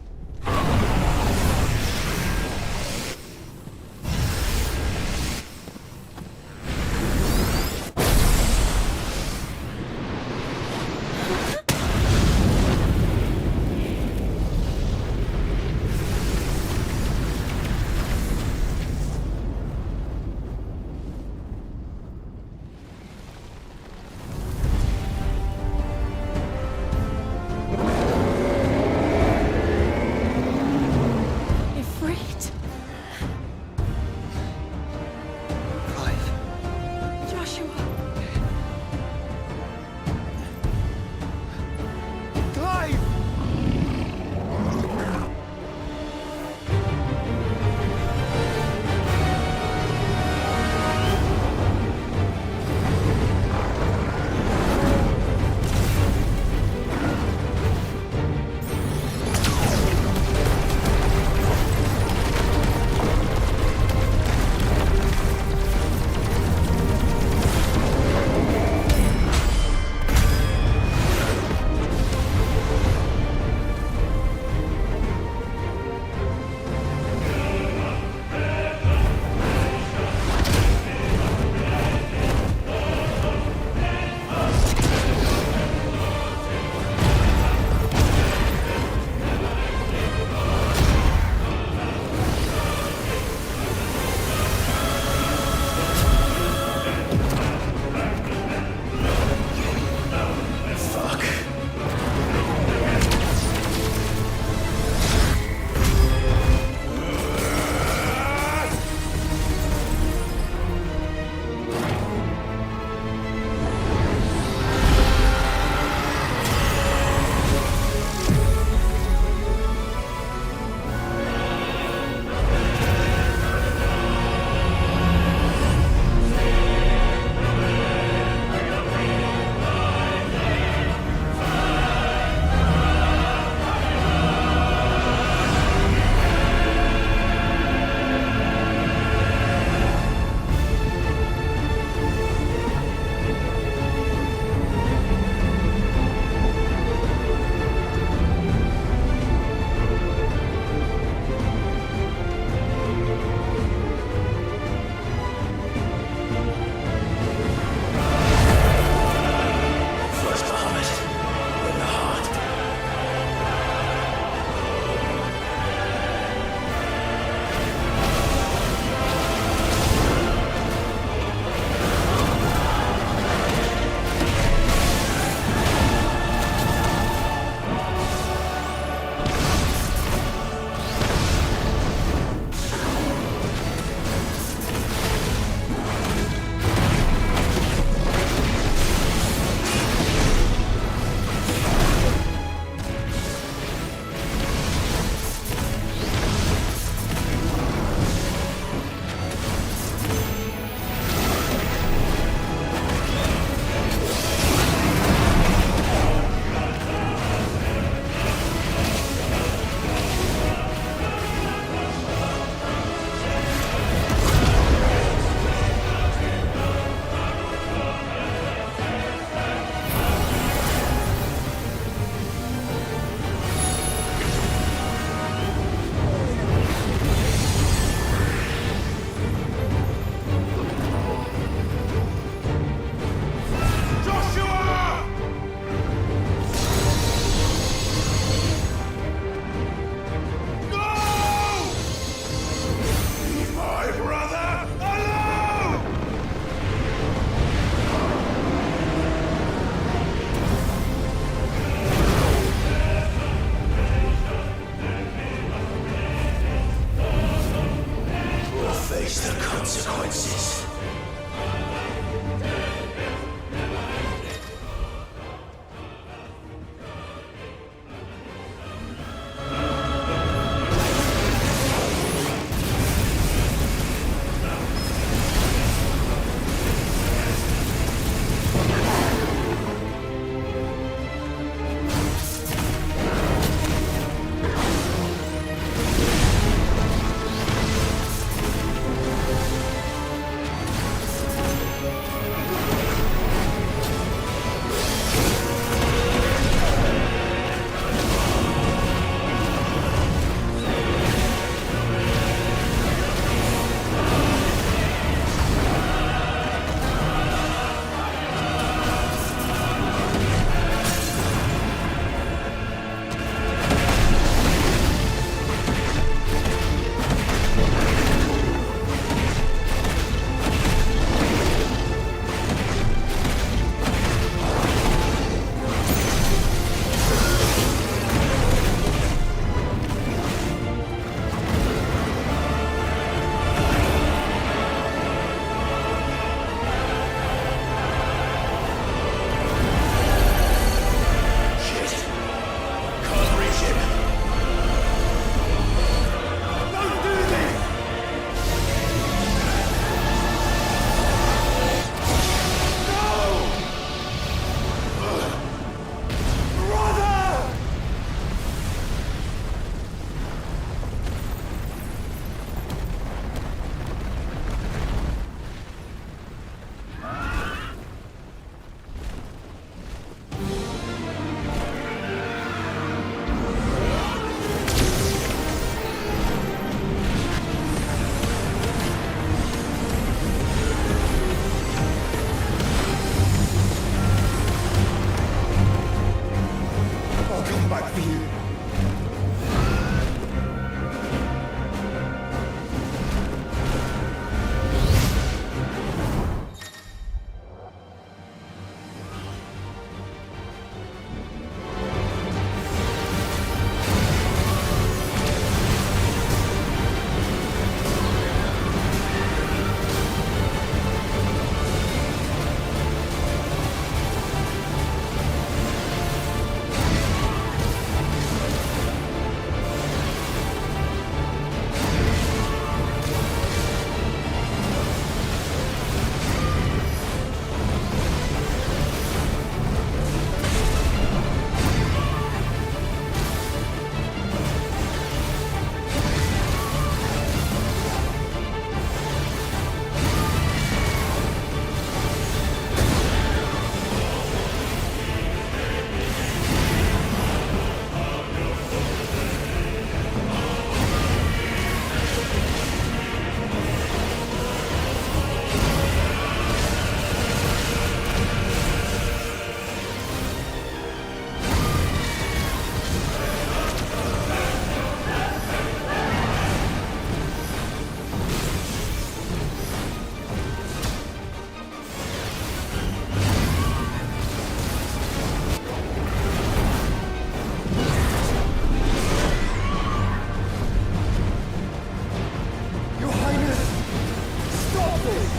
forces!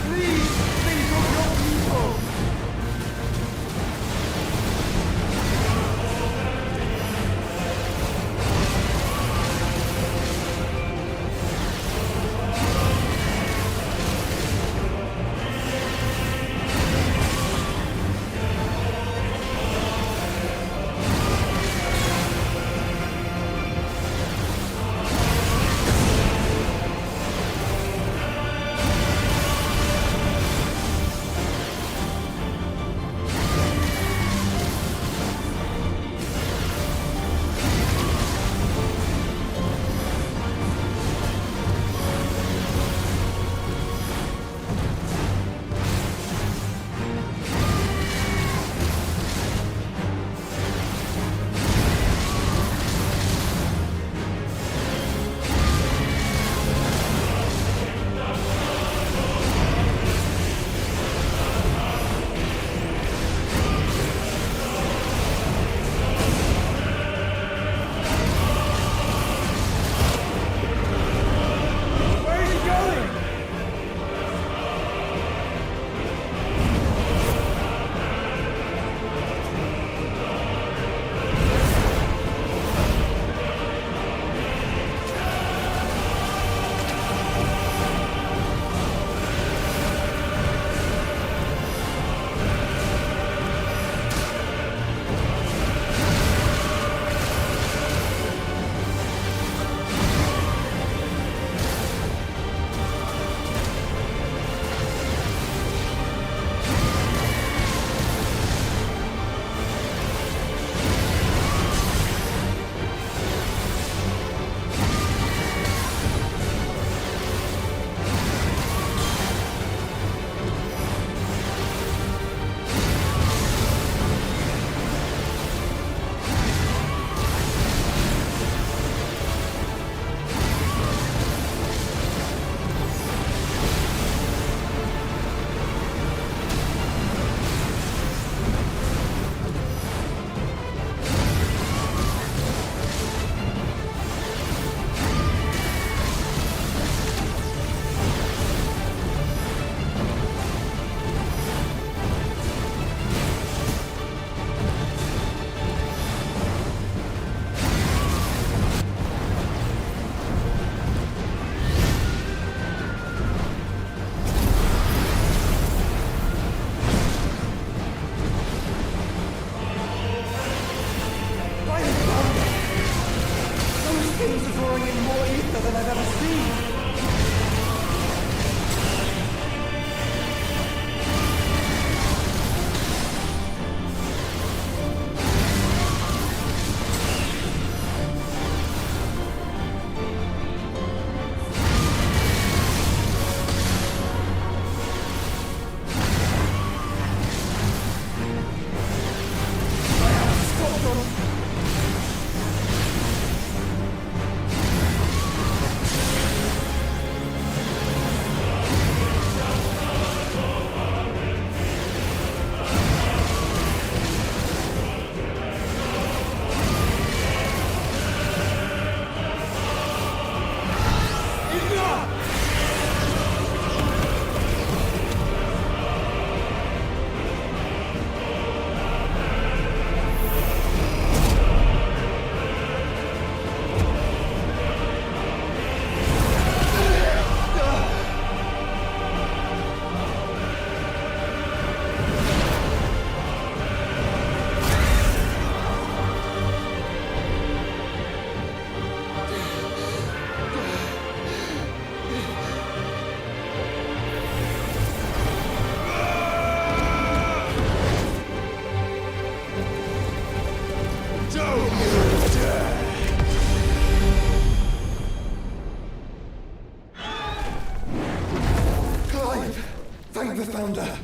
Please think of your people! Thank the Founder!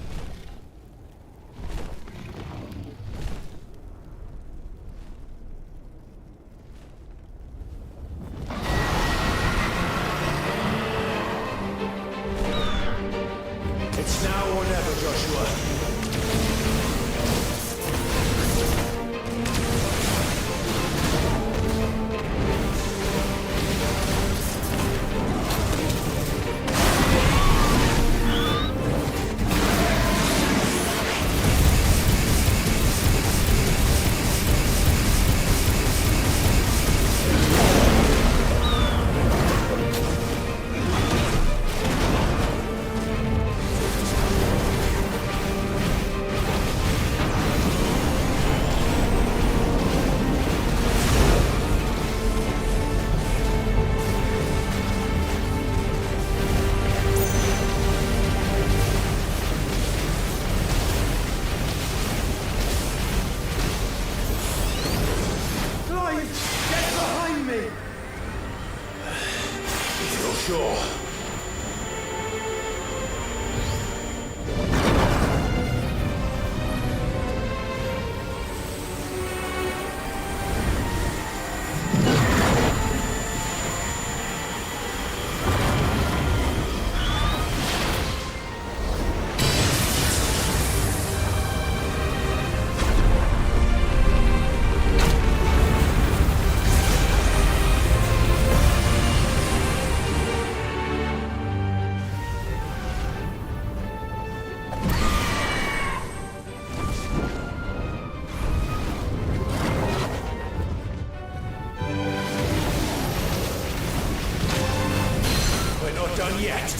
It's now or never, Joshua. sure. We're not done yet.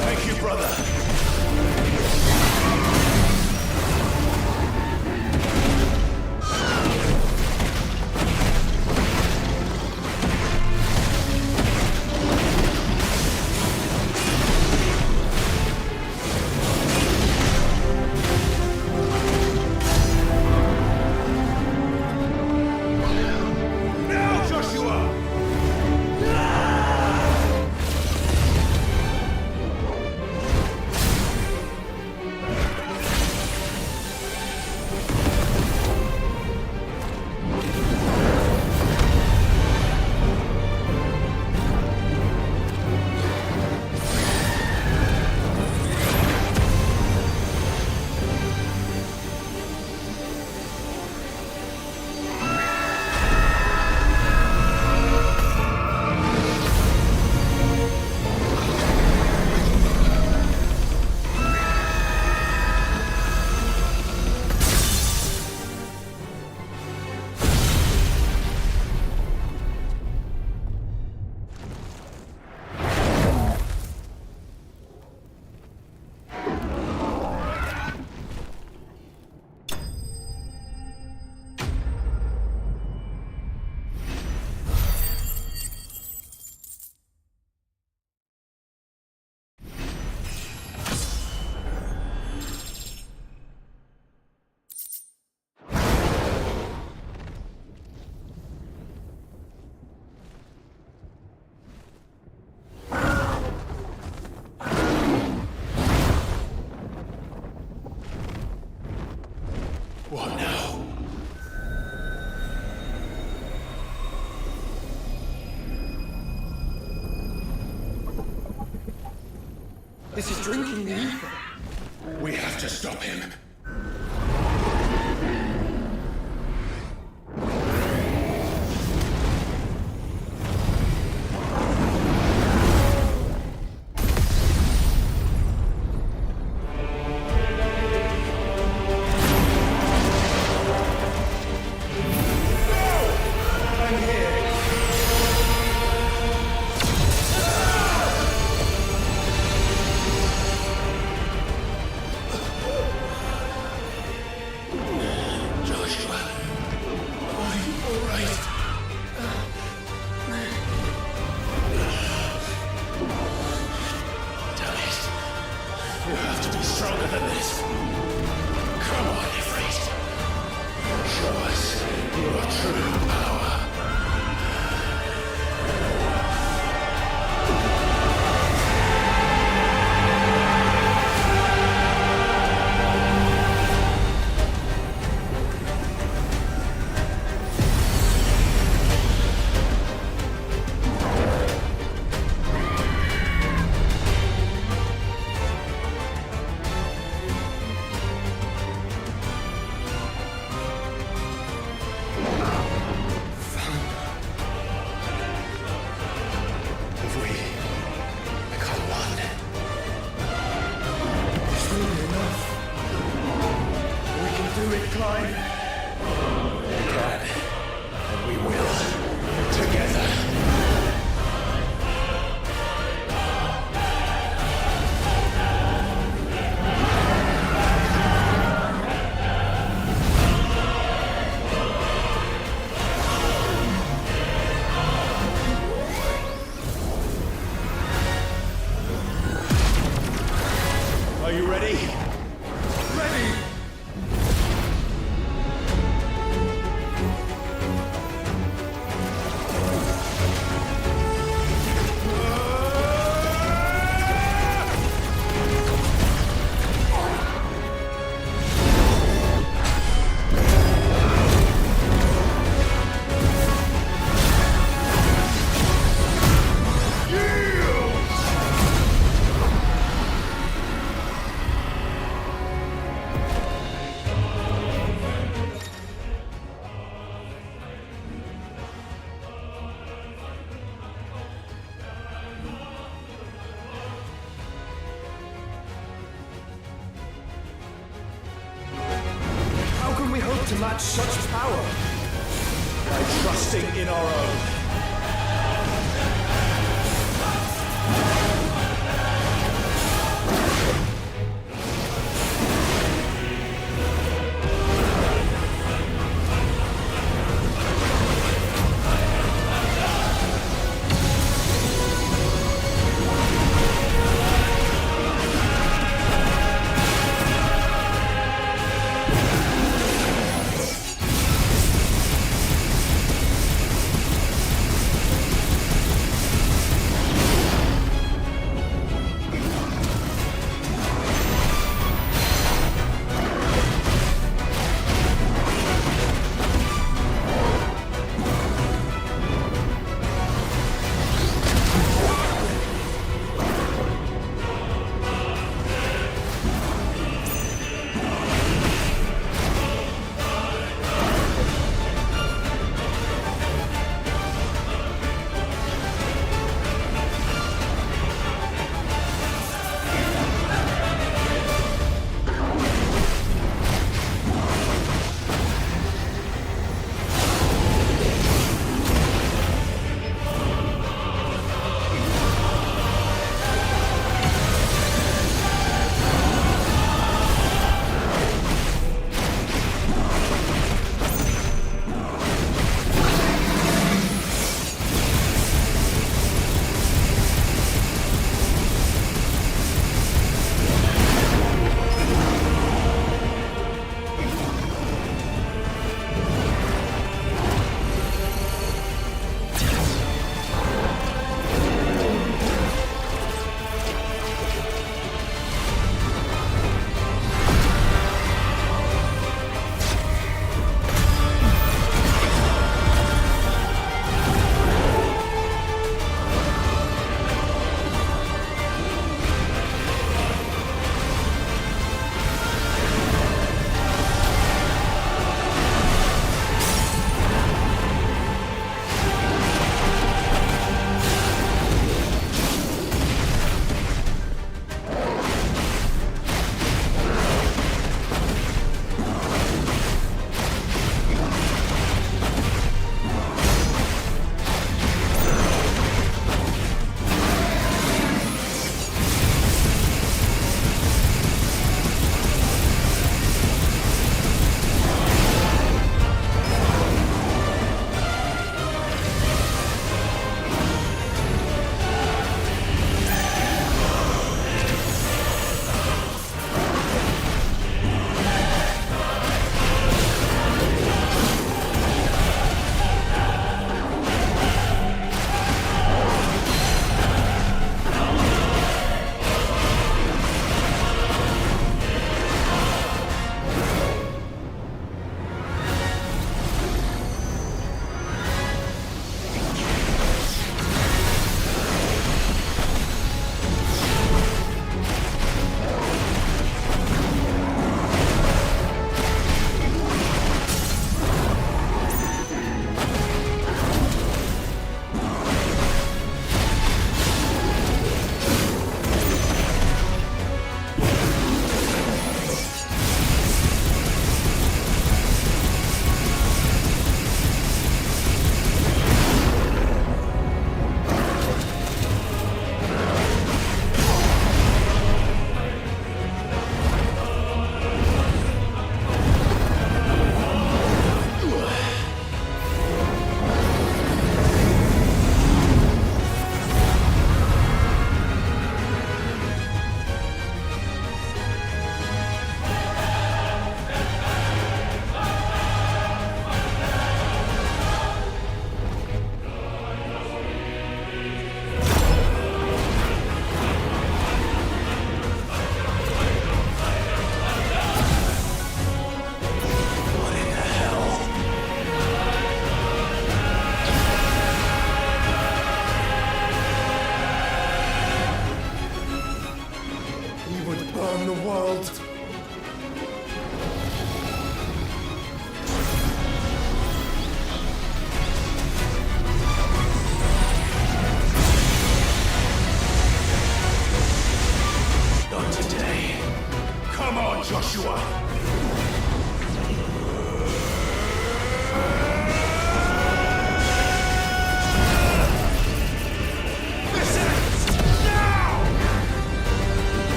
Thank you, brother. Now, Joshua! What now? This is drinking the ether. We have to stop him. You have to be stronger than this. Come on, Ifrit. Show us your true power. match such power by trusting in our own.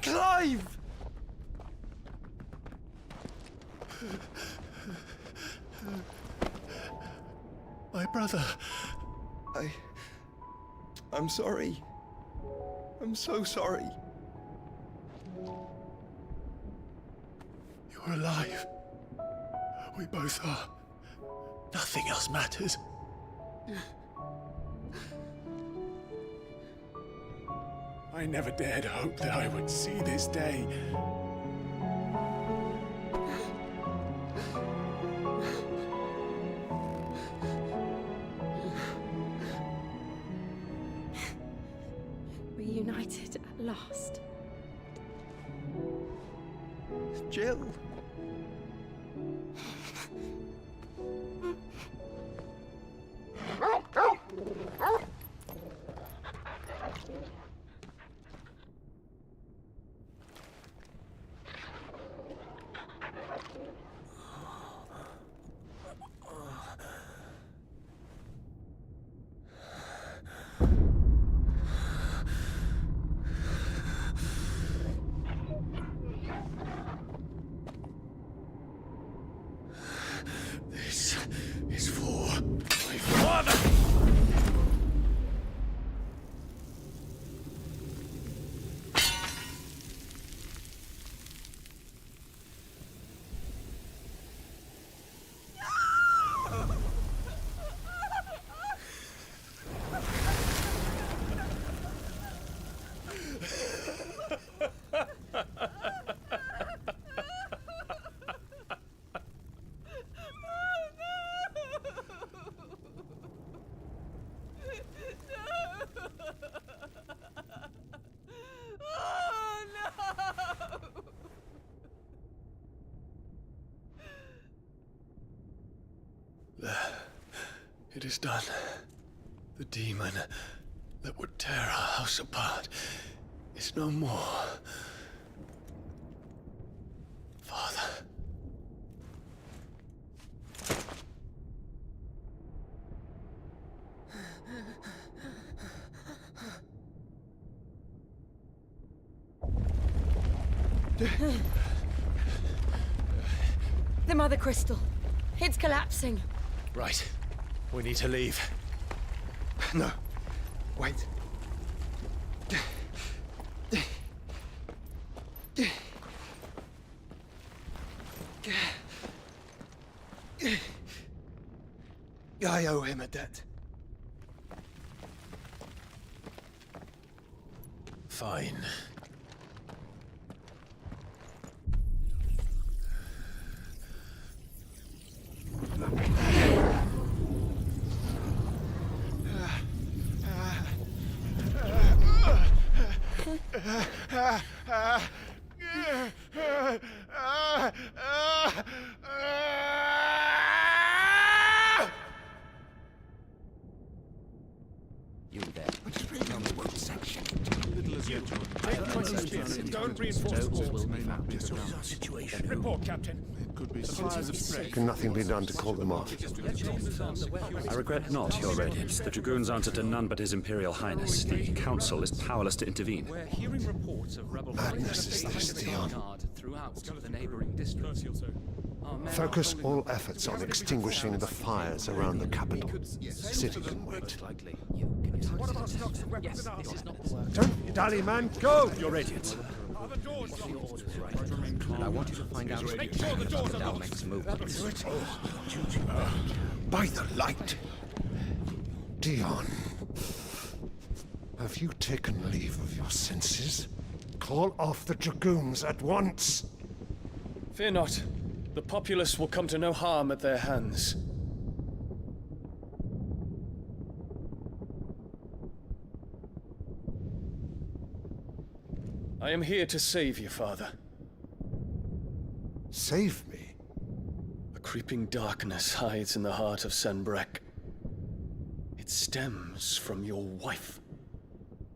Clive! My brother. I'm sorry. I'm so sorry. You're alive. We both are. Nothing else matters. I never dared hope that I would see this day. Reunited at last. Jill. This is for my father! It is done. The demon that would tear our house apart is no more. Father. The Mother Crystal. It's collapsing. Right. We need to leave. No. Wait. I owe him a debt. Fine. You there. Don't reinforce the walls. Report, Captain. Can nothing be done to call them off? I regret not, Your Radiance. The Dragoons answer to none but His Imperial Highness. The Council is powerless to intervene. We're hearing reports of rebel Madness is this, Dion. throughout the neighboring districts. Focus all efforts on extinguishing the fires around the capital. City can wait. Don't dally, man. Go! Your Radiance. And I want you to find out Make sure the doors are locked. next movement. By the light! Dion, have you taken leave of your senses? Call off the Dragoons at once! Fear not. The populace will come to no harm at their hands. I am here to save you, Father. Save me? A creeping darkness hides in the heart of Sanbreque. It stems from your wife,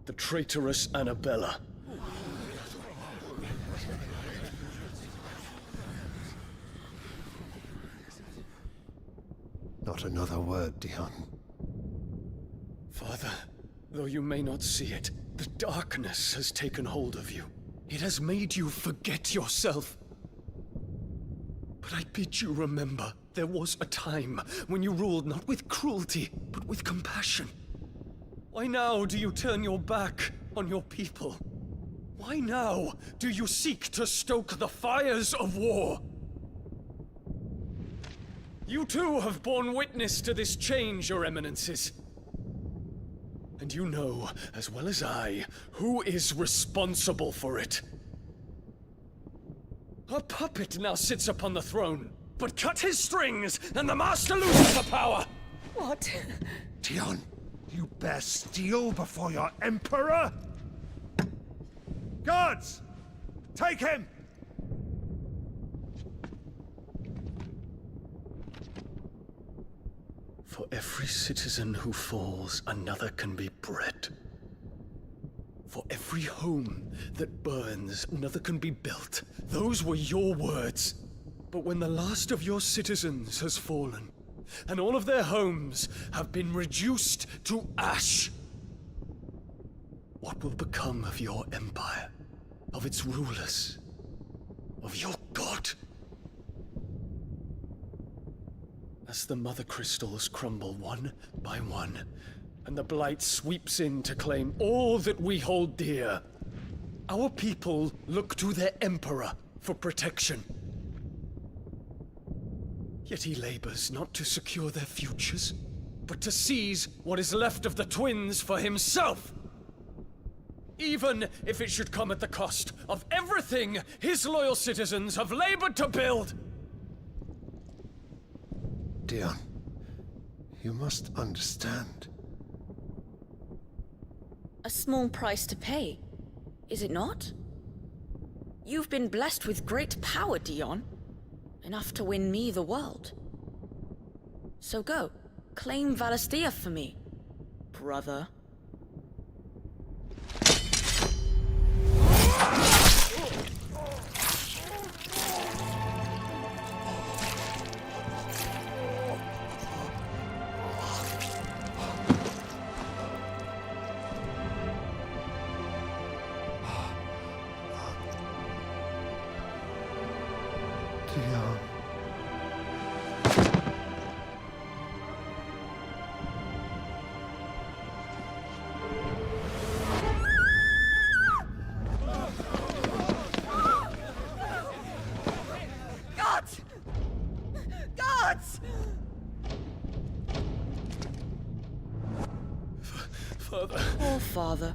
the traitorous Annabella. Not another word, Dion. Father, though you may not see it, the darkness has taken hold of you. It has made you forget yourself. But I bid you remember, there was a time when you ruled not with cruelty, but with compassion. Why now do you turn your back on your people? Why now do you seek to stoke the fires of war? You too have borne witness to this change, Your Eminences. And you know, as well as I, who is responsible for it. A puppet now sits upon the throne, but cut his strings, and the master loses the power! What? Dion, you bear steel before your emperor? Guards! Take him! For every citizen who falls, another can be bred. For every home that burns, another can be built. Those were your words. But when the last of your citizens has fallen, and all of their homes have been reduced to ash, what will become of your empire, of its rulers, of your god? As the mother crystals crumble one by one, and the blight sweeps in to claim all that we hold dear, our people look to their emperor for protection. Yet he labors not to secure their futures, but to seize what is left of the twins for himself. Even if it should come at the cost of everything his loyal citizens have labored to build. Dion, you must understand. A small price to pay, is it not? You've been blessed with great power, Dion. Enough to win me the world. So go, claim Valisthea for me, brother. Dion. Gods! Gods! Father. Poor father.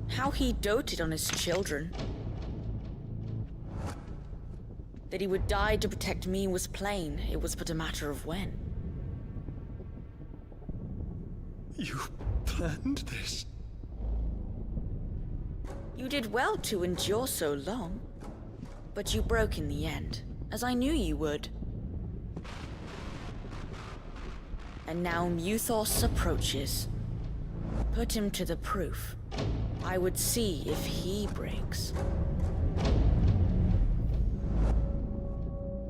How he doted on his children. That he would die to protect me was plain. It was but a matter of when. You planned this? You did well to endure so long. But you broke in the end, as I knew you would. And now Muthos approaches. Put him to the proof. I would see if he breaks.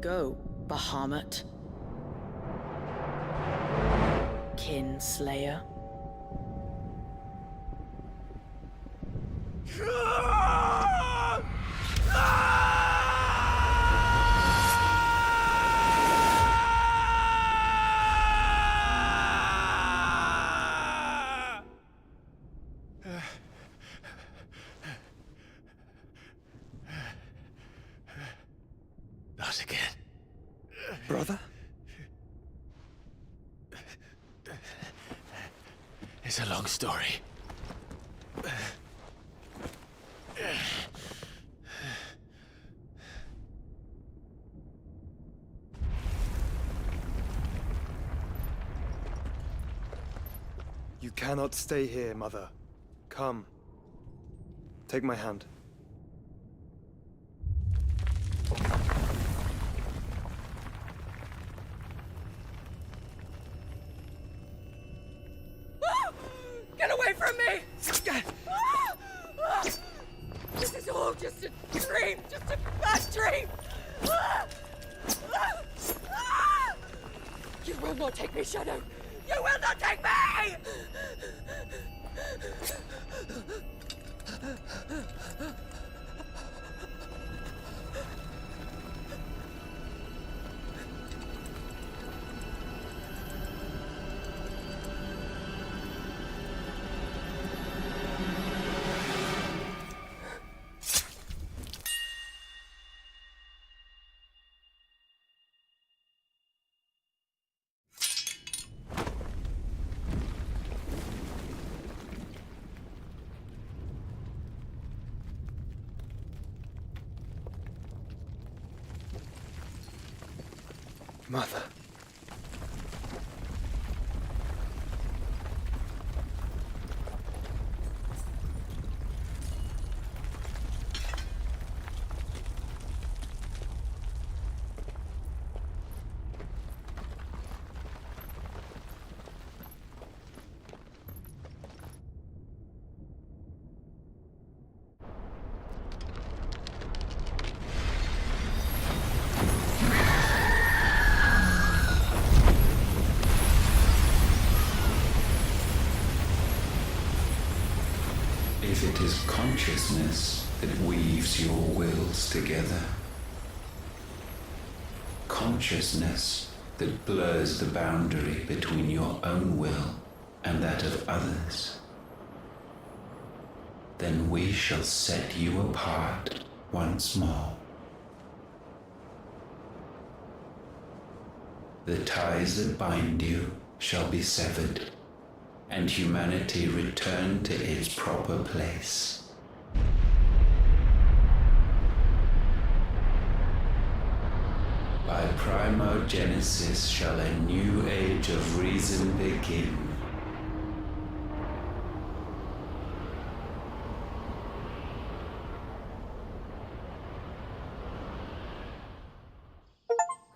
Go, Bahamut. Kinslayer. Not again. Brother? It's a long story. You cannot stay here, Mother. Come. Take my hand. Get away from me! This is all just a dream, just a bad dream! You will not take me, Shadow! You will not take me! Mother. If it is consciousness that weaves your wills together, consciousness that blurs the boundary between your own will and that of others, then we shall set you apart once more. The ties that bind you shall be severed, and humanity return to its proper place. By primogenesis shall a new age of reason begin.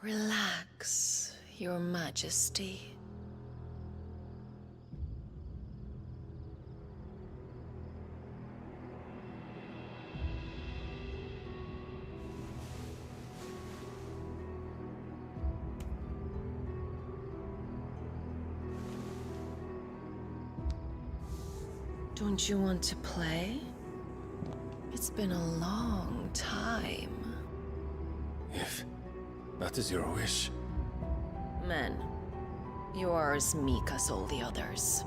Relax, Your Majesty. Don't you want to play? It's been a long time. If that is your wish. Men, you are as meek as all the others.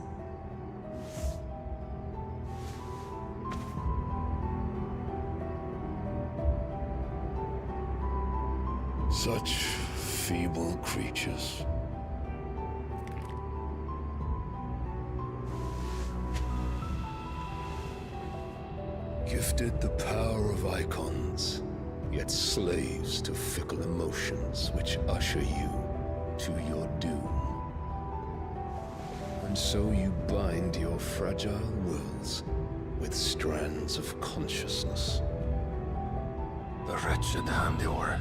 Such feeble creatures. Gifted the power of icons, yet slaves to fickle emotions which usher you to your doom. And so you bind your fragile wills with strands of consciousness. The wretched handiwork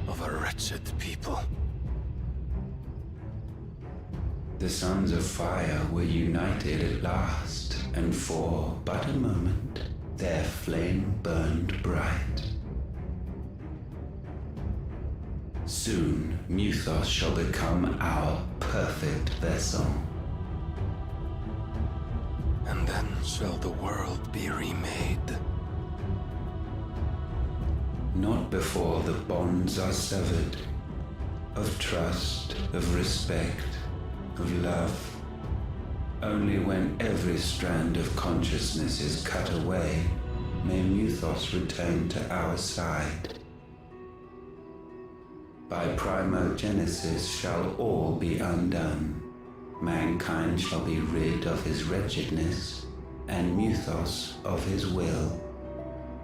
of a wretched people. The sons of fire were united at last, and for but a moment, their flame burned bright. Soon, Mythos shall become our perfect vessel. And then shall the world be remade. Not before the bonds are severed, of trust, of respect, of love. Only when every strand of consciousness is cut away, may Mythos return to our side. By primogenesis shall all be undone. Mankind shall be rid of his wretchedness, and Mythos of his will.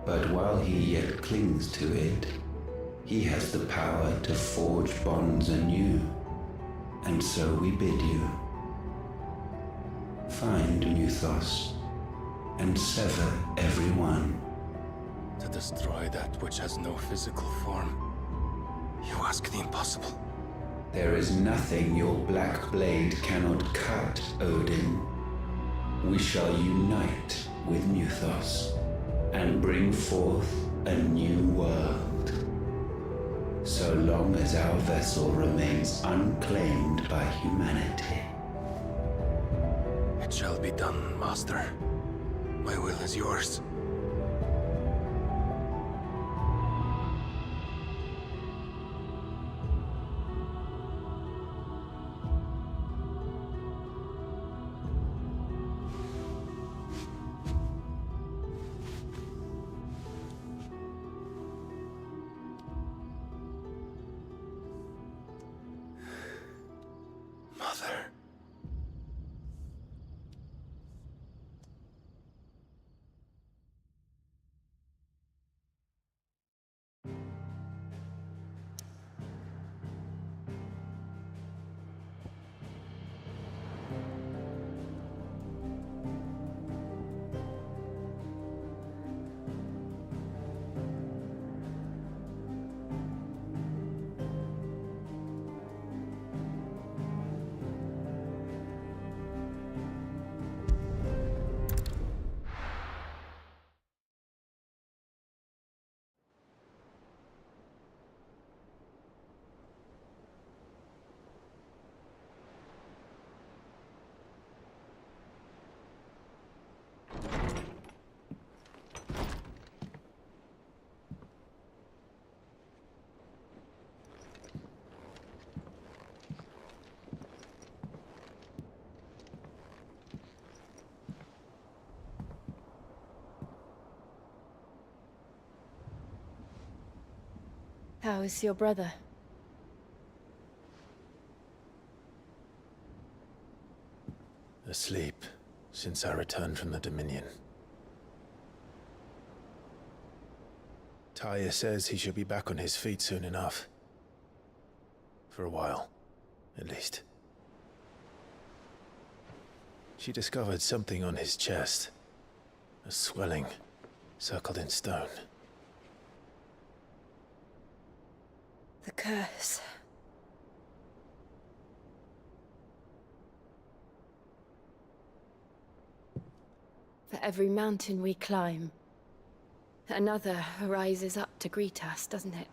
But while he yet clings to it, he has the power to forge bonds anew. And so we bid you, find Mythos, and sever every one. To destroy that which has no physical form. You ask the impossible. There is nothing your black blade cannot cut, Odin. We shall unite with Mythos, and bring forth a new world. So long as our vessel remains unclaimed by humanity. It shall be done, Master. My will is yours. Mother. How is your brother? Asleep since I returned from the Dominion. Taya says he should be back on his feet soon enough. For a while, at least. She discovered something on his chest. A swelling, circled in stone. The curse. For every mountain we climb, another rises up to greet us, doesn't it?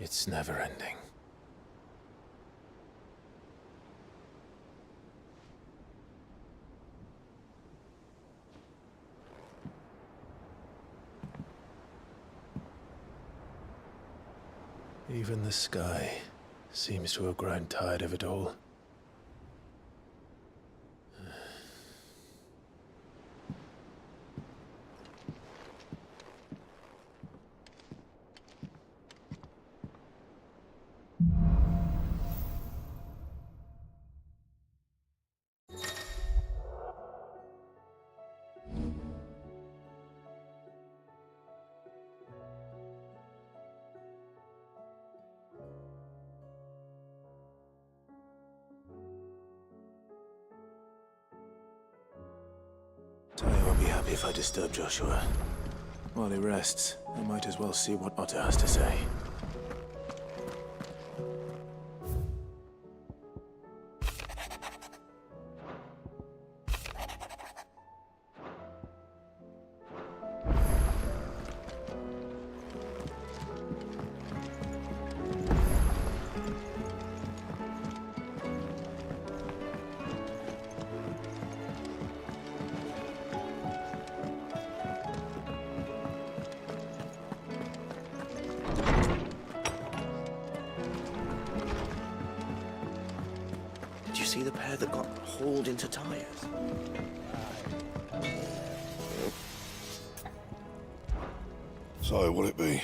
It's never ending. Even the sky seems to have grown tired of it all. Taya won't be happy if I disturb Joshua. While he rests, I might as well see what Otter has to say. Did you see the pair that got hauled into tires? So, will it be?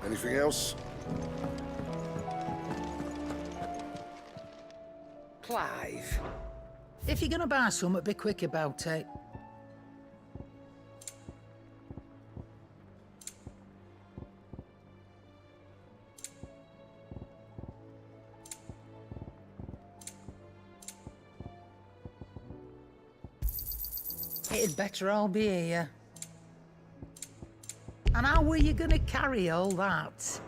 Anything else? Clive, if you're gonna buy something, be quick about it. It'd better all be here. And how were you gonna carry all that?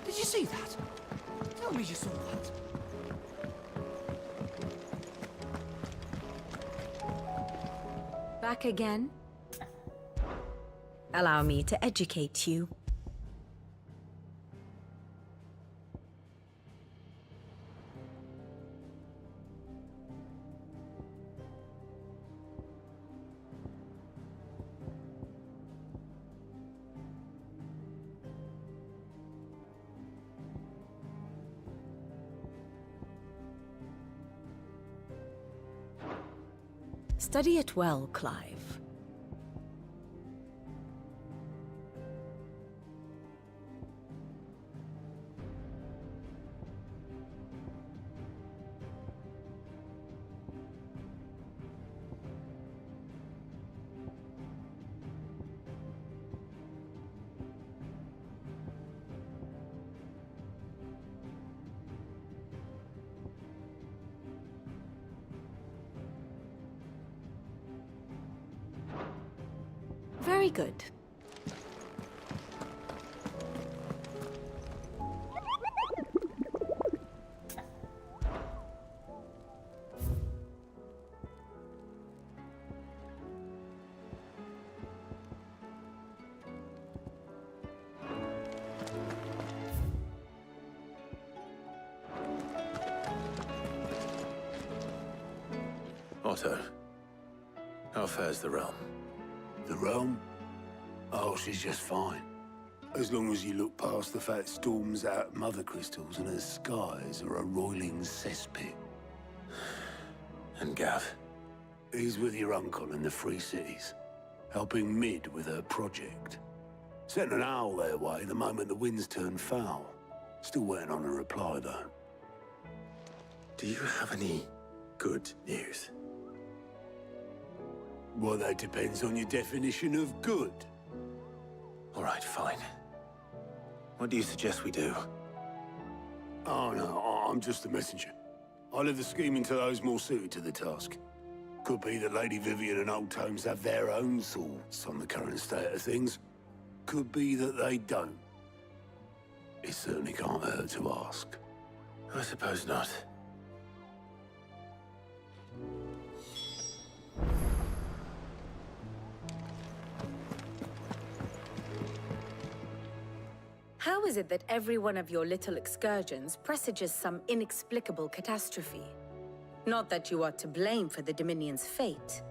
Did you see that? Tell me you saw that. Back again? Allow me to educate you. Study it well, Clive. Very good. Otto, how fares the realm? The realm? Oh, she's just fine. As long as you look past the fat storms out mother crystals and her skies are a roiling cesspit. And Gav? He's with your uncle in the Free Cities, helping Mid with her project. Sent an owl their way the moment the winds turned foul. Still waiting on a reply, though. Do you have any good news? Well, that depends on your definition of good. All right, fine. What do you suggest we do? Oh, no, I'm just a messenger. I leave the scheming to those more suited to the task. Could be that Lady Vivian and Old Tomes have their own thoughts on the current state of things. Could be that they don't. It certainly can't hurt to ask. I suppose not. How is it that every one of your little excursions presages some inexplicable catastrophe? Not that you are to blame for the Dominion's fate.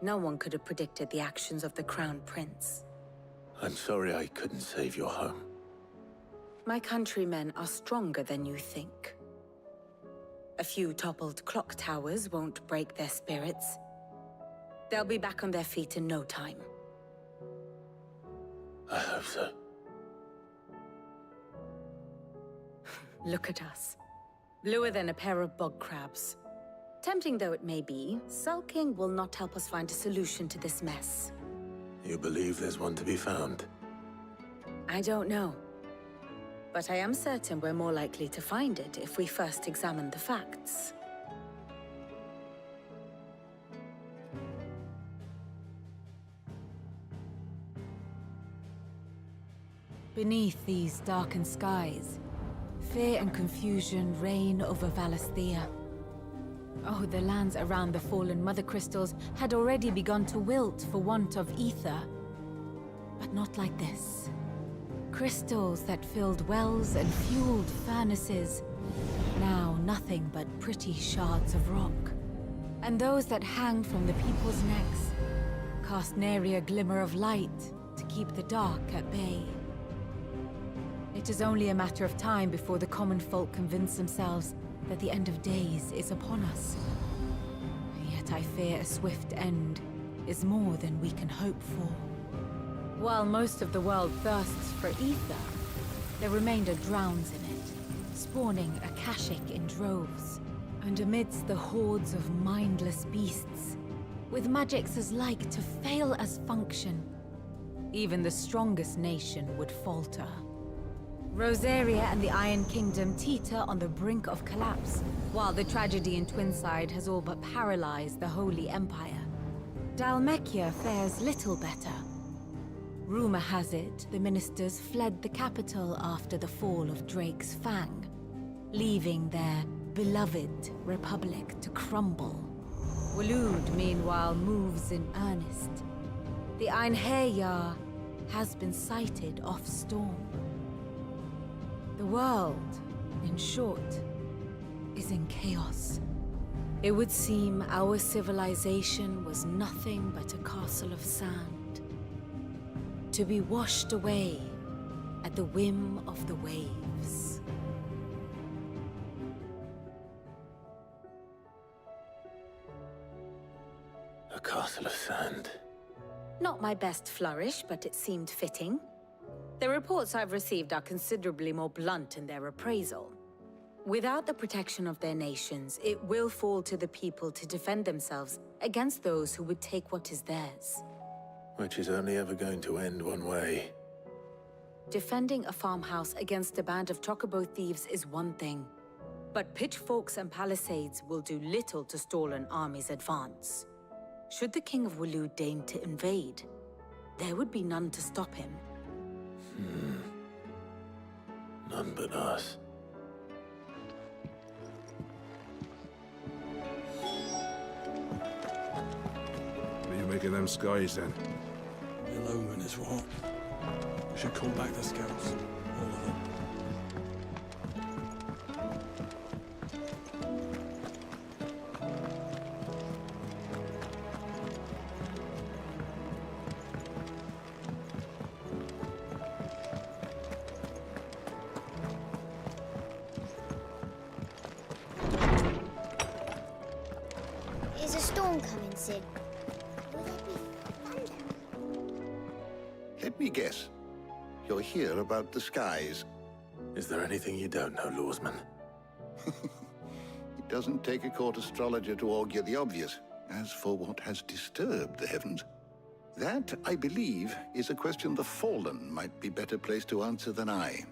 No one could have predicted the actions of the Crown Prince. I'm sorry I couldn't save your home. My countrymen are stronger than you think. A few toppled clock towers won't break their spirits. They'll be back on their feet in no time. I hope so. Look at us. Bluer than a pair of bog crabs. Tempting though it may be, sulking will not help us find a solution to this mess. You believe there's one to be found? I don't know. But I am certain we're more likely to find it if we first examine the facts. Beneath these darkened skies, fear and confusion reign over Valisthea. Oh, the lands around the fallen mother crystals had already begun to wilt for want of ether. But not like this. Crystals that filled wells and fueled furnaces, now nothing but pretty shards of rock. And those that hang from the people's necks cast nary a glimmer of light to keep the dark at bay. It is only a matter of time before the common folk convince themselves that the end of days is upon us. Yet I fear a swift end is more than we can hope for. While most of the world thirsts for ether, the remainder drowns in it, spawning Akashic in droves. And amidst the hordes of mindless beasts, with magics as like to fail as function, even the strongest nation would falter. Rosaria and the Iron Kingdom teeter on the brink of collapse, while the tragedy in Twinside has all but paralyzed the Holy Empire. Dalmekia fares little better. Rumor has it the ministers fled the capital after the fall of Drake's Fang, leaving their beloved republic to crumble. Waloed, meanwhile, moves in earnest. The Einherjar has been sighted off Storm. The world, in short, is in chaos. It would seem our civilization was nothing but a castle of sand, to be washed away at the whim of the waves. A castle of sand. Not my best flourish, but it seemed fitting. The reports I've received are considerably more blunt in their appraisal. Without the protection of their nations, it will fall to the people to defend themselves against those who would take what is theirs. Which is only ever going to end one way. Defending a farmhouse against a band of chocobo thieves is one thing, but pitchforks and palisades will do little to stall an army's advance. Should the King of Waloed deign to invade, there would be none to stop him. None but us. What do you make of them skies, then? The omen is what? We should call back the scouts. All of them. Is a storm coming, Sid? Will there be thunder? Let me guess. You're here about the skies. Is there anything you don't know, Lawsman? It doesn't take a court astrologer to augur the obvious. As for what has disturbed the heavens, that, I believe, is a question the Fallen might be better placed to answer than I.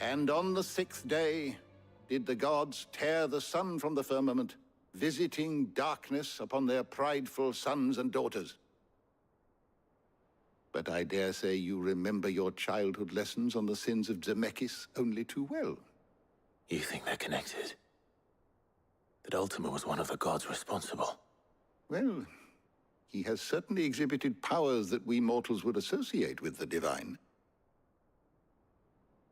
And on the 6th day did the gods tear the sun from the firmament, visiting darkness upon their prideful sons and daughters. But I dare say you remember your childhood lessons on the sins of Zemeckis only too well. You think they're connected? That Ultima was one of the gods responsible? Well, he has certainly exhibited powers that we mortals would associate with the divine.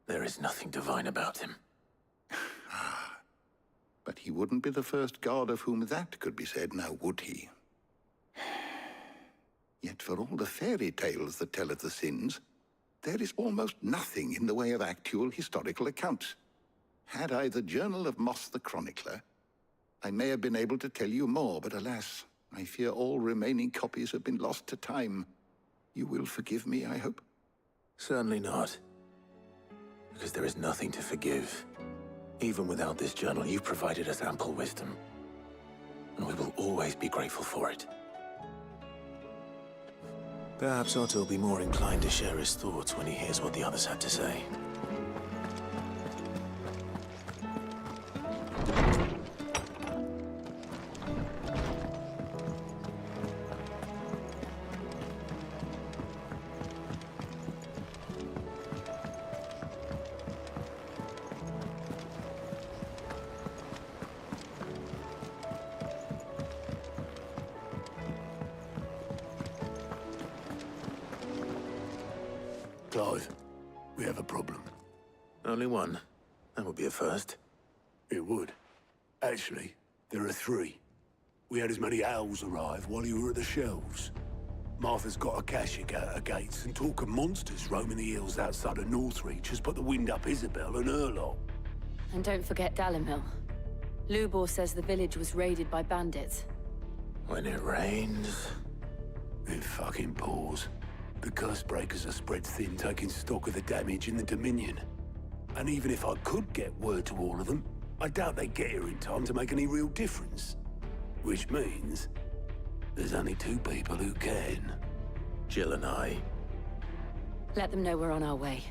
There is nothing divine about him. But he wouldn't be the first god of whom that could be said, now would he? Yet for all the fairy tales that tell of the sins, there is almost nothing in the way of actual historical accounts. Had I the Journal of Moss the Chronicler, I may have been able to tell you more, but alas, I fear all remaining copies have been lost to time. You will forgive me, I hope? Certainly not. Because there is nothing to forgive. Even without this journal, you've provided us ample wisdom. And we will always be grateful for it. Perhaps Otto will be more inclined to share his thoughts when he hears what the others had to say. Clive, we have a problem. Only one. That would be a first. It would. Actually, there are 3. We had as many owls arrive while you were at the shelves. Martha's got a Kashyyyk at her gates, and talk of monsters roaming the hills outside of Northreach has put the wind up Isabel and her lot. And don't forget Dalimil. Lubor says the village was raided by bandits. When it rains... It fucking pours. The curse breakers are spread thin, taking stock of the damage in the Dominion. And even if I could get word to all of them, I doubt they'd get here in time to make any real difference. Which means there's only 2 people who can. Jill and I. Let them know we're on our way.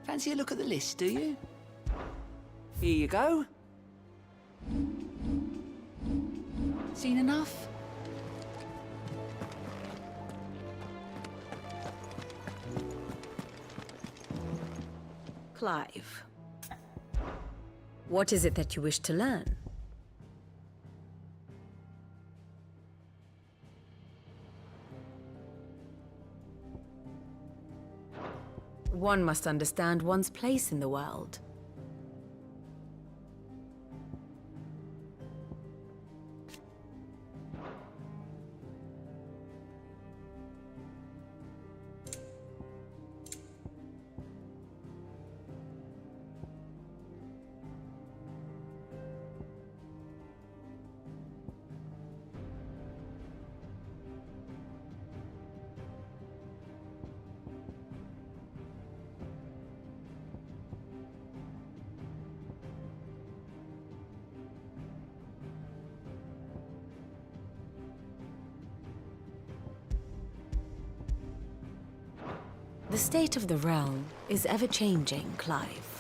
Fancy a look at the list, do you? Here you go. Seen enough? Clive, what is it that you wish to learn? One must understand one's place in the world. The state of the realm is ever-changing, Clive.